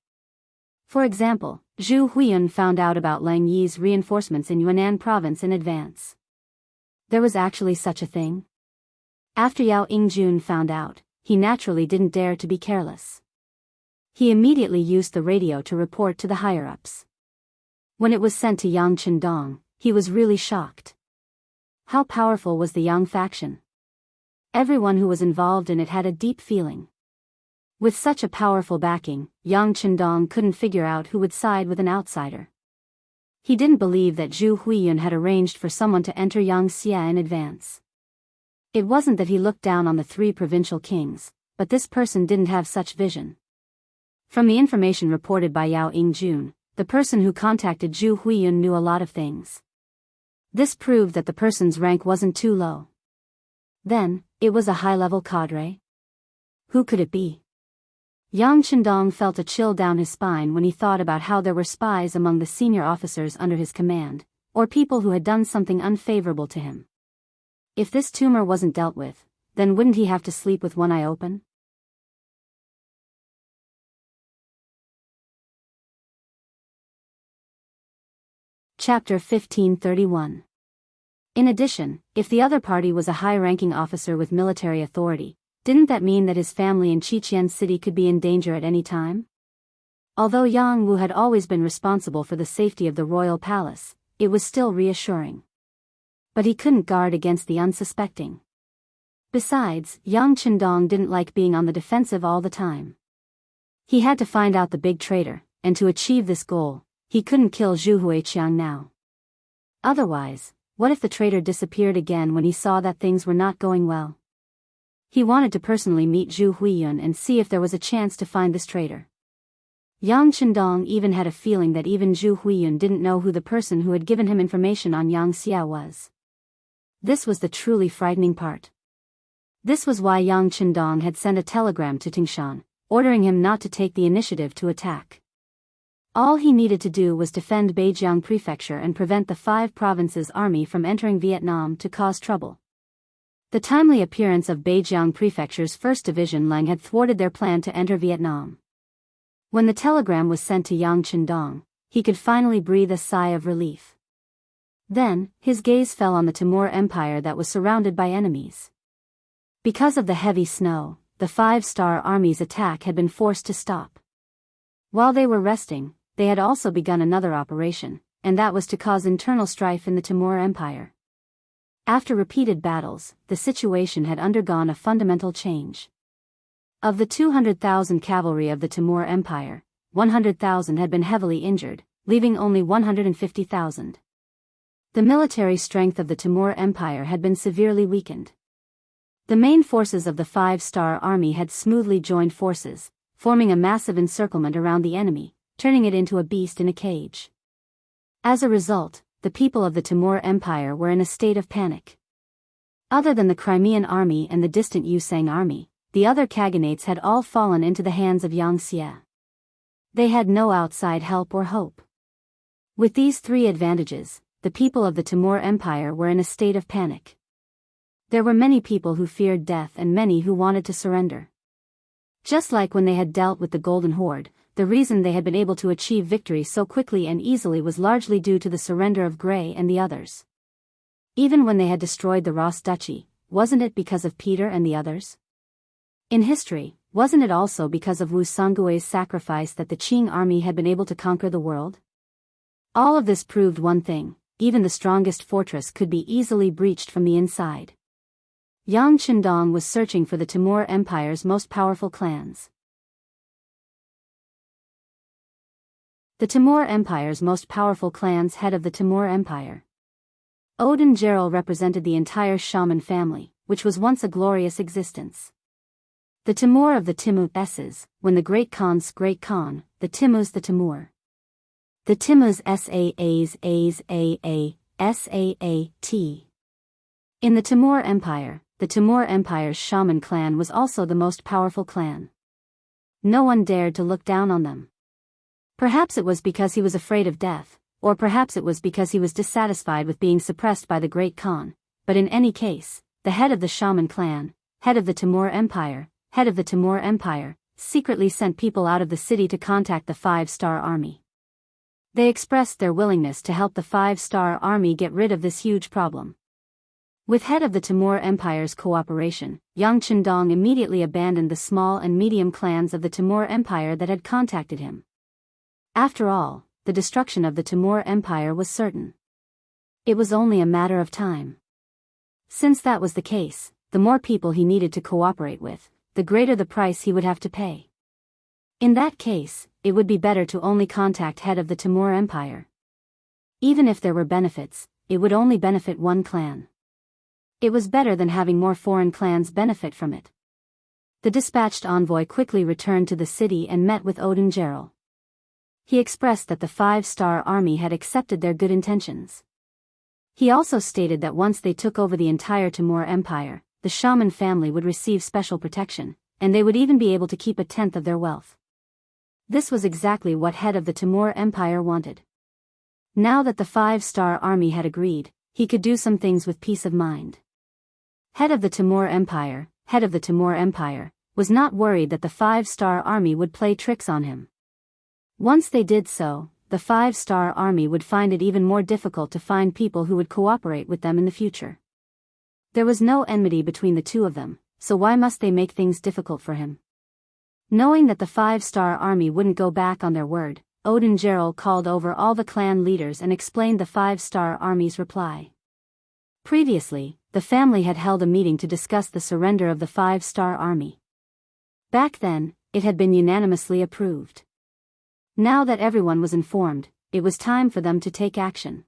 For example, Zhu Huiyan found out about Lang Yi's reinforcements in Yunnan province in advance. There was actually such a thing? After Yao Yingjun found out, he naturally didn't dare to be careless. He immediately used the radio to report to the higher-ups. When it was sent to Yang Qindong, he was really shocked. How powerful was the Yang faction? Everyone who was involved in it had a deep feeling. With such a powerful backing, Yang Qindong couldn't figure out who would side with an outsider. He didn't believe that Zhu Huiyan had arranged for someone to enter Yangxia in advance. It wasn't that he looked down on the 3 provincial kings, but this person didn't have such vision. From the information reported by Yao Yingjun, the person who contacted Zhu Huiyan knew a lot of things. This proved that the person's rank wasn't too low. Then, it was a high-level cadre? Who could it be? Yang Qindong felt a chill down his spine when he thought about how there were spies among the senior officers under his command, or people who had done something unfavorable to him. If this tumor wasn't dealt with, then wouldn't he have to sleep with one eye open? Chapter 1531. In addition, if the other party was a high-ranking officer with military authority, didn't that mean that his family in Qiqian City could be in danger at any time? Although Yang Wu had always been responsible for the safety of the royal palace, it was still reassuring. But he couldn't guard against the unsuspecting. Besides, Yang Qindong didn't like being on the defensive all the time. He had to find out the big traitor, and to achieve this goal, he couldn't kill Zhu Huiqiang now. Otherwise, what if the traitor disappeared again when he saw that things were not going well? He wanted to personally meet Zhu Huiyan and see if there was a chance to find this traitor. Yang Qindong even had a feeling that even Zhu Huiyan didn't know who the person who had given him information on Yangxia was. This was the truly frightening part. This was why Yang Qindong had sent a telegram to Tingshan, ordering him not to take the initiative to attack. All he needed to do was defend Beijiang Prefecture and prevent the 5 provinces' army from entering Vietnam to cause trouble. The timely appearance of Beijiang Prefecture's 1st Division Lang had thwarted their plan to enter Vietnam. When the telegram was sent to Yang Qindong, he could finally breathe a sigh of relief. Then, his gaze fell on the Timur Empire that was surrounded by enemies. Because of the heavy snow, the 5-star army's attack had been forced to stop. While they were resting, they had also begun another operation, and that was to cause internal strife in the Timur Empire. After repeated battles, the situation had undergone a fundamental change. Of the 200,000 cavalry of the Timur Empire, 100,000 had been heavily injured, leaving only 150,000. The military strength of the Timur Empire had been severely weakened. The main forces of the 5-star army had smoothly joined forces, forming a massive encirclement around the enemy, turning it into a beast in a cage. As a result, the people of the Timur Empire were in a state of panic. Other than the Crimean army and the distant Yusang army, the other khaganates had all fallen into the hands of Yangxia. They had no outside help or hope. With these 3 advantages, the people of the Timur Empire were in a state of panic. There were many people who feared death and many who wanted to surrender. Just like when they had dealt with the Golden Horde, the reason they had been able to achieve victory so quickly and easily was largely due to the surrender of Gray and the others. Even when they had destroyed the Ross Duchy, wasn't it because of Peter and the others? In history, wasn't it also because of Wu Songgui's sacrifice that the Qing army had been able to conquer the world? All of this proved one thing: even the strongest fortress could be easily breached from the inside. Yang Qindong was searching for the Timur Empire's most powerful clans. The Timur Empire's most powerful clans. Head of the Timur Empire. Odin Gerald represented the entire shaman family, which was once a glorious existence. The Timur of the Timu's, when the Great Khan's Great Khan, the Timu's the Timur. The Timu's Saat. In the Timur Empire, the Timur Empire's shaman clan was also the most powerful clan. No one dared to look down on them. Perhaps it was because he was afraid of death, or perhaps it was because he was dissatisfied with being suppressed by the Great Khan, but in any case, the head of the shaman clan, head of the Timur Empire, secretly sent people out of the city to contact the 5-star army. They expressed their willingness to help the 5-star army get rid of this huge problem. With head of the Timur Empire's cooperation, Yang Chendong immediately abandoned the small and medium clans of the Timur Empire that had contacted him. After all, the destruction of the Timur Empire was certain. It was only a matter of time. Since that was the case, the more people he needed to cooperate with, the greater the price he would have to pay. In that case, it would be better to only contact head of the Timur Empire. Even if there were benefits, it would only benefit one clan. It was better than having more foreign clans benefit from it. The dispatched envoy quickly returned to the city and met with Odin Gerald. He expressed that the 5-star army had accepted their good intentions. He also stated that once they took over the entire Timur Empire, the shaman family would receive special protection, and they would even be able to keep 1/10 of their wealth. This was exactly what head of the Timur Empire wanted. Now that the 5-star army had agreed, he could do some things with peace of mind. Head of the Timur Empire, was not worried that the 5-star army would play tricks on him. Once they did so, the 5-star army would find it even more difficult to find people who would cooperate with them in the future. There was no enmity between the two of them, so why must they make things difficult for him? Knowing that the 5-star army wouldn't go back on their word, Odin Gerald called over all the clan leaders and explained the 5-star army's reply. Previously, the family had held a meeting to discuss the surrender of the 5-star army. Back then, it had been unanimously approved. Now that everyone was informed, it was time for them to take action.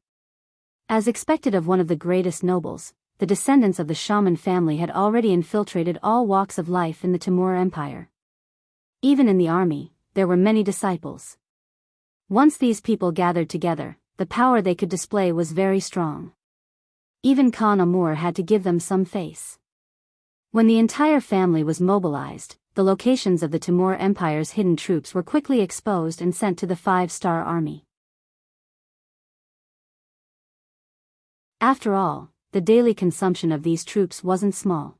As expected of one of the greatest nobles, the descendants of the shaman family had already infiltrated all walks of life in the Timur Empire. Even in the army, there were many disciples. Once these people gathered together, the power they could display was very strong. Even Khan Amur had to give them some face. When the entire family was mobilized, the locations of the Timur Empire's hidden troops were quickly exposed and sent to the 5-star army. After all, the daily consumption of these troops wasn't small.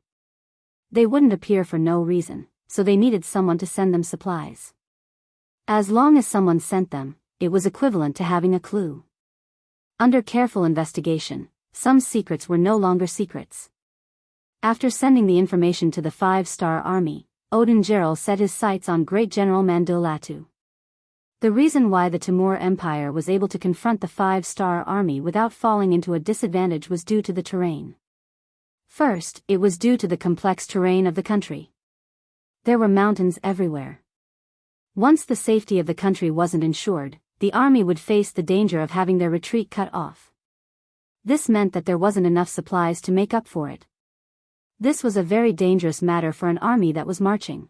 They wouldn't appear for no reason, so they needed someone to send them supplies. As long as someone sent them, it was equivalent to having a clue. Under careful investigation, some secrets were no longer secrets. After sending the information to the 5-star army, Odin Gerald set his sights on Great General Mandolatu. The reason why the Timur Empire was able to confront the 5-star army without falling into a disadvantage was due to the terrain. First, it was due to the complex terrain of the country. There were mountains everywhere. Once the safety of the country wasn't ensured, the army would face the danger of having their retreat cut off. This meant that there wasn't enough supplies to make up for it. This was a very dangerous matter for an army that was marching.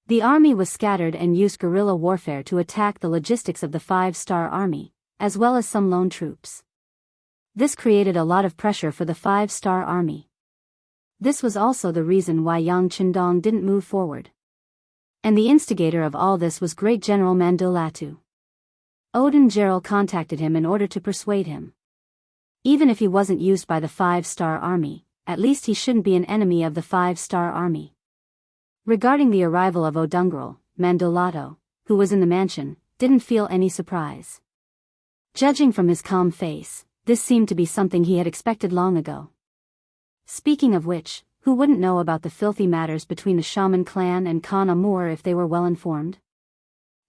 The army was scattered and used guerrilla warfare to attack the logistics of the 5-star army, as well as some lone troops. This created a lot of pressure for the 5-star army. This was also the reason why Yang Chendong didn't move forward. And the instigator of all this was Great General Mandolatu. Odin Gerald contacted him in order to persuade him. Even if he wasn't used by the 5-star army, at least he shouldn't be an enemy of the 5-star army. Regarding the arrival of Odungrel, Mandolato, who was in the mansion, didn't feel any surprise. Judging from his calm face, this seemed to be something he had expected long ago. Speaking of which, who wouldn't know about the filthy matters between the shaman clan and Khan Amur if they were well informed?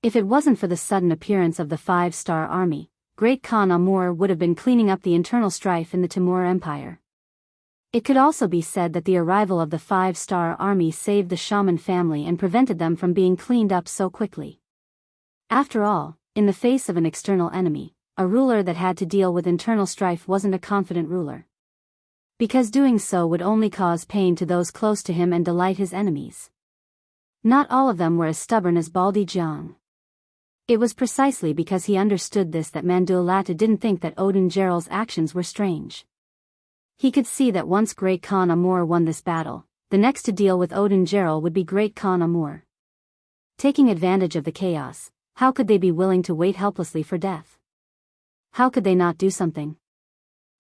If it wasn't for the sudden appearance of the 5-star army, Great Khan Amur would have been cleaning up the internal strife in the Timur Empire. It could also be said that the arrival of the 5-star army saved the shaman family and prevented them from being cleaned up so quickly. After all, in the face of an external enemy, a ruler that had to deal with internal strife wasn't a confident ruler. Because doing so would only cause pain to those close to him and delight his enemies. Not all of them were as stubborn as Baldi Jiang. It was precisely because he understood this that Mandulatu didn't think that Odin Geral's actions were strange. He could see that once Great Khan Amur won this battle, the next to deal with Odin Geral would be Great Khan Amur. Taking advantage of the chaos, how could they be willing to wait helplessly for death? How could they not do something?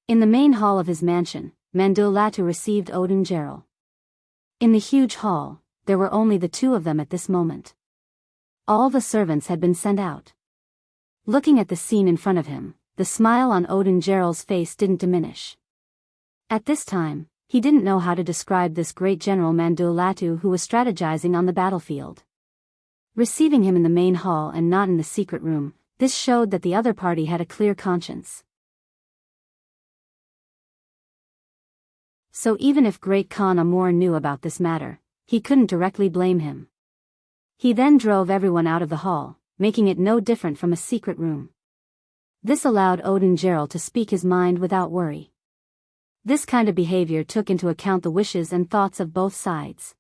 In the main hall of his mansion, Mandulatu received Odin Geral. In the huge hall, there were only the two of them at this moment. All the servants had been sent out. Looking at the scene in front of him, the smile on Odin Geral's face didn't diminish. At this time, he didn't know how to describe this great general Mandulatu who was strategizing on the battlefield. Receiving him in the main hall and not in the secret room, this showed that the other party had a clear conscience. So even if Great Khan Amur knew about this matter, he couldn't directly blame him. He then drove everyone out of the hall, making it no different from a secret room. This allowed Odin Geral to speak his mind without worry. This kind of behavior took into account the wishes and thoughts of both sides.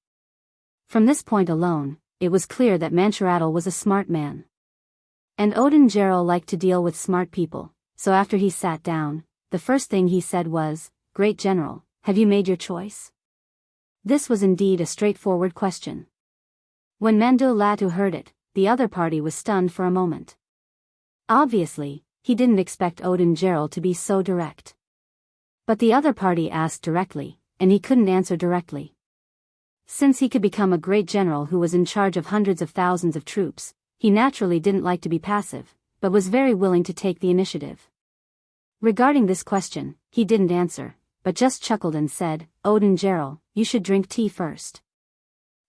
From this point alone, it was clear that Manchuratl was a smart man. And Odin Geral liked to deal with smart people, so after he sat down, the first thing he said was, "Great General, have you made your choice?" This was indeed a straightforward question. When Mandulatu heard it, the other party was stunned for a moment. Obviously, he didn't expect Odin Geral to be so direct. But the other party asked directly, and he couldn't answer directly. Since he could become a great general who was in charge of hundreds of thousands of troops, he naturally didn't like to be passive, but was very willing to take the initiative. Regarding this question, he didn't answer, but just chuckled and said, "Odin Geral, you should drink tea first."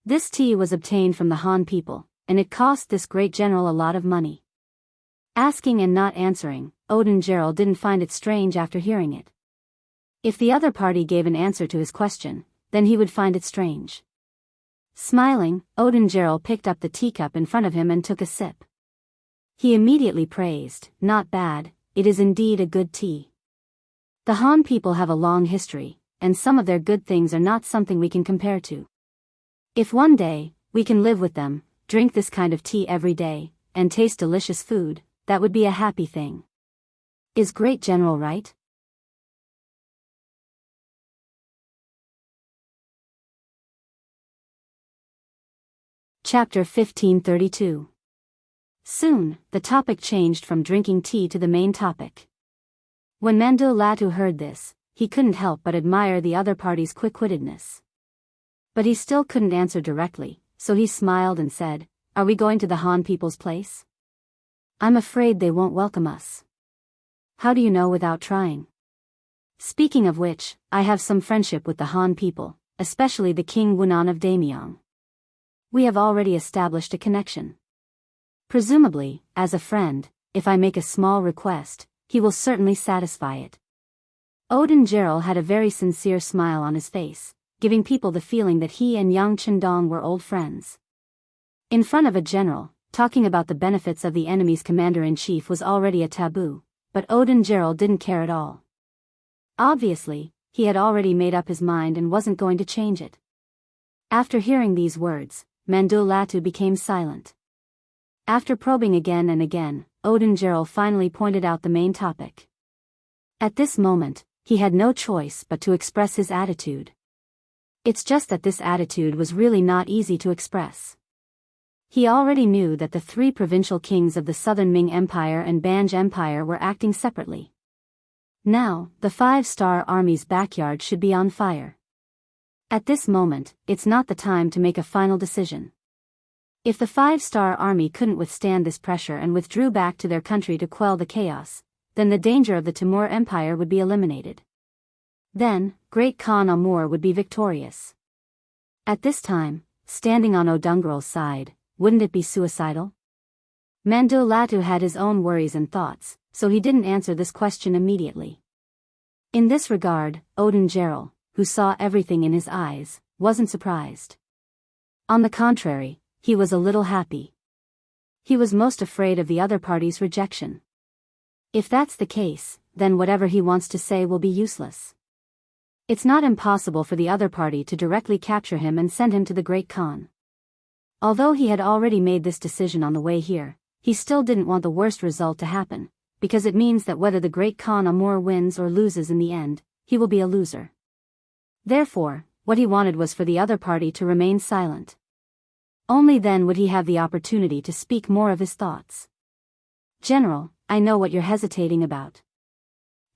This tea was obtained from the Han people, and it cost this great general a lot of money. Asking and not answering, Odin Geral didn't find it strange after hearing it. If the other party gave an answer to his question, then he would find it strange. Smiling, Odin Geral picked up the teacup in front of him and took a sip. He immediately praised, "Not bad, it is indeed a good tea." The Han people have a long history, and some of their good things are not something we can compare to. If one day, we can live with them, drink this kind of tea every day, and taste delicious food, that would be a happy thing. Is Great General right? Chapter 1532. Soon, the topic changed from drinking tea to the main topic. When Mandulatu heard this, he couldn't help but admire the other party's quick-wittedness. But he still couldn't answer directly, so he smiled and said, "Are we going to the Han people's place?" "I'm afraid they won't welcome us." "How do you know without trying?" "Speaking of which, I have some friendship with the Han people, especially the King Wunan of Daimyong. We have already established a connection. Presumably, as a friend, if I make a small request, he will certainly satisfy it." Odin Geral had a very sincere smile on his face, giving people the feeling that he and Yang Chendong were old friends. In front of a general, talking about the benefits of the enemy's commander-in-chief was already a taboo, but Odin Geral didn't care at all. Obviously, he had already made up his mind and wasn't going to change it. After hearing these words, Mandulatu became silent. After probing again and again, Odin Geral finally pointed out the main topic. At this moment, he had no choice but to express his attitude. It's just that this attitude was really not easy to express. He already knew that the three provincial kings of the Southern Ming Empire and Banj Empire were acting separately. Now, the five-star army's backyard should be on fire. At this moment, it's not the time to make a final decision. If the five-star army couldn't withstand this pressure and withdrew back to their country to quell the chaos, then the danger of the Timur Empire would be eliminated. Then, Great Khan Amur would be victorious. At this time, standing on Odungrel's side, wouldn't it be suicidal? Mandulatu had his own worries and thoughts, so he didn't answer this question immediately. In this regard, Odin Geral, who saw everything in his eyes, wasn't surprised. On the contrary, he was a little happy. He was most afraid of the other party's rejection. If that's the case, then whatever he wants to say will be useless. It's not impossible for the other party to directly capture him and send him to the Great Khan. Although he had already made this decision on the way here, he still didn't want the worst result to happen, because it means that whether the great Khan Amur wins or loses in the end, he will be a loser. Therefore, what he wanted was for the other party to remain silent. Only then would he have the opportunity to speak more of his thoughts. General, I know what you're hesitating about.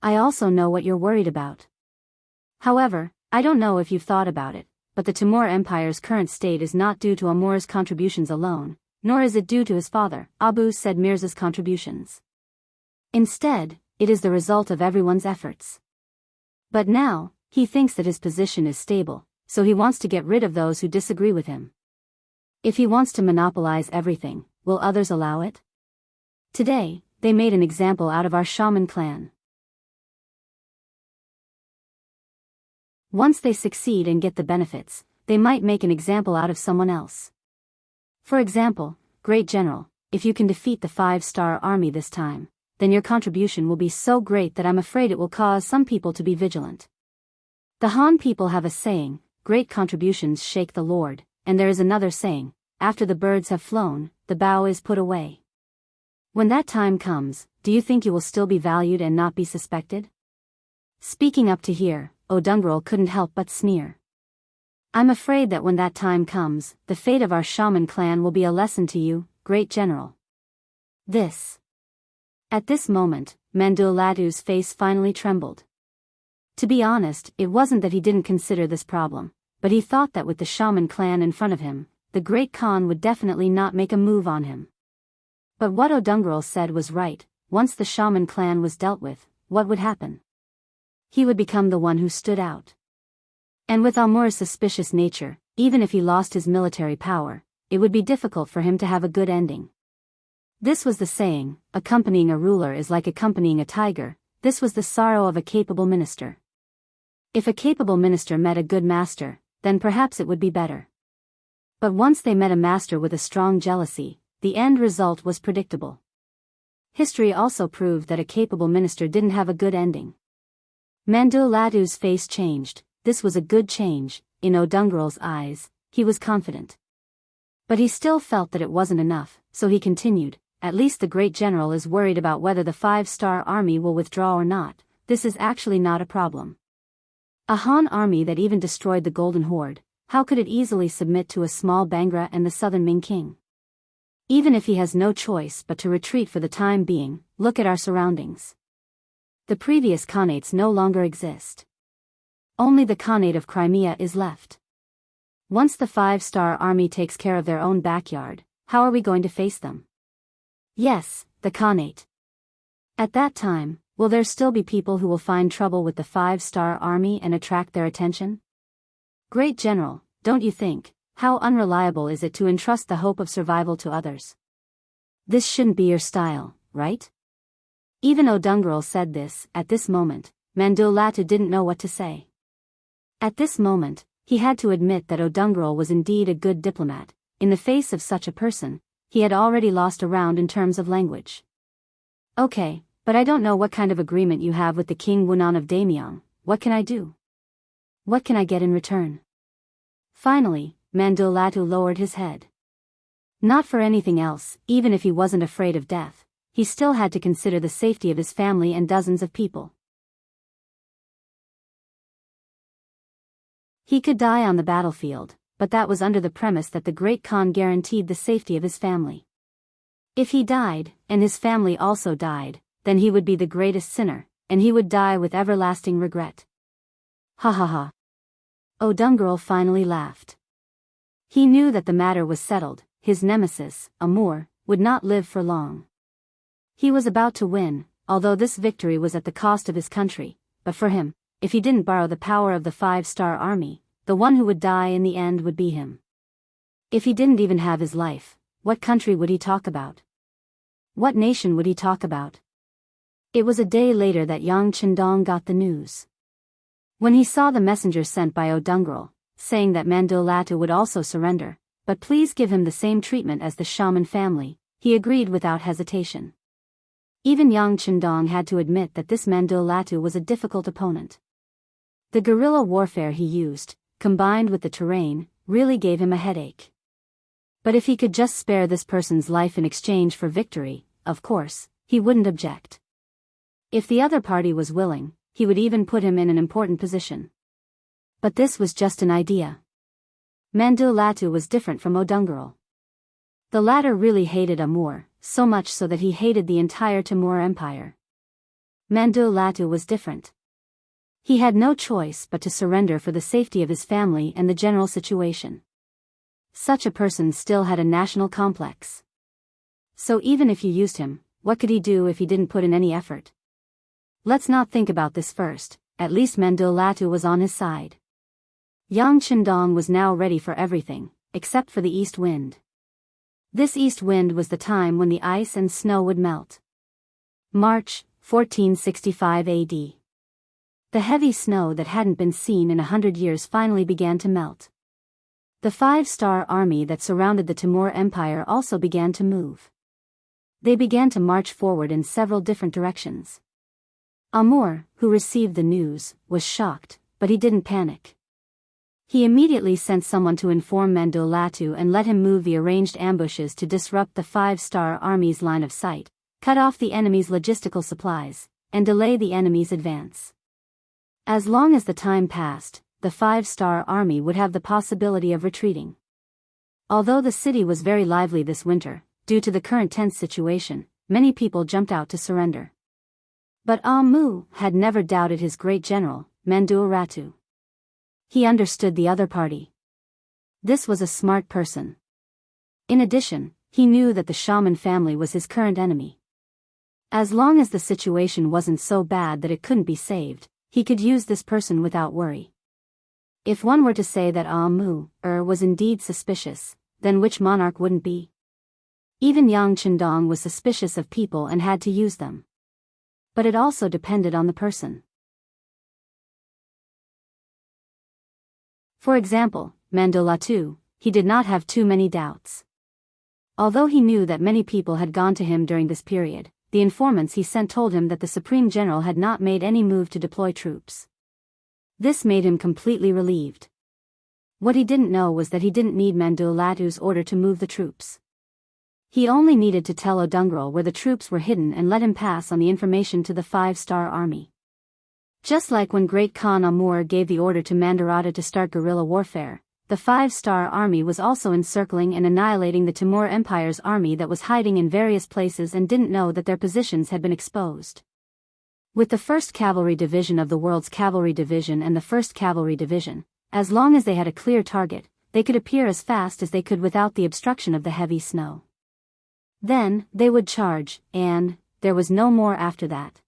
I also know what you're worried about. However, I don't know if you've thought about it, but the Timur Empire's current state is not due to Amur's contributions alone, nor is it due to his father, Abu Said Mirza's contributions. Instead, it is the result of everyone's efforts. But now, he thinks that his position is stable, so he wants to get rid of those who disagree with him. If he wants to monopolize everything, will others allow it? Today, they made an example out of our shaman clan. Once they succeed and get the benefits, they might make an example out of someone else. For example, Great General, if you can defeat the 5-star army this time, then your contribution will be so great that I'm afraid it will cause some people to be vigilant. The Han people have a saying, great contributions shake the Lord, and there is another saying, after the birds have flown, the bow is put away. When that time comes, do you think you will still be valued and not be suspected? Speaking up to here, O'Dungrel couldn't help but sneer. I'm afraid that when that time comes, the fate of our shaman clan will be a lesson to you, Great General. At this moment, Mandul Latu's face finally trembled. To be honest, it wasn't that he didn't consider this problem, but he thought that with the shaman clan in front of him, the Great Khan would definitely not make a move on him. But what O'Dungrel said was right, once the shaman clan was dealt with, what would happen? He would become the one who stood out. And with Amur's suspicious nature, even if he lost his military power, it would be difficult for him to have a good ending. This was the saying, accompanying a ruler is like accompanying a tiger. This was the sorrow of a capable minister. If a capable minister met a good master, then perhaps it would be better. But once they met a master with a strong jealousy, the end result was predictable. History also proved that a capable minister didn't have a good ending. Mandul Latu's face changed. This was a good change. In O'Dungrel's eyes, he was confident. But he still felt that it wasn't enough, so he continued, at least the Great General is worried about whether the 5-star army will withdraw or not. This is actually not a problem. A Han army that even destroyed the Golden Horde, how could it easily submit to a small Bangra and the southern Ming king? Even if he has no choice but to retreat for the time being, look at our surroundings. The previous Khanates no longer exist. Only the Khanate of Crimea is left. Once the 5-star army takes care of their own backyard, how are we going to face them? Yes, the Khanate. At that time, will there still be people who will find trouble with the 5-star army and attract their attention? Great General, don't you think, how unreliable is it to entrust the hope of survival to others? This shouldn't be your style, right? Even O'Dungrel said this. At this moment, Mandul Latu didn't know what to say. At this moment, he had to admit that O'Dungrel was indeed a good diplomat. In the face of such a person, he had already lost a round in terms of language. Okay, but I don't know what kind of agreement you have with the King Wunan of Daimyong. What can I do? What can I get in return? Finally, Mandul Latu lowered his head. Not for anything else, even if he wasn't afraid of death, he still had to consider the safety of his family and dozens of people. He could die on the battlefield, but that was under the premise that the Great Khan guaranteed the safety of his family. If he died, and his family also died, then he would be the greatest sinner, and he would die with everlasting regret. Ha ha ha. O'Dungrel finally laughed. He knew that the matter was settled. His nemesis, Amur, would not live for long. He was about to win, although this victory was at the cost of his country, but for him, if he didn't borrow the power of the 5-star army, the one who would die in the end would be him. If he didn't even have his life, what country would he talk about? What nation would he talk about? It was a day later that Yang Chendong got the news. When he saw the messenger sent by O'Dungrel, saying that Mandul Latu would also surrender, but please give him the same treatment as the shaman family, he agreed without hesitation. Even Yang Chendong had to admit that this Mandul Latu was a difficult opponent. The guerrilla warfare he used, combined with the terrain, really gave him a headache. But if he could just spare this person's life in exchange for victory, of course, he wouldn't object. If the other party was willing, he would even put him in an important position. But this was just an idea. Mandulatu was different from Odungeril. The latter really hated Amur, so much so that he hated the entire Timur Empire. Mandulatu was different. He had no choice but to surrender for the safety of his family and the general situation. Such a person still had a national complex. So even if you used him, what could he do if he didn't put in any effort? Let's not think about this first, at least Mandulatu was on his side. Yang Chendong was now ready for everything, except for the east wind. This east wind was the time when the ice and snow would melt. March, 1465 AD. The heavy snow that hadn't been seen in 100 years finally began to melt. The five-star army that surrounded the Timur Empire also began to move. They began to march forward in several different directions. Amur, who received the news, was shocked, but he didn't panic. He immediately sent someone to inform Mandulatu and let him move the arranged ambushes to disrupt the five-star army's line of sight, cut off the enemy's logistical supplies, and delay the enemy's advance. As long as the time passed, the five-star army would have the possibility of retreating. Although the city was very lively this winter, due to the current tense situation, many people jumped out to surrender. But Amu had never doubted his great general, Mandulatu. He understood the other party. This was a smart person. In addition, he knew that the shaman family was his current enemy. As long as the situation wasn't so bad that it couldn't be saved, he could use this person without worry. If one were to say that Amu was indeed suspicious, then which monarch wouldn't be? Even Yang Chendong was suspicious of people and had to use them. But it also depended on the person. For example, Mandulatu, he did not have too many doubts. Although he knew that many people had gone to him during this period, the informants he sent told him that the Supreme General had not made any move to deploy troops. This made him completely relieved. What he didn't know was that he didn't need Mandulatu's order to move the troops. He only needed to tell Odungeril where the troops were hidden and let him pass on the information to the five-star army. Just like when Great Khan Amur gave the order to Mandarata to start guerrilla warfare, the five-star army was also encircling and annihilating the Timur Empire's army that was hiding in various places and didn't know that their positions had been exposed. With the 1st Cavalry Division of the World's Cavalry Division and the 1st Cavalry Division, as long as they had a clear target, they could appear as fast as they could without the obstruction of the heavy snow. Then, they would charge, and there was no more after that.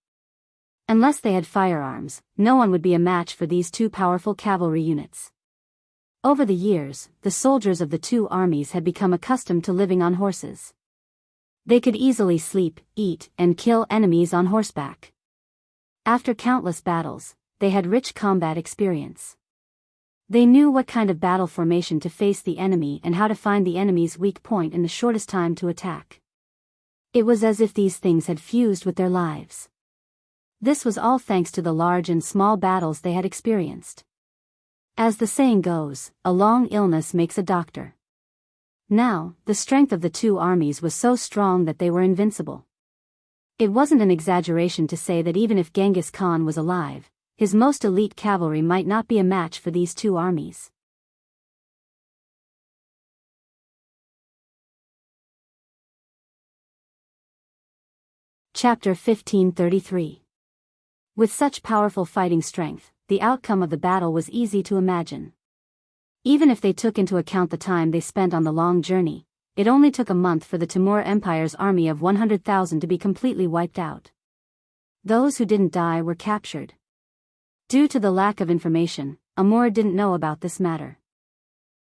Unless they had firearms, no one would be a match for these two powerful cavalry units. Over the years, the soldiers of the two armies had become accustomed to living on horses. They could easily sleep, eat, and kill enemies on horseback. After countless battles, they had rich combat experience. They knew what kind of battle formation to face the enemy and how to find the enemy's weak point in the shortest time to attack. It was as if these things had fused with their lives. This was all thanks to the large and small battles they had experienced. As the saying goes, a long illness makes a doctor. Now, the strength of the two armies was so strong that they were invincible. It wasn't an exaggeration to say that even if Genghis Khan was alive, his most elite cavalry might not be a match for these two armies. Chapter 1533. With such powerful fighting strength, the outcome of the battle was easy to imagine. Even if they took into account the time they spent on the long journey, it only took a month for the Timur Empire's army of 100,000 to be completely wiped out. Those who didn't die were captured. Due to the lack of information, Amur didn't know about this matter.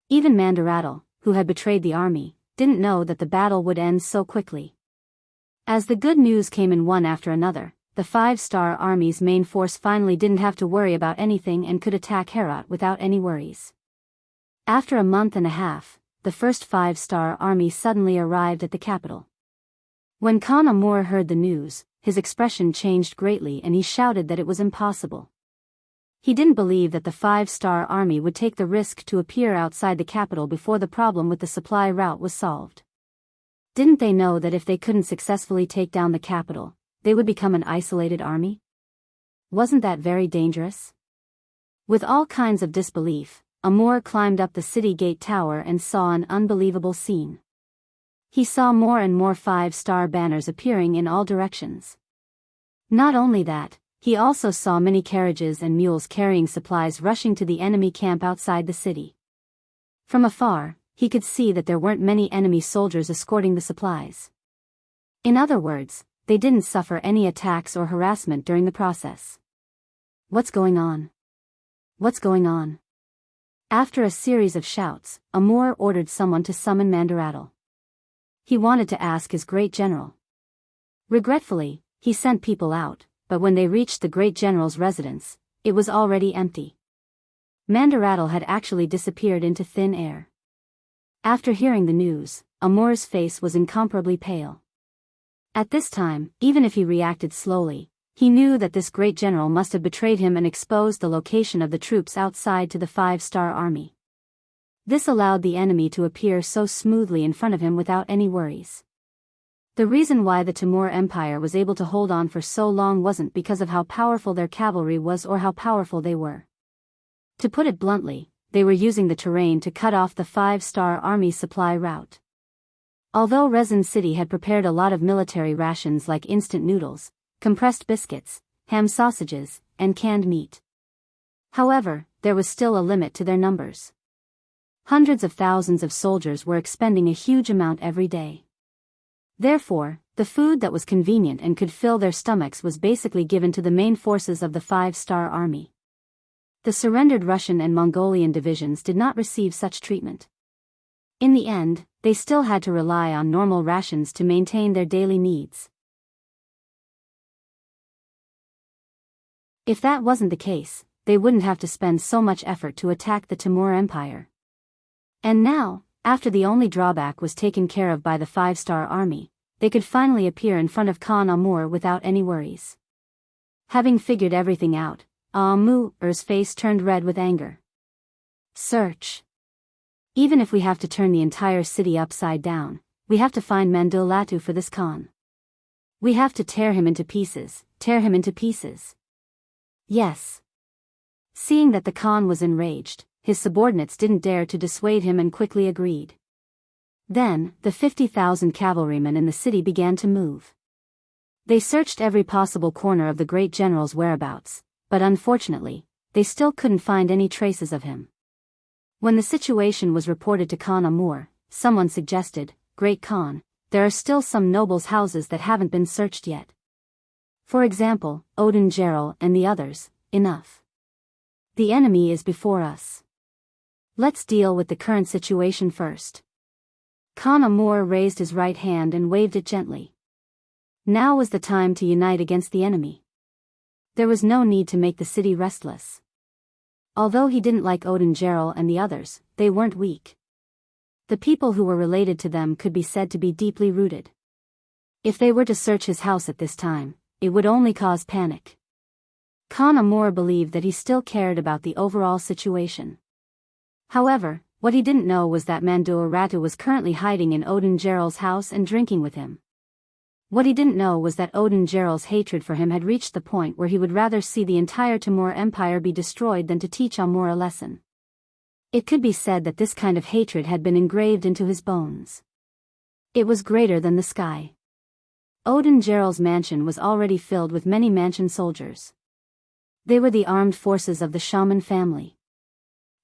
Even Mandaratal, who had betrayed the army, didn't know that the battle would end so quickly. As the good news came in one after another, the five-star army's main force finally didn't have to worry about anything and could attack Herat without any worries. After a month and a half, the first five-star army suddenly arrived at the capital. When Khan Amur heard the news, his expression changed greatly and he shouted that it was impossible. He didn't believe that the 5-star army would take the risk to appear outside the capital before the problem with the supply route was solved. Didn't they know that if they couldn't successfully take down the capital, they would become an isolated army? Wasn't that very dangerous? With all kinds of disbelief, Amor climbed up the city gate tower and saw an unbelievable scene. He saw more and more 5-star banners appearing in all directions. Not only that, he also saw many carriages and mules carrying supplies rushing to the enemy camp outside the city. From afar, he could see that there weren't many enemy soldiers escorting the supplies. In other words, they didn't suffer any attacks or harassment during the process. What's going on? What's going on? After a series of shouts, Amor ordered someone to summon Mandaratl. He wanted to ask his great general. Regretfully, he sent people out, but when they reached the great general's residence, it was already empty. Mandaratl had actually disappeared into thin air. After hearing the news, Amor's face was incomparably pale. At this time, even if he reacted slowly, he knew that this great general must have betrayed him and exposed the location of the troops outside to the 5-star army. This allowed the enemy to appear so smoothly in front of him without any worries. The reason why the Timur Empire was able to hold on for so long wasn't because of how powerful their cavalry was or how powerful they were. To put it bluntly, they were using the terrain to cut off the 5-star army's supply route. Although Resin City had prepared a lot of military rations like instant noodles, compressed biscuits, ham sausages, and canned meat. However, there was still a limit to their numbers. Hundreds of thousands of soldiers were expending a huge amount every day. Therefore, the food that was convenient and could fill their stomachs was basically given to the main forces of the 5-star army. The surrendered Russian and Mongolian divisions did not receive such treatment. In the end, they still had to rely on normal rations to maintain their daily needs. If that wasn't the case, they wouldn't have to spend so much effort to attack the Timur Empire. And now, after the only drawback was taken care of by the 5-star army, they could finally appear in front of Khan Amur without any worries. Having figured everything out, Amur's face turned red with anger. Search. Even if we have to turn the entire city upside down, we have to find Mandulatu for this Khan. We have to tear him into pieces, tear him into pieces. Yes. Seeing that the Khan was enraged, his subordinates didn't dare to dissuade him and quickly agreed. Then, the 50,000 cavalrymen in the city began to move. They searched every possible corner of the great general's whereabouts, but unfortunately, they still couldn't find any traces of him. When the situation was reported to Khan Amur, someone suggested, "Great Khan, there are still some nobles' houses that haven't been searched yet. For example, Odin Gerald and the others." Enough. The enemy is before us. Let's deal with the current situation first. Khan Amur raised his right hand and waved it gently. Now was the time to unite against the enemy. There was no need to make the city restless. Although he didn't like Odin Gerald and the others, they weren't weak. The people who were related to them could be said to be deeply rooted. If they were to search his house at this time, it would only cause panic. Khan Amur believed that he still cared about the overall situation. However, what he didn't know was that Mandulatu was currently hiding in Odin Gerald's house and drinking with him. What he didn't know was that Odin Gerald's hatred for him had reached the point where he would rather see the entire Timur Empire be destroyed than to teach Amur a lesson. It could be said that this kind of hatred had been engraved into his bones. It was greater than the sky. Odin Gerald's mansion was already filled with many mansion soldiers. They were the armed forces of the shaman family.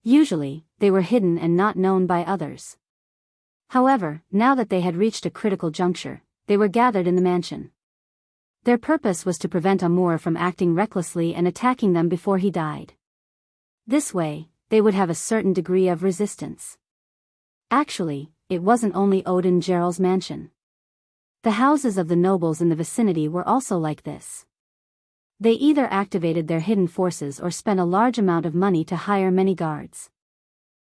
Usually, they were hidden and not known by others. However, now that they had reached a critical juncture, they were gathered in the mansion. Their purpose was to prevent Amur from acting recklessly and attacking them before he died. This way, they would have a certain degree of resistance. Actually, it wasn't only Odin Gerald's mansion. The houses of the nobles in the vicinity were also like this. They either activated their hidden forces or spent a large amount of money to hire many guards.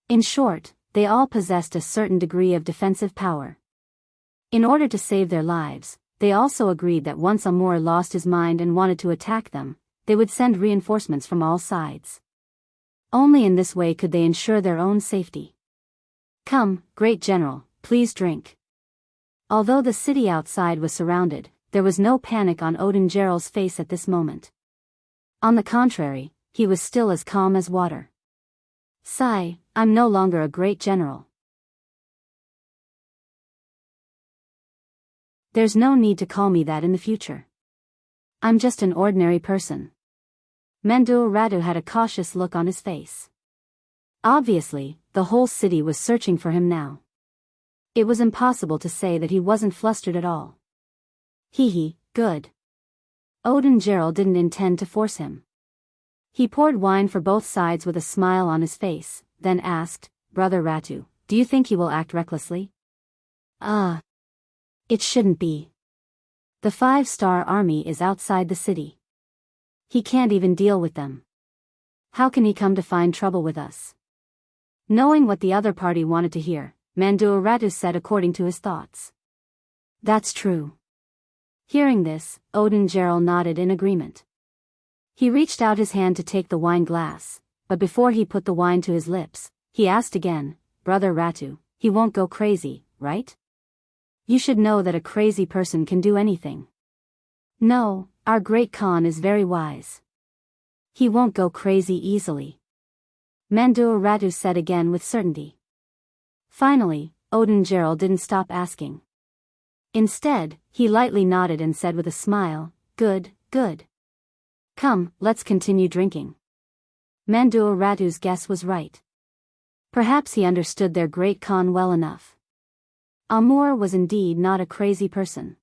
In short, they all possessed a certain degree of defensive power. In order to save their lives, they also agreed that once Amur lost his mind and wanted to attack them, they would send reinforcements from all sides. Only in this way could they ensure their own safety. Come, great general, please drink. Although the city outside was surrounded, there was no panic on Odin Gerald's face at this moment. On the contrary, he was still as calm as water. Sigh, I'm no longer a great general. There's no need to call me that in the future. I'm just an ordinary person. Mendur Ratu had a cautious look on his face. Obviously, the whole city was searching for him now. It was impossible to say that he wasn't flustered at all. Hee, good. Odin Gerald didn't intend to force him. He poured wine for both sides with a smile on his face, then asked, Brother Ratu, do you think he will act recklessly? It shouldn't be. The 5-star army is outside the city. He can't even deal with them. How can he come to find trouble with us? Knowing what the other party wanted to hear, Mendur Ratu said according to his thoughts. That's true. Hearing this, Odin Gerald nodded in agreement. He reached out his hand to take the wine glass, but before he put the wine to his lips, he asked again, Brother Ratu, he won't go crazy, right? You should know that a crazy person can do anything. No, our great Khan is very wise. He won't go crazy easily. Mendur Ratu said again with certainty. Finally, Odin Gerald didn't stop asking. Instead, he lightly nodded and said with a smile, Good. Come, let's continue drinking. Mendur Ratu's guess was right. Perhaps he understood their great Khan well enough. Amur was indeed not a crazy person.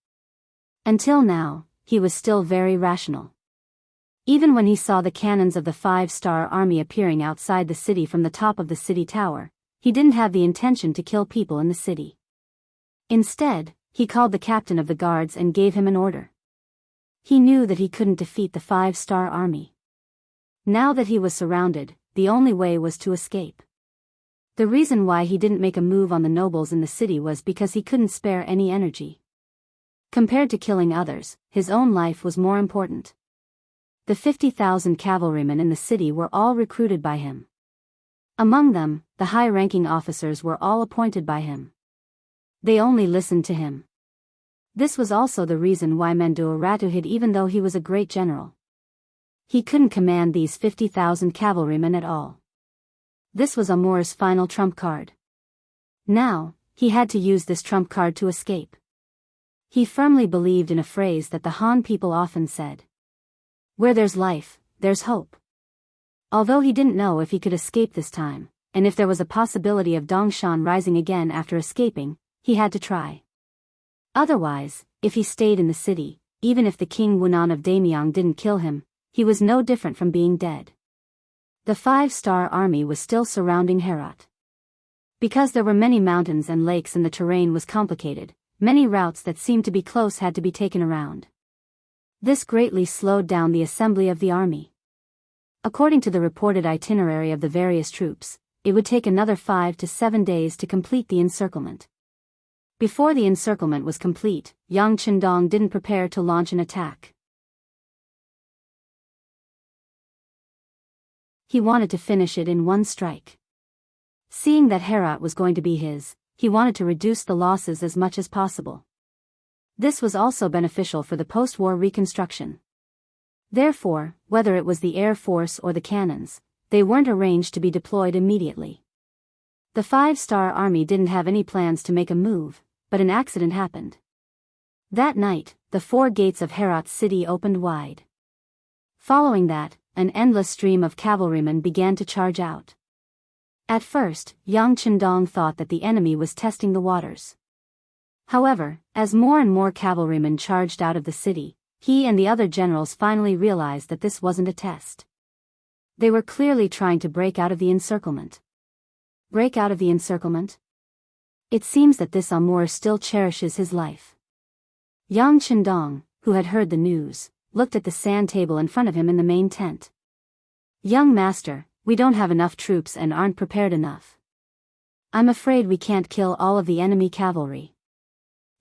Until now, he was still very rational. Even when he saw the cannons of the 5-star army appearing outside the city from the top of the city tower, he didn't have the intention to kill people in the city. Instead, he called the captain of the guards and gave him an order. He knew that he couldn't defeat the 5-star army. Now that he was surrounded, the only way was to escape. The reason why he didn't make a move on the nobles in the city was because he couldn't spare any energy. Compared to killing others, his own life was more important. The 50,000 cavalrymen in the city were all recruited by him. Among them, the high-ranking officers were all appointed by him. They only listened to him. This was also the reason why Mendur Ratu hid even though he was a great general. He couldn't command these 50,000 cavalrymen at all. This was Amur's final trump card. Now, he had to use this trump card to escape. He firmly believed in a phrase that the Han people often said. Where there's life, there's hope. Although he didn't know if he could escape this time, and if there was a possibility of Dongshan rising again after escaping, he had to try. Otherwise, if he stayed in the city, even if the King Wunan of Damyang didn't kill him, he was no different from being dead. The 5-star army was still surrounding Herat. Because there were many mountains and lakes and the terrain was complicated, many routes that seemed to be close had to be taken around. This greatly slowed down the assembly of the army. According to the reported itinerary of the various troops, it would take another 5 to 7 days to complete the encirclement. Before the encirclement was complete, Yang Chendong didn't prepare to launch an attack. He wanted to finish it in one strike. Seeing that Herat was going to be his, he wanted to reduce the losses as much as possible. This was also beneficial for the post-war reconstruction. Therefore, whether it was the air force or the cannons, they weren't arranged to be deployed immediately. The 5-star army didn't have any plans to make a move, but an accident happened. That night, the 4 gates of Herat city opened wide. Following that, an endless stream of cavalrymen began to charge out. At first, Yang Chendong thought that the enemy was testing the waters. However, as more and more cavalrymen charged out of the city, he and the other generals finally realized that this wasn't a test. They were clearly trying to break out of the encirclement. Break out of the encirclement? It seems that this Amur still cherishes his life. Yang Chendong, who had heard the news, looked at the sand table in front of him in the main tent. Young master, we don't have enough troops and aren't prepared enough. I'm afraid we can't kill all of the enemy cavalry.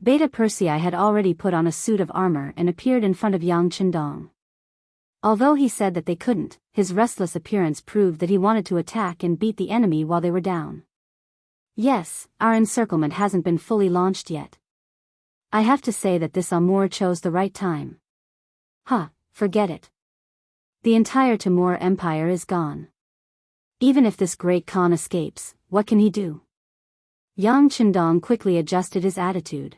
Beta Persei had already put on a suit of armor and appeared in front of Yang Chendong. Although he said that they couldn't, his restless appearance proved that he wanted to attack and beat the enemy while they were down. Yes, our encirclement hasn't been fully launched yet. I have to say that this Amur chose the right time. Forget it. The entire Timur Empire is gone. Even if this great Khan escapes, what can he do? Yang Chendong quickly adjusted his attitude.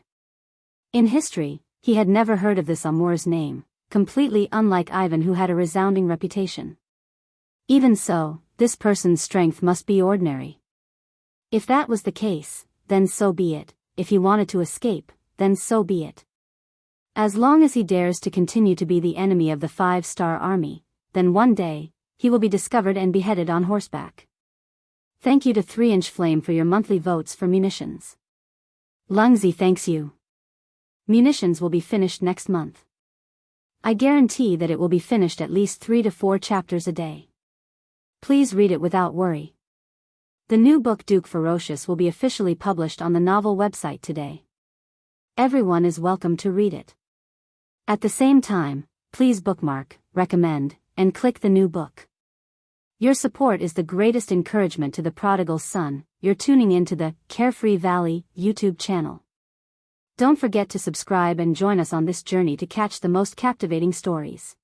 In history, he had never heard of this Amur's name, completely unlike Ivan, who had a resounding reputation. Even so, this person's strength must be ordinary. If that was the case, then so be it. If he wanted to escape, then so be it. As long as he dares to continue to be the enemy of the 5-star army, then one day, he will be discovered and beheaded on horseback. Thank you to 3-inch Flame for your monthly votes for munitions. Lungzi thanks you. Munitions will be finished next month. I guarantee that it will be finished at least 3 to 4 chapters a day. Please read it without worry. The new book Duke Ferocious will be officially published on the novel website today. Everyone is welcome to read it. At the same time, please bookmark, recommend, and click the new book. Your support is the greatest encouragement to the prodigal son. You're tuning into the Carefree Valley YouTube channel. Don't forget to subscribe and join us on this journey to catch the most captivating stories.